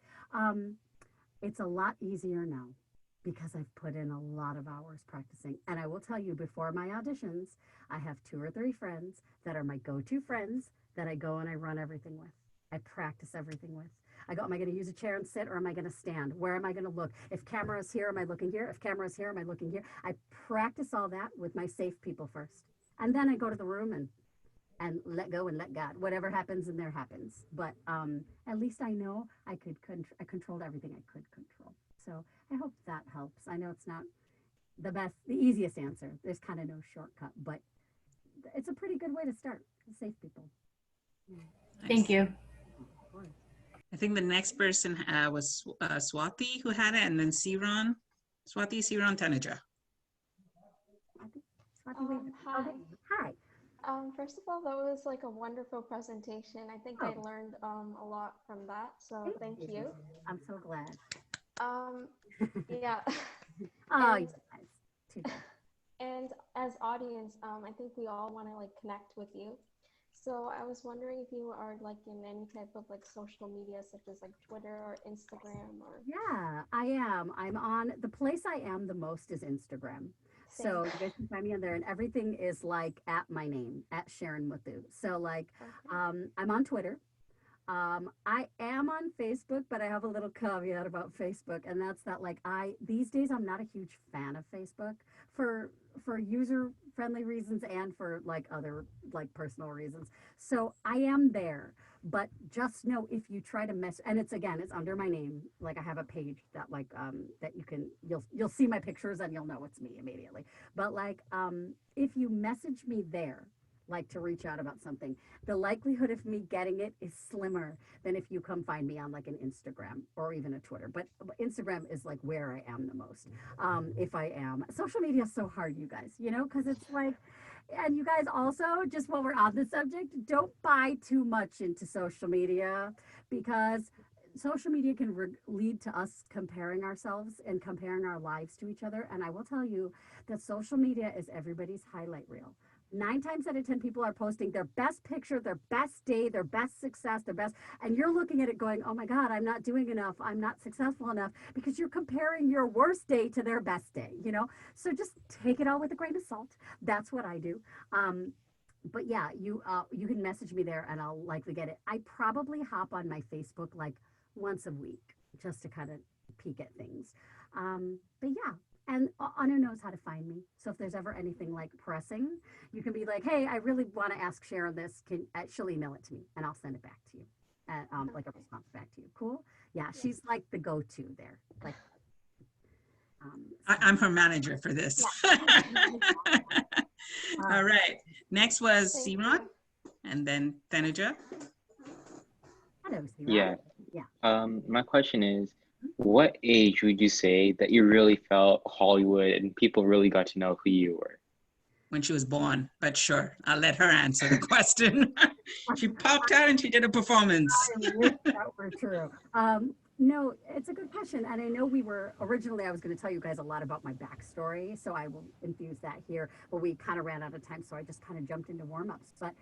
S7: It's a lot easier now because I've put in a lot of hours practicing. And I will tell you, before my auditions, I have 2 or 3 friends that are my go-to friends that I go and I run everything with. I practice everything with. I go, am I going to use a chair and sit, or am I going to stand? Where am I going to look? If camera is here, am I looking here? If camera is here, am I looking here? I practice all that with my safe people first. And then I go to the room and let go and let God. Whatever happens in there happens. But at least I know I controlled everything I could control. So I hope that helps. I know it's not the easiest answer. There's kind of no shortcut, but it's a pretty good way to start. Safe people.
S22: Nice.
S15: Thank you.
S1: I think the next person was Swati who had it, and then Siron. Swati, Siron, Tanuja.
S12: Hi.
S7: Hi.
S12: First of all, that was like a wonderful presentation. I think I learned a lot from that, so thank you.
S7: I'm so glad.
S12: Yeah.
S7: Oh,
S12: and,
S7: yes.
S12: And as audience, I think we all want to like connect with you. So I was wondering if you are like in any type of like social media, such as like Twitter or Instagram or.
S7: Yeah, I am. I'm on, the place I am the most is Instagram.
S12: Same.
S7: So you guys can find me on there, and everything is like at my name, at Sharon Muthu. So like, I'm on Twitter. I am on Facebook, but I have a little caveat about Facebook, and that's that like these days I'm not a huge fan of Facebook for user friendly reasons and for like other like personal reasons. So I am there, but just know if you try to mess, and it's under my name. Like I have a page that like that you'll see my pictures and you'll know it's me immediately. But like if you message me there like to reach out about something, the likelihood of me getting it is slimmer than if you come find me on like an Instagram or even a Twitter. But Instagram is like where I am the most. If I am. Social media is so hard, you guys, because it's like, and you guys also, just while we're on the subject, don't buy too much into social media because social media can lead to us comparing ourselves and comparing our lives to each other. And I will tell you that social media is everybody's highlight reel. 9 times out of 10 people are posting their best picture, their best day, their best success, their best, and you're looking at it going, oh my God, I'm not doing enough. I'm not successful enough because you're comparing your worst day to their best day, So just take it all with a grain of salt. That's what I do. But yeah, you can message me there and I'll likely get it. I probably hop on my Facebook like once a week just to kind of peek at things. But yeah, and Anu knows how to find me. So if there's ever anything like pressing, you can be like, hey, I really want to ask Sharon this. She'll email it to me and I'll send it back to you. Like a response back to you. Cool. Yeah, she's like the go-to there. Like,
S1: I'm her manager for this. Yeah. All right. Next was Simon, and then Tanuja.
S7: Hello, Simon.
S6: Yeah.
S7: Yeah.
S6: My question is, what age would you say that you really felt Hollywood and people really got to know who you were?
S1: When she was born, but sure, I'll let her answer the question. She popped out and she did a performance.
S7: I wish that were true. No, it's a good question. And I know originally I was going to tell you guys a lot about my backstory, so I will infuse that here, but we kind of ran out of time, so I just kind of jumped into warm-ups. But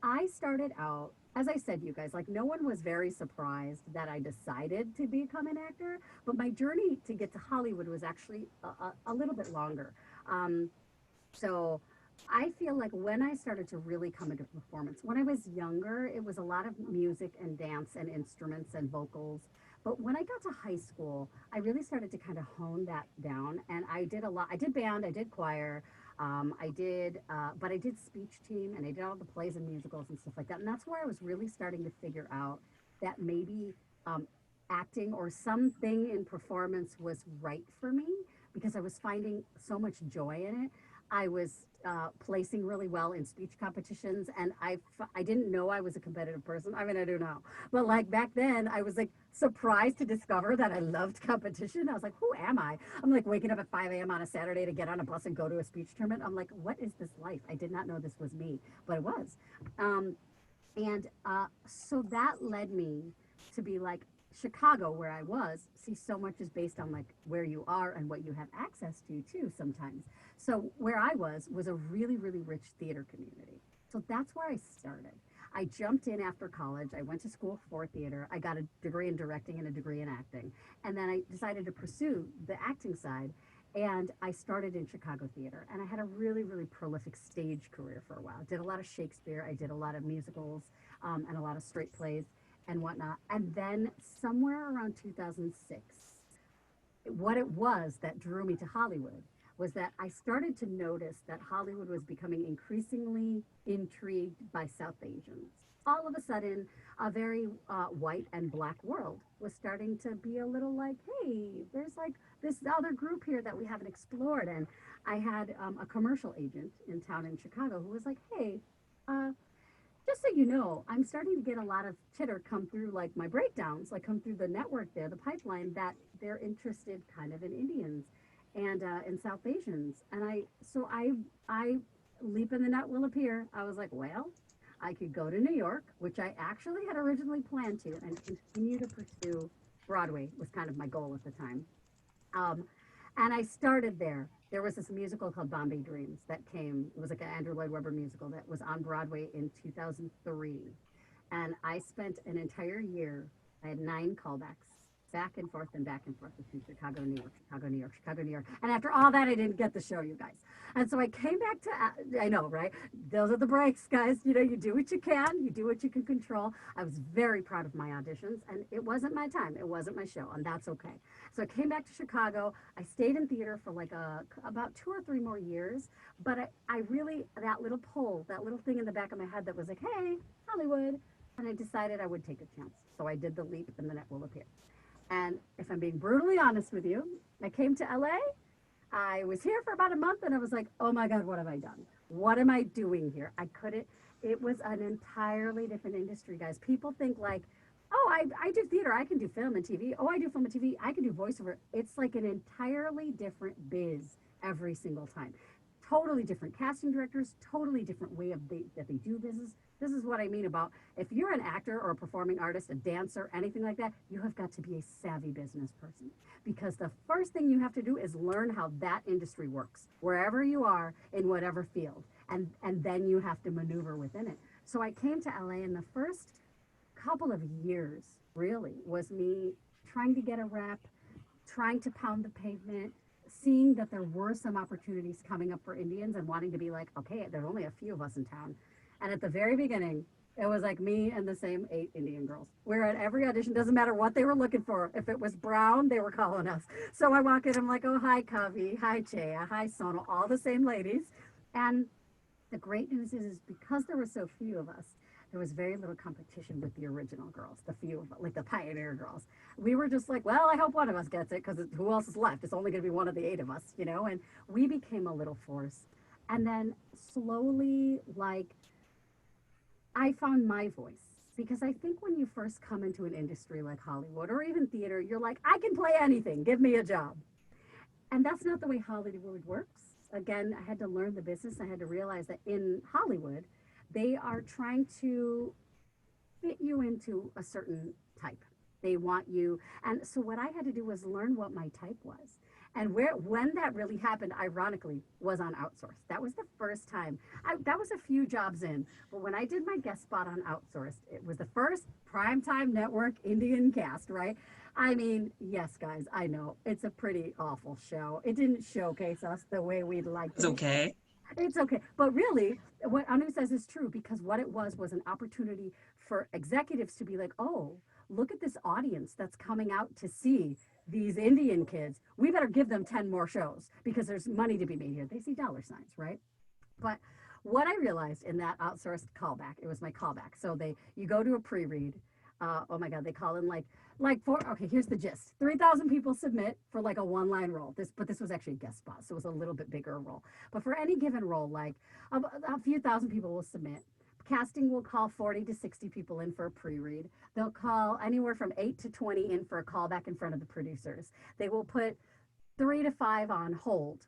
S7: I started out, as I said, you guys, like no one was very surprised that I decided to become an actor, but my journey to get to Hollywood was actually a little bit longer. So I feel like when I started to really come into performance, when I was younger, it was a lot of music and dance and instruments and vocals. But when I got to high school, I really started to kind of hone that down. And I did a lot. I did band, I did choir, but I did speech team and I did all the plays and musicals and stuff like that. And that's where I was really starting to figure out that maybe acting or something in performance was right for me because I was finding so much joy in it. I was placing really well in speech competitions, and I didn't know I was a competitive person. I mean, I do now, but like back then, I was like surprised to discover that I loved competition. I was like, who am I? I'm like waking up at 5 a.m. on a Saturday to get on a bus and go to a speech tournament. I'm like, what is this life? I did not know this was me, but it was. So that led me to be like, Chicago, where I was, see, so much is based on like where you are and what you have access to too sometimes. So where I was a really, really rich theater community. So that's where I started. I jumped in after college. I went to school for theater. I got a degree in directing and a degree in acting. And then I decided to pursue the acting side. And I started in Chicago theater. And I had a really, really prolific stage career for a while. I did a lot of Shakespeare. I did a lot of musicals and a lot of straight plays and whatnot. And then somewhere around 2006, what it was that drew me to Hollywood was that I started to notice that Hollywood was becoming increasingly intrigued by South Asians. All of a sudden, a very white and black world was starting to be a little like, hey, there's like this other group here that we haven't explored. And I had a commercial agent in town in Chicago who was like, hey, just so you know, I'm starting to get a lot of chitter come through like my breakdowns, like come through the network there, the pipeline, that they're interested kind of in Indians and in South Asians. And I leap in the net will appear. I was like, well, I could go to New York, which I actually had originally planned to, and continue to pursue Broadway was kind of my goal at the time. And I started there. There was this musical called Bombay Dreams that came. It was like an Andrew Lloyd Webber musical that was on Broadway in 2003. And I spent an entire year. I had 9 callbacks back and forth and back and forth between Chicago, New York, Chicago, New York, Chicago, New York. And after all that, I didn't get the show, you guys. And so I came back to, I know, right? Those are the breaks, guys. You know, you do what you can, you do what you can control. I was very proud of my auditions, and it wasn't my time. It wasn't my show, and that's okay. So I came back to Chicago. I stayed in theater for like about 2 or 3 more years. But I really, that little pull, that little thing in the back of my head that was like, hey, Hollywood. And I decided I would take a chance. So I did the leap, and then it will appear. And if I'm being brutally honest with you, I came to LA. I was here for about a month, and I was like, oh my God, what have I done? What am I doing here? I couldn't, it was an entirely different industry, guys. People think like, oh, I do theater, I can do film and TV. Oh, I do film and TV, I can do voiceover. It's like an entirely different biz every single time. Totally different casting directors, totally different way that they do business. This is what I mean about if you're an actor or a performing artist, a dancer, anything like that, you have got to be a savvy business person, because the first thing you have to do is learn how that industry works, wherever you are in whatever field, and then you have to maneuver within it. So I came to LA, and the first couple of years really was me trying to get a rep, trying to pound the pavement, seeing that there were some opportunities coming up for Indians and wanting to be like, okay, there's only a few of us in town. And at the very beginning, it was like me and the same 8 Indian girls. We're at every audition, doesn't matter what they were looking for. If it was brown, they were calling us. So I walk in, I'm like, oh, hi, Kavi, hi, Chea, hi, Sonal, all the same ladies. And the great news is because there were so few of us, there was very little competition with the original girls, the few, like the pioneer girls. We were just like, well, I hope one of us gets it, because who else is left? It's only going to be one of the 8 of us, you know? And we became a little force. And then slowly, like, I found my voice, because I think when you first come into an industry like Hollywood or even theater, you're like, I can play anything, give me a job. And that's not the way Hollywood works. Again, I had to learn the business. I had to realize that in Hollywood, they are trying to fit you into a certain type. They want you. And so what I had to do was learn what my type was. And when that really happened, ironically, was on Outsourced. That was the first time. That was a few jobs in. But when I did my guest spot on Outsourced, it was the first primetime network Indian cast, right? I mean, yes, guys, I know. It's a pretty awful show. It didn't showcase us the way we'd like to.
S1: It's okay.
S7: It's okay. But really, what Anu says is true, because what it was an opportunity for executives to be like, oh, look at this audience that's coming out to see these Indian kids. We better give them 10 more shows, because there's money to be made here. They see dollar signs, right? But what I realized in that Outsourced callback, it was my callback. So you go to a pre-read. Oh my God, they call in like okay, here's the gist. 3,000 people submit for like a 1-line role. But this was actually a guest spot, so it was a little bit bigger role. But for any given role, like a few thousand people will submit. Casting will call 40 to 60 people in for a pre-read. They'll call anywhere from 8 to 20 in for a callback in front of the producers. They will put 3 to 5 on hold.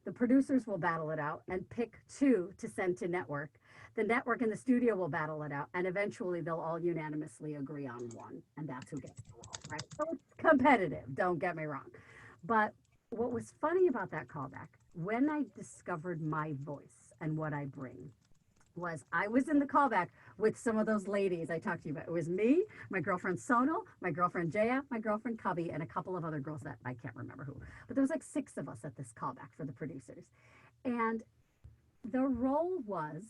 S7: The producers will battle it out and pick 2 to send to network. The network and the studio will battle it out, and eventually they'll all unanimously agree on 1, and that's who gets the role, right? So it's competitive, don't get me wrong. But what was funny about that callback, when I discovered my voice and what I bring, was I was in the callback with some of those ladies I talked to you about. It was me, my girlfriend Sonal, my girlfriend Jaya, my girlfriend Kavi, and a couple of other girls that I can't remember who. But there was like 6 of us at this callback for the producers. And the role was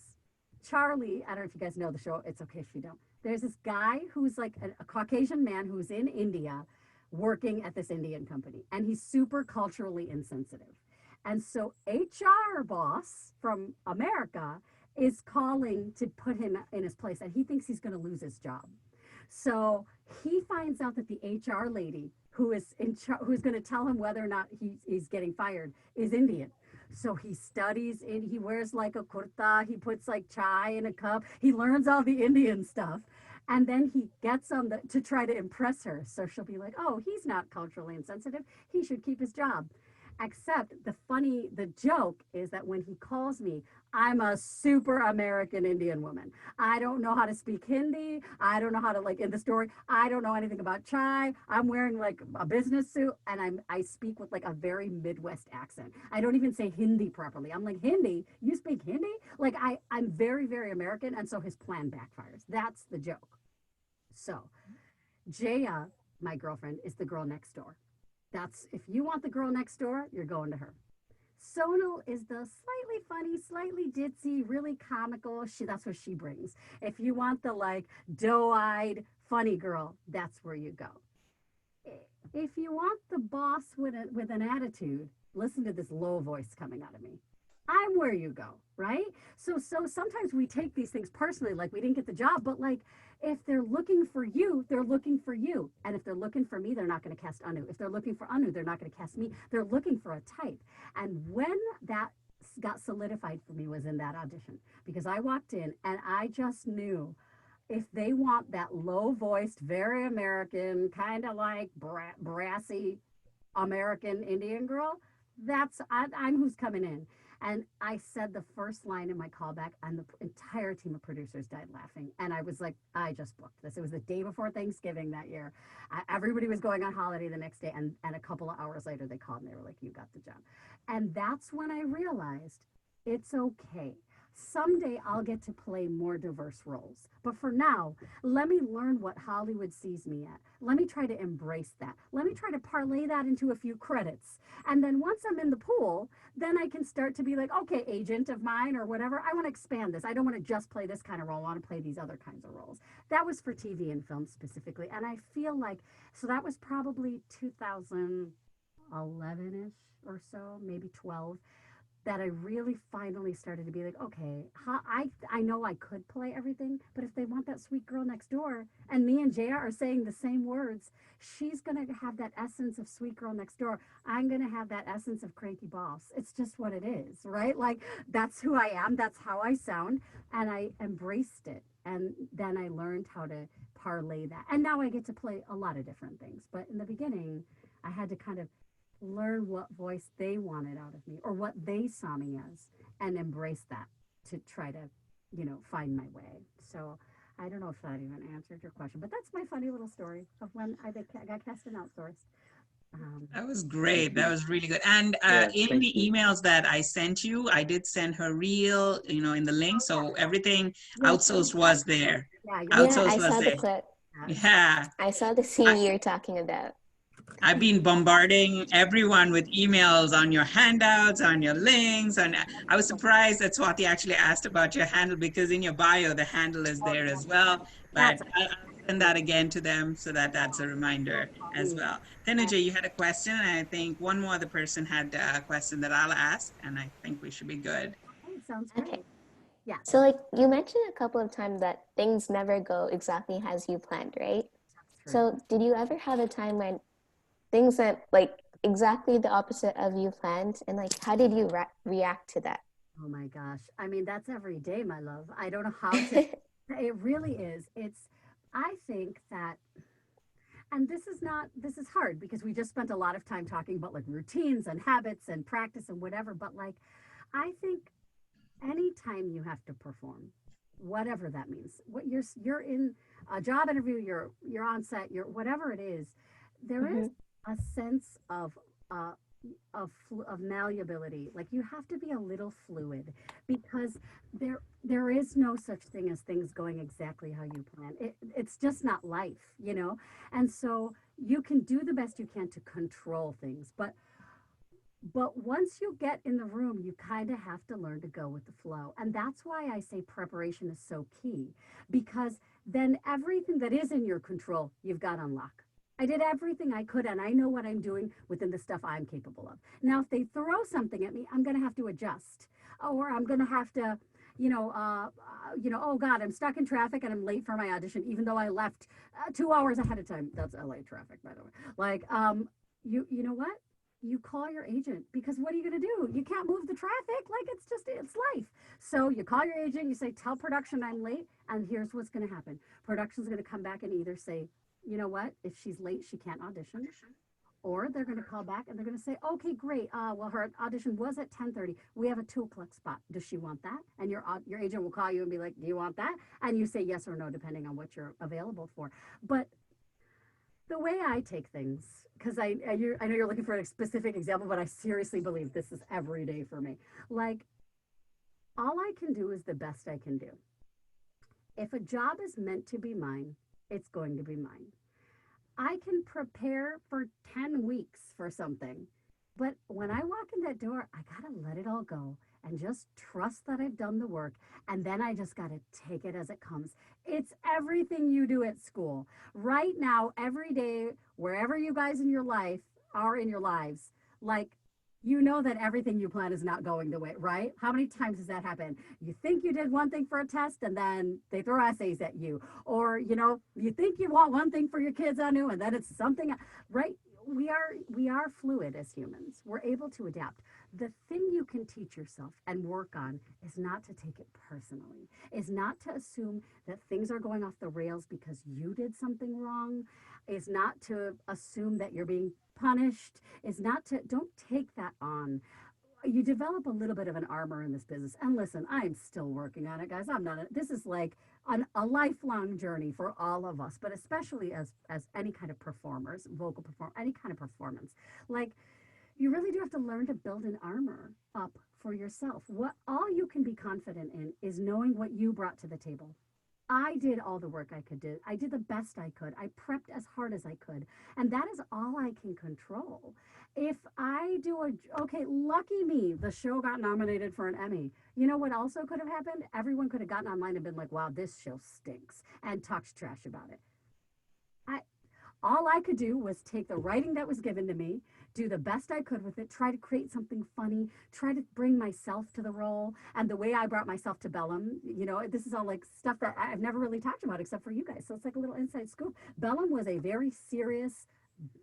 S7: Charlie. I don't know if you guys know the show. It's okay if you don't. There's this guy who's like a Caucasian man who's in India working at this Indian company. And he's super culturally insensitive. And so HR boss from America is calling to put him in his place, and he thinks he's going to lose his job. So he finds out that the HR lady who's going to tell him whether or not he's getting fired is Indian. So he studies and he wears like a kurta, he puts like chai in a cup, he learns all the Indian stuff. And then he gets on to try to impress her. So she'll be like, oh, he's not culturally insensitive, he should keep his job. Except the joke is that when he calls me, I'm a super American Indian woman. I don't know how to speak Hindi. I don't know how to, like in the story, I don't know anything about chai. I'm wearing like a business suit, and I speak with like a very Midwest accent. I don't even say Hindi properly. I'm like, Hindi? You speak Hindi? Like I'm very, very American, and so his plan backfires. That's the joke. So Jaya my girlfriend, is the girl next door. That's, if you want the girl next door, you're going to her. Sonal is the slightly funny, slightly ditzy, really comical. That's what she brings. If you want the like doe-eyed, funny girl, that's where you go. If you want the boss with an attitude, listen to this low voice coming out of me. I'm where you go, right? So sometimes we take these things personally, like we didn't get the job, but like if they're looking for you, they're looking for you. And if they're looking for me, they're not going to cast Anu. If they're looking for Anu, they're not going to cast me. They're looking for a type. And when that got solidified for me was in that audition, because I walked in and I just knew if they want that low voiced, very American, kind of like brassy American Indian girl, I'm who's coming in. And I said the first line in my callback, and the entire team of producers died laughing. And I was like, I just booked this. It was the day before Thanksgiving that year. Everybody was going on holiday the next day. And a couple of hours later, they called and they were like, you got the job. And that's when I realized it's okay. Someday I'll get to play more diverse roles. But for now, let me learn what Hollywood sees me at. Let me try to embrace that. Let me try to parlay that into a few credits. And then once I'm in the pool, then I can start to be like, okay, agent of mine or whatever, I want to expand this. I don't want to just play this kind of role. I want to play these other kinds of roles. That was for TV and film specifically. And I feel like, so that was probably 2011-ish or so, maybe 12. That I really finally started to be like, okay, I know I could play everything, but if they want that sweet girl next door, and me and JR are saying the same words, she's going to have that essence of sweet girl next door. I'm going to have that essence of cranky boss. It's just what it is, right? Like, that's who I am. That's how I sound. And I embraced it. And then I learned how to parlay that. And now I get to play a lot of different things. But in the beginning, I had to kind of learn what voice they wanted out of me or what they saw me as and embrace that to try to, find my way. So I don't know if that even answered your question, but that's my funny little story of when I got cast and outsourced.
S1: That was great. That was really good. And in the emails that I sent you, I did send her reel, in the link. So everything outsourced was there. Outsourced
S2: I
S1: was
S2: saw the
S1: there.
S2: clip.
S1: Yeah.
S2: I saw the scene you're talking about.
S1: I've been bombarding everyone with emails on your handouts, on your links. And I was surprised that Swati actually asked about your handle because in your bio, the handle is there as well. But I'll send that again to them so that that's a reminder as well. Tanuja, you had a question. And I think one more other person had a question that I'll ask. And I think we should be good.
S7: Sounds great.
S2: Okay.
S7: Yeah.
S2: So like you mentioned a couple of times that things never go exactly as you planned, right? So did you ever have a time when things went like exactly the opposite of you planned, and like how did you react to that?
S7: Oh my gosh, I mean, that's every day, my love. I don't know how to it really is. I think that, and this is hard because we just spent a lot of time talking about like routines and habits and practice and whatever, but like I think anytime you have to perform, whatever that means, what you're in a job interview, you're on set, you're whatever it is, there is a sense of malleability. Like you have to be a little fluid because there is no such thing as things going exactly how you plan. It's just not life, And so you can do the best you can to control things, but once you get in the room, you kind of have to learn to go with the flow. And that's why I say preparation is so key, because then everything that is in your control, you've got on lock. I did everything I could, and I know what I'm doing within the stuff I'm capable of. Now, if they throw something at me, I'm going to have to adjust, or I'm going to have to, oh God, I'm stuck in traffic and I'm late for my audition, even though I left 2 hours ahead of time. That's LA traffic, by the way. Like, you know what? You call your agent, because what are you going to do? You can't move the traffic. Like, it's life. So you call your agent, you say, tell production I'm late, and here's what's going to happen. Production's going to come back and either say, you know what, if she's late, she can't audition. Or they're going to call back and they're going to say, okay, great. Well, her audition was at 10:30. We have a 2:00 spot. Does she want that? And your agent will call you and be like, do you want that? And you say yes or no, depending on what you're available for. But the way I take things, because I know you're looking for a specific example, but I seriously believe this is every day for me. Like, all I can do is the best I can do. If a job is meant to be mine, it's going to be mine. I can prepare for 10 weeks for something. But when I walk in that door, I got to let it all go and just trust that I've done the work. And then I just got to take it as it comes. It's everything you do at school. Right now, every day, wherever you guys in your life are in your lives, like, you know that everything you plan is not going the way, right? How many times has that happened? You think you did one thing for a test and then they throw essays at you. Or, you think you want one thing for your kids, Anu, and then it's something, right? We are fluid as humans. We're able to adapt. The thing you can teach yourself and work on is not to take it personally, is not to assume that things are going off the rails because you did something wrong, is not to assume that you're being punished, is not to, don't take that on. You develop a little bit of an armor in this business. And listen, I'm still working on it, guys. I'm not, this is like a lifelong journey for all of us, but especially as any kind of performers, vocal perform, any kind of performance. Like, you really do have to learn to build an armor up for yourself. What all you can be confident in is knowing what you brought to the table. I did all the work I could do. I did the best I could. I prepped as hard as I could. And that is all I can control. If I do okay, lucky me, the show got nominated for an Emmy. You know what also could have happened? Everyone could have gotten online and been like, wow, this show stinks, and talked trash about it. All I could do was take the writing that was given to me, do the best I could with it, try to create something funny, try to bring myself to the role. And the way I brought myself to Bellum, this is all like stuff that I've never really talked about except for you guys. So it's like a little inside scoop. Bellum was a very serious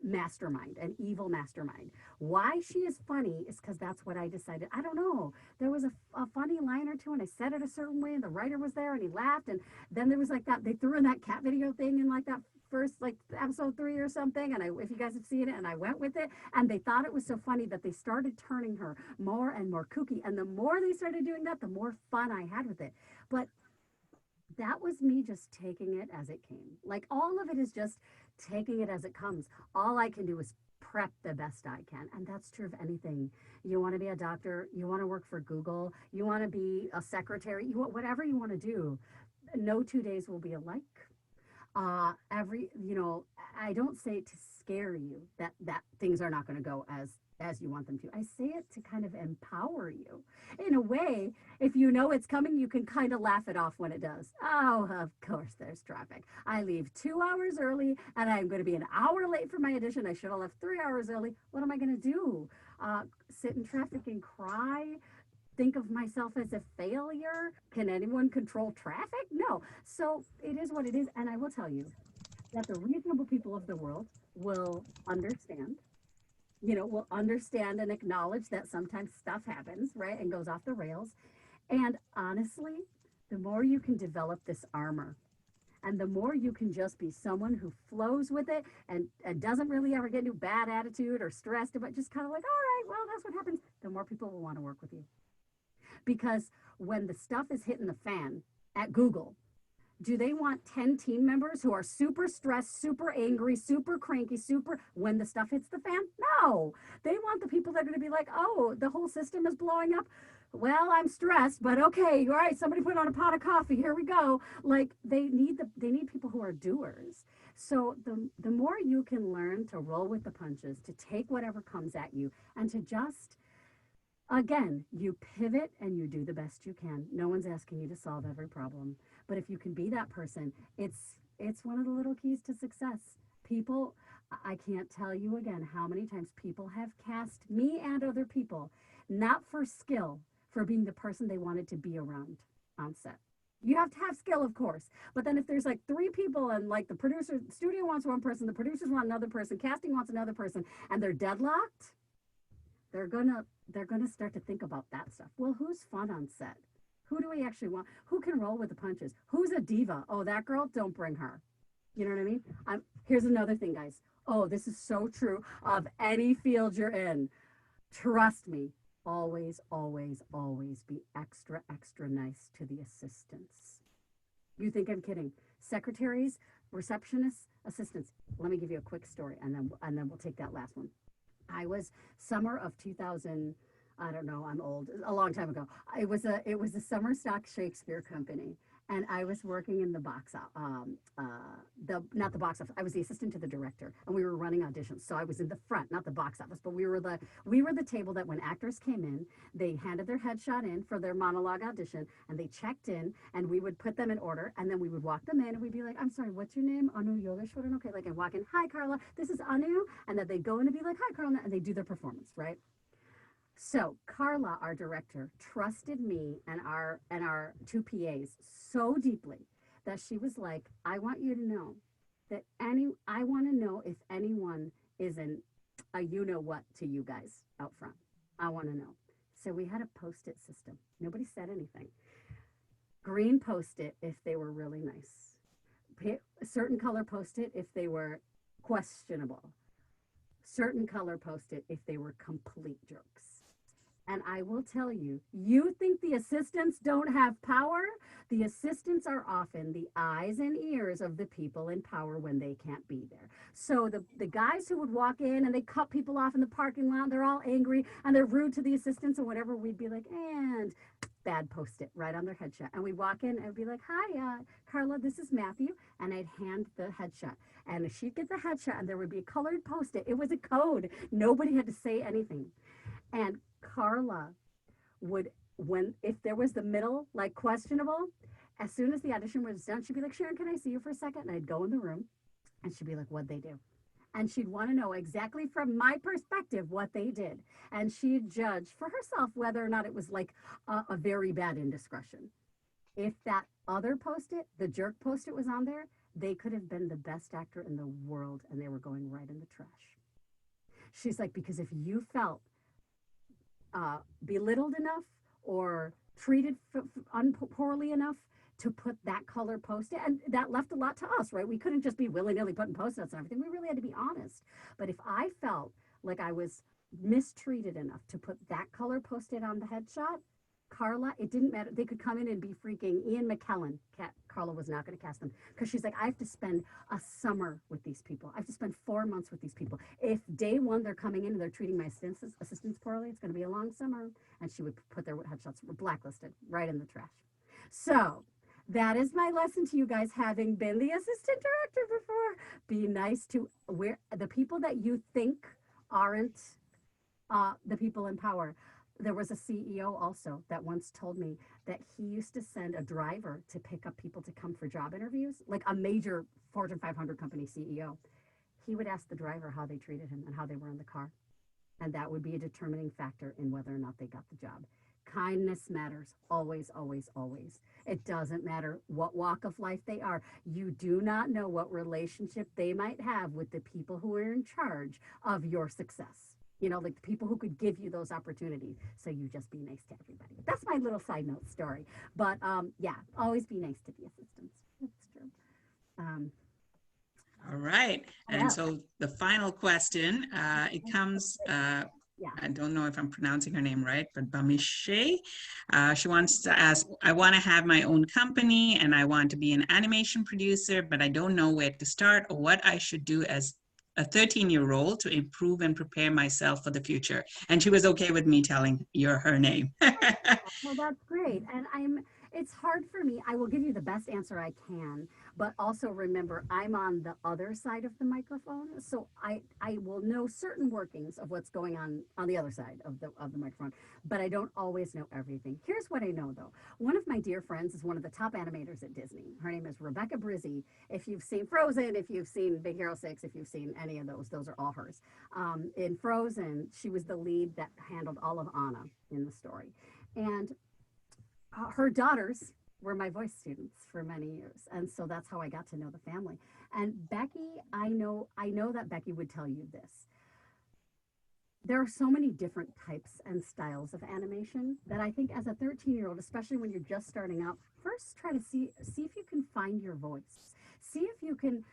S7: mastermind, an evil mastermind. Why she is funny is because that's what I decided. I don't know. There was a funny line or two, and I said it a certain way, and the writer was there, and he laughed. And then there was like that, they threw in that cat video thing in like that first, like episode 3 or something. And if you guys have seen it, and I went with it, and they thought it was so funny that they started turning her more and more kooky. And the more they started doing that, the more fun I had with it. But that was me just taking it as it came. Like, all of it is just taking it as it comes. All I can do is prep the best I can. And that's true of anything. You want to be a doctor, you want to work for Google, you want to be a secretary, whatever you want to do, no 2 days will be alike. I don't say it to scare you that things are not going to go as you want them to. I say it to kind of empower you. In a way, if you know it's coming, you can kind of laugh it off when it does. Oh, of course there's traffic. I leave 2 hours early and I'm going to be an hour late for my audition. I should have left 3 hours early. What am I going to do? Sit in traffic and cry? Think of myself as a failure? Can anyone control traffic? No. So it is what it is. And I will tell you that the reasonable people of the world will understand, will understand and acknowledge that sometimes stuff happens, right, and goes off the rails. And honestly, the more you can develop this armor, and the more you can just be someone who flows with it and doesn't really ever get into bad attitude or stressed about, just kind of like, all right, well, that's what happens, the more people will want to work with you. Because when the stuff is hitting the fan at Google, do they want 10 team members who are super stressed, super angry, super cranky, when the stuff hits the fan? No, they want the people that are going to be like, oh, the whole system is blowing up. Well, I'm stressed, but okay, all right, somebody put on a pot of coffee, here we go. Like, they need people who are doers. So the more you can learn to roll with the punches, to take whatever comes at you, and to just, again, you pivot and you do the best you can. No one's asking you to solve every problem. But if you can be that person, it's one of the little keys to success. People, I can't tell you again how many times people have cast me and other people, not for skill, for being the person they wanted to be around on set. You have to have skill, of course. But then if there's like 3 people and like the studio wants one person, the producers want another person, casting wants another person, and they're deadlocked, they're gonna start to think about that stuff. Well, who's fun on set? Who do we actually want? Who can roll with the punches? Who's a diva? Oh, that girl, don't bring her. You know what I mean? Here's another thing, guys. Oh, this is so true of any field you're in. Trust me, always, always, always be extra, extra nice to the assistants. You think I'm kidding? Secretaries, receptionists, assistants. Let me give you a quick story, and then we'll take that last one. I was summer of 2000. I don't know. I'm old. A long time ago. It was a summer stock Shakespeare company, and I was working in the not the box office. I was the assistant to the director, and we were running auditions. So I was in the front, not the box office, but we were the table that when actors came in, they handed their headshot in for their monologue audition, and they checked in, and we would put them in order, and then we would walk them in, and we'd be like, "I'm sorry, what's your name?" Anu Yogeshwaran. Okay, like, and walk in, "Hi, Carla, this is Anu," and then they go in and be like, "Hi, Carla," and they do their performance, right? So Carla, our director, trusted me and our two PAs so deeply that she was like, "I want you to know that I want to know if anyone isn't a you know what to you guys out front. I want to know." So we had a post-it system. Nobody said anything. Green post-it if they were really nice. Certain color post-it if they were questionable. Certain color post-it if they were complete jerks. And I will tell you, you think the assistants don't have power? The assistants are often the eyes and ears of the people in power when they can't be there. So the guys who would walk in and they cut people off in the parking lot, they're all angry and they're rude to the assistants or whatever, we'd be like, and bad post-it right on their headshot. And we'd walk in and be like, "Hi, Carla, this is Matthew." And I'd hand the headshot. And she'd get the headshot and there would be a colored post-it. It was a code. Nobody had to say anything. And Carla would, if there was the middle, like questionable, as soon as the audition was done, she'd be like, "Sharon, can I see you for a second?" And I'd go in the room and she'd be like, "What'd they do?" And she'd want to know exactly from my perspective what they did. And she'd judge for herself whether or not it was like a very bad indiscretion. If that other post-it, the jerk post-it was on there, they could have been the best actor in the world and they were going right in the trash. She's like, because if you felt belittled enough or treated poorly enough to put that color post-it, and that left a lot to us, right? We couldn't just be willy-nilly putting post-its and everything. We really had to be honest. But if I felt like I was mistreated enough to put that color post-it on the headshot, Carla, it didn't matter. They could come in and be freaking Ian McKellen. Carla was not going to cast them because she's like, "I have to spend a summer with these people. I have to spend 4 months with these people. If day one they're coming in and they're treating my assistants poorly, it's going to be a long summer." And she would put their headshots blacklisted right in the trash. So that is my lesson to you guys, having been the assistant director before. Be nice to the people that you think aren't the people in power. There was a CEO also that once told me that he used to send a driver to pick up people to come for job interviews, like a major Fortune 500 company CEO. He would ask the driver how they treated him and how they were in the car. And that would be a determining factor in whether or not they got the job. Kindness matters. Always, always, always. It doesn't matter what walk of life they are. You do not know what relationship they might have with the people who are in charge of your success. You know, like the people who could give you those opportunities. So you just be nice to everybody. That's my little side note story. But yeah, always be nice to the assistants. That's true.
S1: All right. And so the final question, it comes, I don't know if I'm pronouncing her name right, but Bamishe. She wants to ask, "I want to have my own company and I want to be an animation producer, but I don't know where to start or what I should do as a 13-year-old to improve and prepare myself for the future." And she was okay with me telling her name.
S7: Well, that's great. And it's hard for me. I will give you the best answer I can, but also remember, I'm on the other side of the microphone. So I will know certain workings of what's going on the other side of the microphone, but I don't always know everything. Here's what I know though. One of my dear friends is one of the top animators at Disney. Her name is Rebecca Brizzi. If you've seen Frozen, if you've seen Big Hero 6, if you've seen any of those are all hers. In Frozen, she was the lead that handled all of Anna in the story. And her daughters were my voice students for many years. And so that's how I got to know the family. And Becky, I know that Becky would tell you this. There are so many different types and styles of animation that I think as a 13-year-old, especially when you're just starting out, first try to see if you can find your voice. See if you can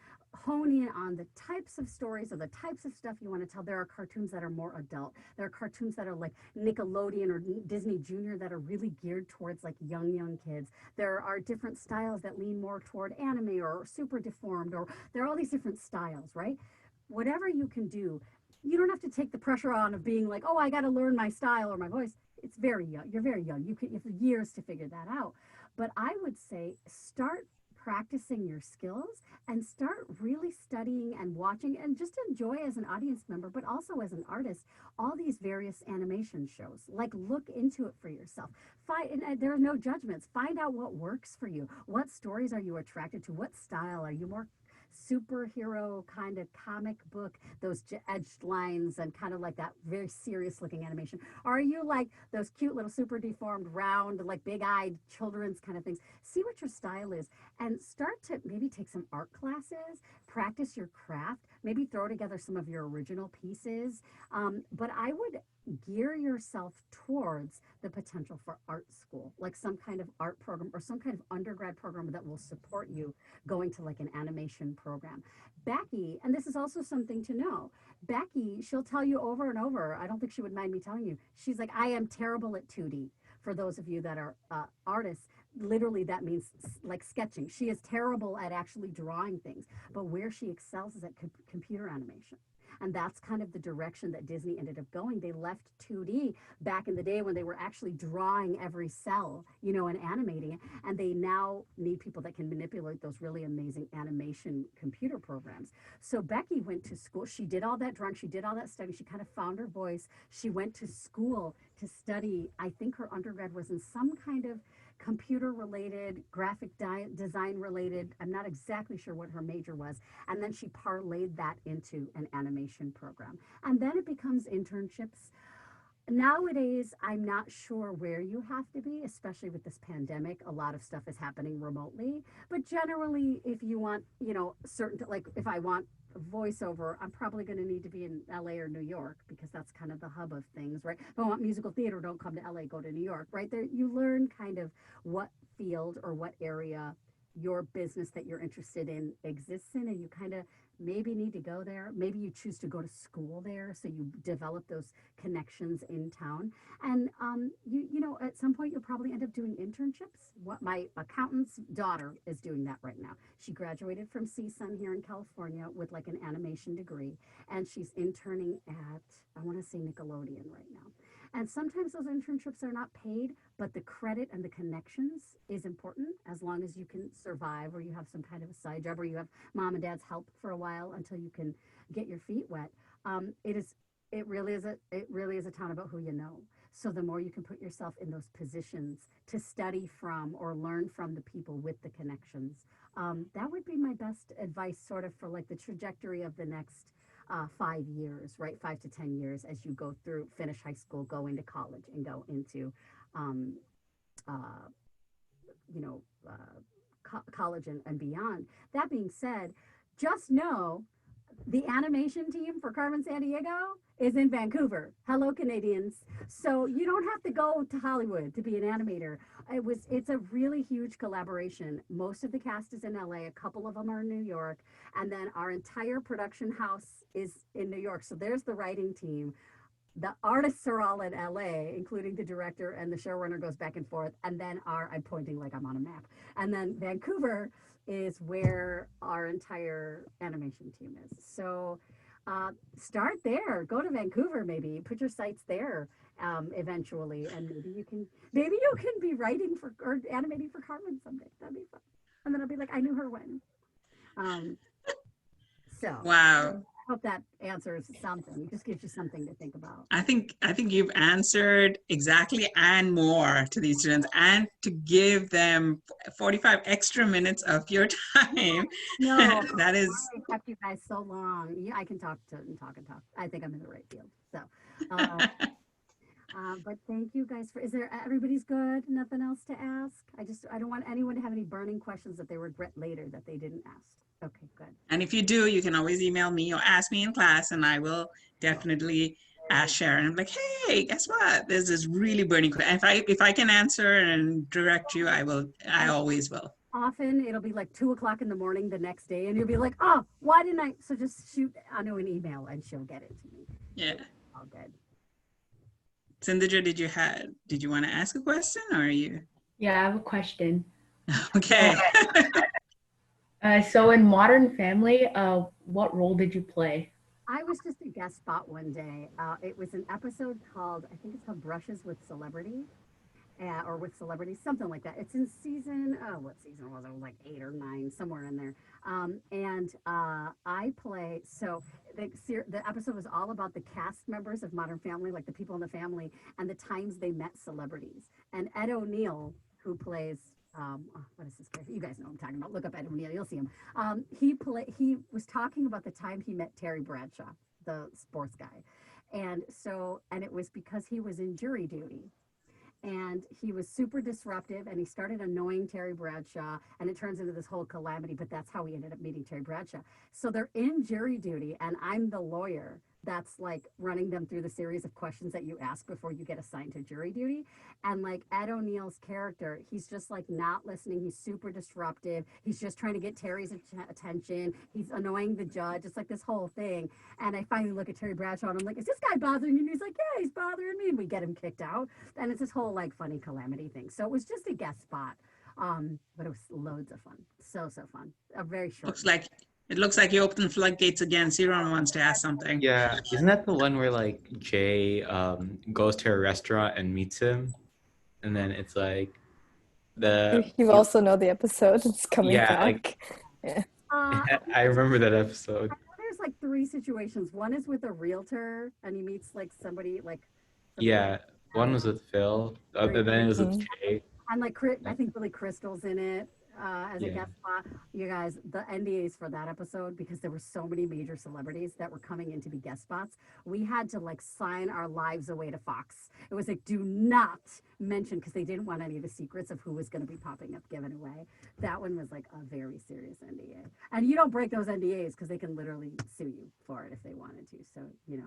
S7: hone in on the types of stories or the types of stuff you want to tell. There are cartoons that are more adult. There are cartoons that are like Nickelodeon or Disney Junior that are really geared towards like young kids. There are different styles that lean more toward anime or super deformed, or there are all these different styles, right? Whatever you can do, you don't have to take the pressure on of being like, "Oh, I got to learn my style or my voice." It's very young. You're very young. You have years to figure that out. But I would say start practicing your skills and start really studying and watching and just enjoy as an audience member, but also as an artist, all these various animation shows. Like, look into it for yourself. There are no judgments. Find out what works for you. What stories are you attracted to? What style? Are you more superhero kind of comic book, those edged lines and kind of like that very serious looking animation? Or are you like those cute little super deformed, round, like big eyed children's kind of things? See what your style is and start to maybe take some art classes, practice your craft, maybe throw together some of your original pieces. But I would gear yourself towards the potential for art school, like some kind of art program or some kind of undergrad program that will support you going to like an animation program. Becky, and this is also something to know, Becky, she'll tell you over and over, I don't think she would mind me telling you, she's like, I am terrible at 2D. For those of you that are artists, literally that means like sketching. She is terrible at actually drawing things, but where she excels is at computer animation. And that's kind of the direction that Disney ended up going. They left 2D back in the day when they were actually drawing every cell, you know, and animating it. And they now need people that can manipulate those really amazing animation computer programs. So Becky went to school. She did all that drawing. She did all that study. She kind of found her voice. She went to school to study. I think her undergrad was in some kind of computer related, graphic design related. I'm not exactly sure what her major was. And then she parlayed that into an animation program. And then it becomes internships. Nowadays, I'm not sure where you have to be, especially with this pandemic. A lot of stuff is happening remotely. But generally, if you want, you know, certain, like if I want voiceover, I'm probably going to need to be in LA or New York because that's kind of the hub of things, right? If I want musical theater, don't come to LA, go to New York, right? There, you learn kind of what field or what area your business that you're interested in exists in, and you kind of maybe need to go there. Maybe you choose to go to school there, so you develop those connections in town. And you know, at some point you'll probably end up doing internships. What my accountant's daughter is doing that right now. She graduated from CSUN here in California with like an animation degree, and she's interning at, I want to say, Nickelodeon right now. And sometimes those internships are not paid, but the credit and the connections is important as long as you can survive, or you have some kind of a side job, or you have mom and dad's help for a while until you can get your feet wet. It really is a town about who you know. So the more you can put yourself in those positions to study from or learn from the people with the connections, that would be my best advice, sort of for like the trajectory of the next 5 years, right? 5 to 10 years as you go through, finish high school, go into college, and go into, you know, college and beyond. That being said, just know the animation team for Carmen Sandiego is in Vancouver. Hello, Canadians. So you don't have to go to Hollywood to be an animator. It's a really huge collaboration. Most of the cast is in LA, a couple of them are in New York, and then our entire production house is in New York. So there's the writing team. The artists are all in LA, including the director, and the showrunner goes back and forth. And then I'm pointing like I'm on a map. And then Vancouver is where our entire animation team is. So start there. Go to Vancouver, maybe put your sights there eventually, and maybe you can be writing for or animating for Carmen someday. That'd be fun. And then I'll be like, I knew her when. So
S1: Wow.
S7: I hope that answers something. It just gives you something to think about.
S1: I think you've answered exactly and more to these students, and to give them 45 extra minutes of your time.
S7: No,
S1: that is.
S7: I kept you guys so long. Yeah, I can talk and talk. I think I'm in the right field. So, but thank you guys for. Is there everybody's good? Nothing else to ask? I don't want anyone to have any burning questions that they regret later that they didn't ask. Okay, good.
S1: And if you do, you can always email me or ask me in class, and I will definitely ask Sharon. I'm like, hey, guess what? There's this really burning question. If I can answer and direct you, I will. I always will.
S7: Often it'll be like 2 o'clock in the morning the next day, and you'll be like, oh, why didn't I? So just shoot Anu an email, and she'll get it to me.
S1: Yeah.
S7: All good.
S1: Cinderja, did you want to ask a question, or are you?
S15: Yeah, I have a question.
S1: Okay.
S15: So in Modern Family, what role did you play?
S7: I was just a guest spot one day. It was an episode called, I think it's called Brushes with Celebrity. or with celebrities, something like that. It's in season, oh, what season was it? It was like 8 or 9, somewhere in there. I play, so the episode was all about the cast members of Modern Family, like the people in the family, and the times they met celebrities. And Ed O'Neill, who plays, what is his character? You guys know what I'm talking about. Look up Ed O'Neill, you'll see him. He was talking about the time he met Terry Bradshaw, the sports guy. And it was because he was in jury duty and he was super disruptive and he started annoying Terry Bradshaw and it turns into this whole calamity, but that's how he ended up meeting Terry Bradshaw. So they're in jury duty and I'm the lawyer that's like running them through the series of questions that you ask before you get assigned to jury duty. And like Ed O'Neill's character, he's just like not listening. He's super disruptive. He's just trying to get Terry's attention. He's annoying the judge. It's like this whole thing. And I finally look at Terry Bradshaw and I'm like, is this guy bothering you? And he's like, yeah, he's bothering me. And we get him kicked out. And it's this whole like funny calamity thing. So it was just a guest spot. But it was loads of fun. So fun. A very short.
S1: It looks like you opened floodgates again. Siron wants to ask something.
S9: Yeah, isn't that the one where like Jay goes to a restaurant and meets him, and then it's like
S4: You also know the episode. It's coming back.
S9: Like,
S4: yeah.
S9: I remember that episode.
S7: There's like 3 situations. One is with a realtor and he meets like somebody like.
S9: Yeah, one was with Phil. The other then it was with Jay.
S7: And like, I think Billy Crystal's in it as a guest spot. You guys, the NDAs for that episode, because there were so many major celebrities that were coming in to be guest spots, we had to like sign our lives away to Fox. It was like, do not mention, because they didn't want any of the secrets of who was going to be popping up given away. That one was like a very serious NDA. And you don't break those NDAs because they can literally sue you for it if they wanted to. So, you know,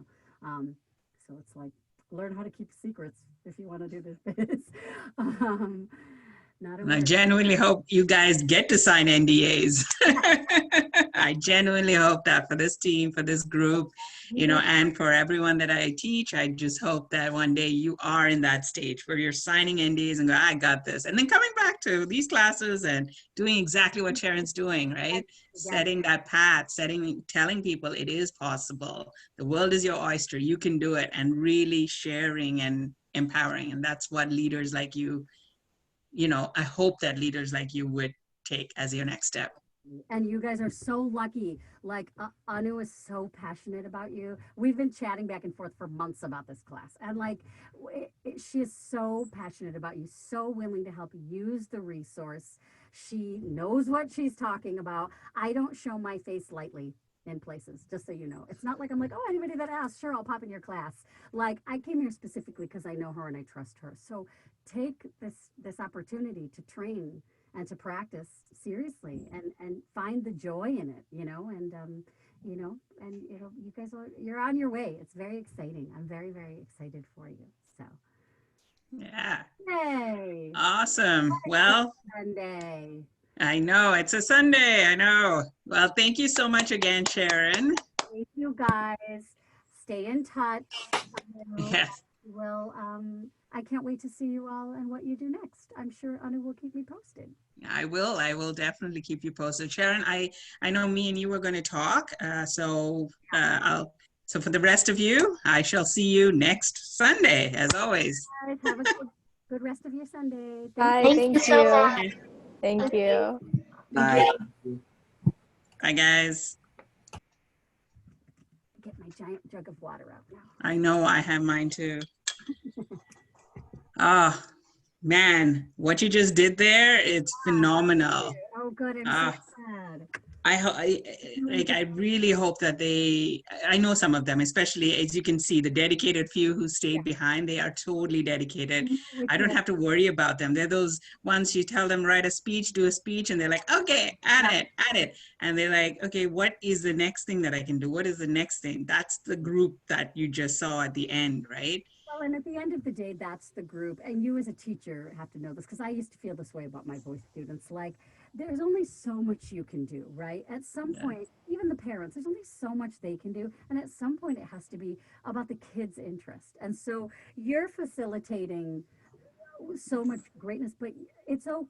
S7: so it's like, learn how to keep secrets if you want to do this biz.
S1: And I genuinely hope you guys get to sign NDAs. I genuinely hope that for this team, for this group, you know, and for everyone that I teach, I just hope that one day you are in that stage where you're signing NDAs and go, I got this. And then coming back to these classes and doing exactly what Sharon's doing, right? Setting that path, telling people it is possible. The world is your oyster. You can do it, and really sharing and empowering. And that's what leaders like you know, I hope that leaders like you would take as your next step.
S7: And you guys are so lucky. Like Anu is so passionate about you. We've been chatting back and forth for months about this class. And like, she is so passionate about you, so willing to help use the resource. She knows what she's talking about. I don't show my face lightly in places, just so you know. It's not like I'm like, oh, anybody that asks, sure, I'll pop in your class. Like, I came here specifically because I know her and I trust her. So take this opportunity to train and to practice seriously and find the joy in it, you know, and you guys you're on your way. It's very exciting. I'm very, very excited for you. So
S1: yeah.
S7: Yay.
S1: Awesome. Well,
S7: Sunday.
S1: I know it's a Sunday. I know. Well, thank you so much again, Sharon.
S7: Thank you guys. Stay in touch.
S1: Yes.
S7: Well, I can't wait to see you all and what you do next. I'm sure Anu will keep me posted.
S1: I will definitely keep you posted. Sharon, I know me and you were going to talk. So for the rest of you, I shall see you next Sunday, as always.
S7: Guys, have a good rest of your Sunday.
S4: Bye. Thank you.
S7: So much.
S4: Thank you.
S3: Bye.
S1: Bye, guys.
S7: Get my giant jug of water out now.
S1: I know I have mine too. Oh, man, what you just did there, it's phenomenal.
S7: Oh, good. I'm so sad.
S1: I really hope that I know some of them, especially as you can see, the dedicated few who stayed behind, they are totally dedicated. I don't have to worry about them. They're those ones you tell them, write a speech, do a speech, and they're like, okay, add it. And they're like, okay, what is the next thing that I can do? What is the next thing? That's the group that you just saw at the end, right?
S7: Well, and at the end of the day, that's the group. And you as a teacher have to know this, because I used to feel this way about my voice students. Like, there's only so much you can do, right? At some point, even the parents, there's only so much they can do. And at some point, it has to be about the kids' interest. And so you're facilitating so much greatness, but it's okay.